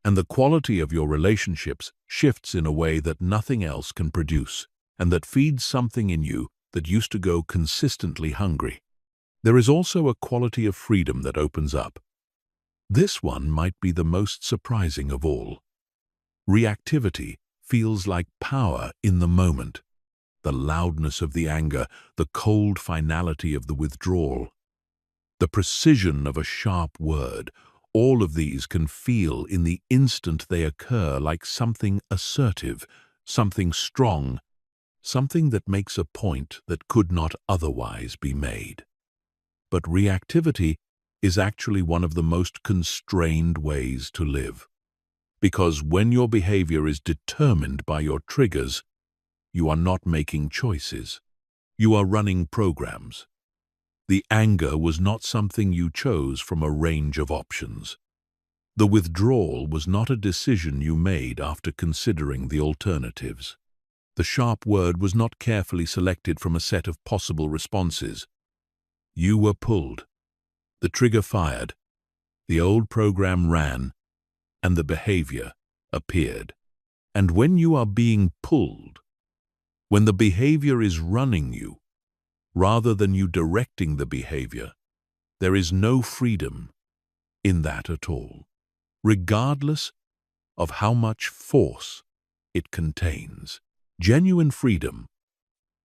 And the quality of your relationships shifts in a way that nothing else can produce, and that feeds something in you that used to go consistently hungry. There is also a quality of freedom that opens up. This one might be the most surprising of all. Reactivity feels like power in the moment. The loudness of the anger, the cold finality of the withdrawal, the precision of a sharp word, all of these can feel in the instant they occur like something assertive, something strong, something that makes a point that could not otherwise be made. But reactivity is actually one of the most constrained ways to live. Because when your behavior is determined by your triggers, you are not making choices. You are running programs. The anger was not something you chose from a range of options. The withdrawal was not a decision you made after considering the alternatives. The sharp word was not carefully selected from a set of possible responses. You were pulled. The trigger fired. The old program ran, and the behavior appeared. And when you are being pulled, when the behavior is running you, rather than you directing the behavior, there is no freedom in that at all, regardless of how much force it contains. Genuine freedom,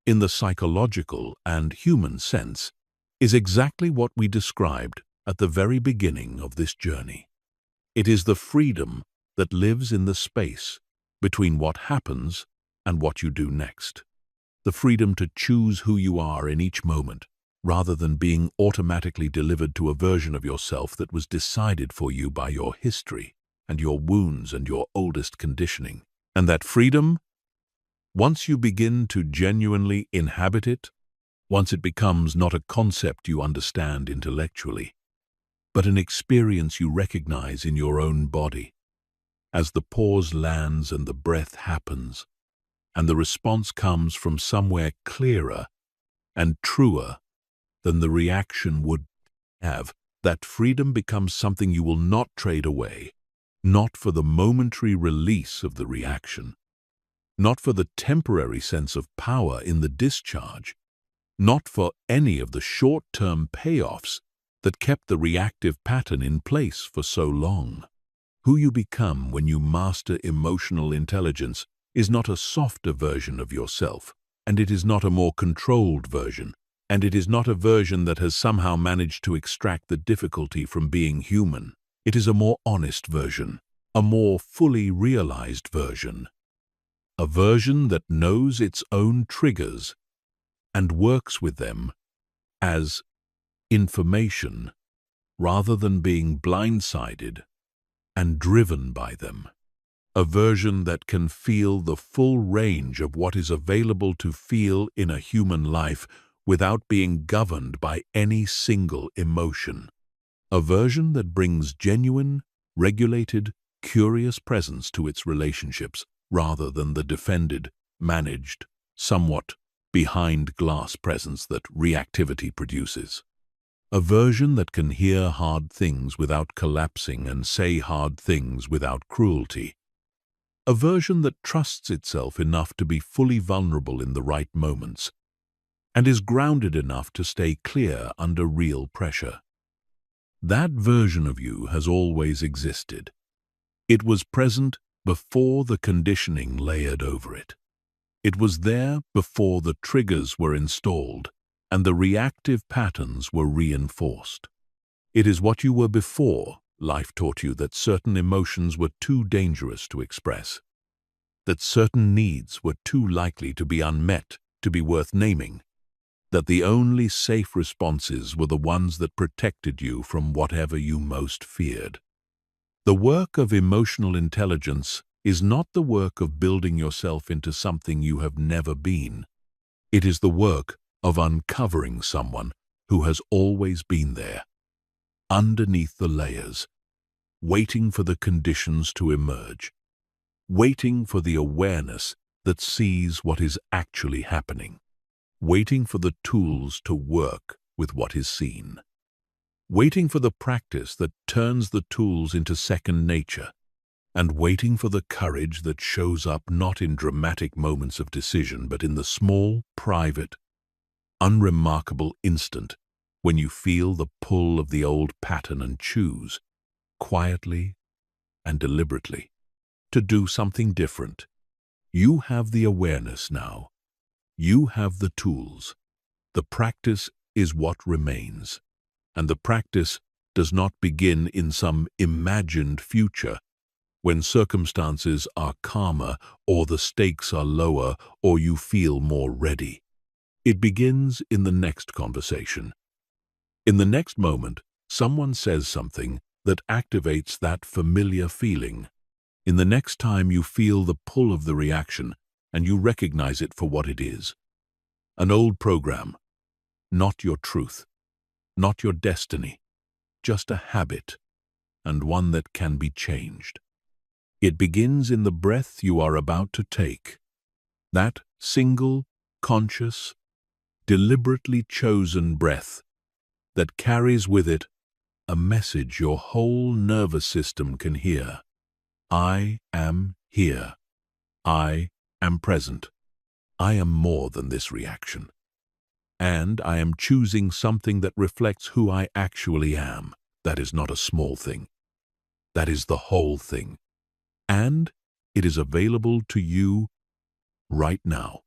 in the psychological and human sense, is exactly what we described at the very beginning of this journey. It is the freedom that lives in the space between what happens and what you do next. The freedom to choose who you are in each moment, rather than being automatically delivered to a version of yourself that was decided for you by your history and your wounds and your oldest conditioning. And that freedom, once you begin to genuinely inhabit it, once it becomes not a concept you understand intellectually, but an experience you recognize in your own body, as the pause lands and the breath happens, and the response comes from somewhere clearer and truer than the reaction would have, that freedom becomes something you will not trade away, not for the momentary release of the reaction, not for the temporary sense of power in the discharge, not for any of the short-term payoffs that kept the reactive pattern in place for so long. Who you become when you master emotional intelligence is not a softer version of yourself, and it is not a more controlled version, and it is not a version that has somehow managed to extract the difficulty from being human. It is a more honest version, a more fully realized version, a version that knows its own triggers and works with them as information rather than being blindsided and driven by them. A version that can feel the full range of what is available to feel in a human life without being governed by any single emotion. A version that brings genuine, regulated, curious presence to its relationships rather than the defended, managed, somewhat behind-glass presence that reactivity produces. A version that can hear hard things without collapsing and say hard things without cruelty. A version that trusts itself enough to be fully vulnerable in the right moments and is grounded enough to stay clear under real pressure. That version of you has always existed. It was present before the conditioning layered over it. It was there before the triggers were installed and the reactive patterns were reinforced. It is what you were before life taught you that certain emotions were too dangerous to express, that certain needs were too likely to be unmet to be worth naming, that the only safe responses were the ones that protected you from whatever you most feared. The work of emotional intelligence is not the work of building yourself into something you have never been. It is the work of uncovering someone who has always been there, underneath the layers, waiting for the conditions to emerge, waiting for the awareness that sees what is actually happening, waiting for the tools to work with what is seen, waiting for the practice that turns the tools into second nature, and waiting for the courage that shows up not in dramatic moments of decision, but in the small, private, unremarkable instant when you feel the pull of the old pattern and choose, quietly and deliberately, to do something different. You have the awareness now. You have the tools. The practice is what remains. And the practice does not begin in some imagined future, when circumstances are calmer or the stakes are lower or you feel more ready. It begins in the next conversation. In the next moment, someone says something that activates that familiar feeling. In the next time you feel the pull of the reaction and you recognize it for what it is. An old program, not your truth, not your destiny, just a habit, and one that can be changed. It begins in the breath you are about to take. That single, conscious, deliberately chosen breath that carries with it a message your whole nervous system can hear. I am here. I am present. I am more than this reaction. And I am choosing something that reflects who I actually am. That is not a small thing. That is the whole thing. And it is available to you right now.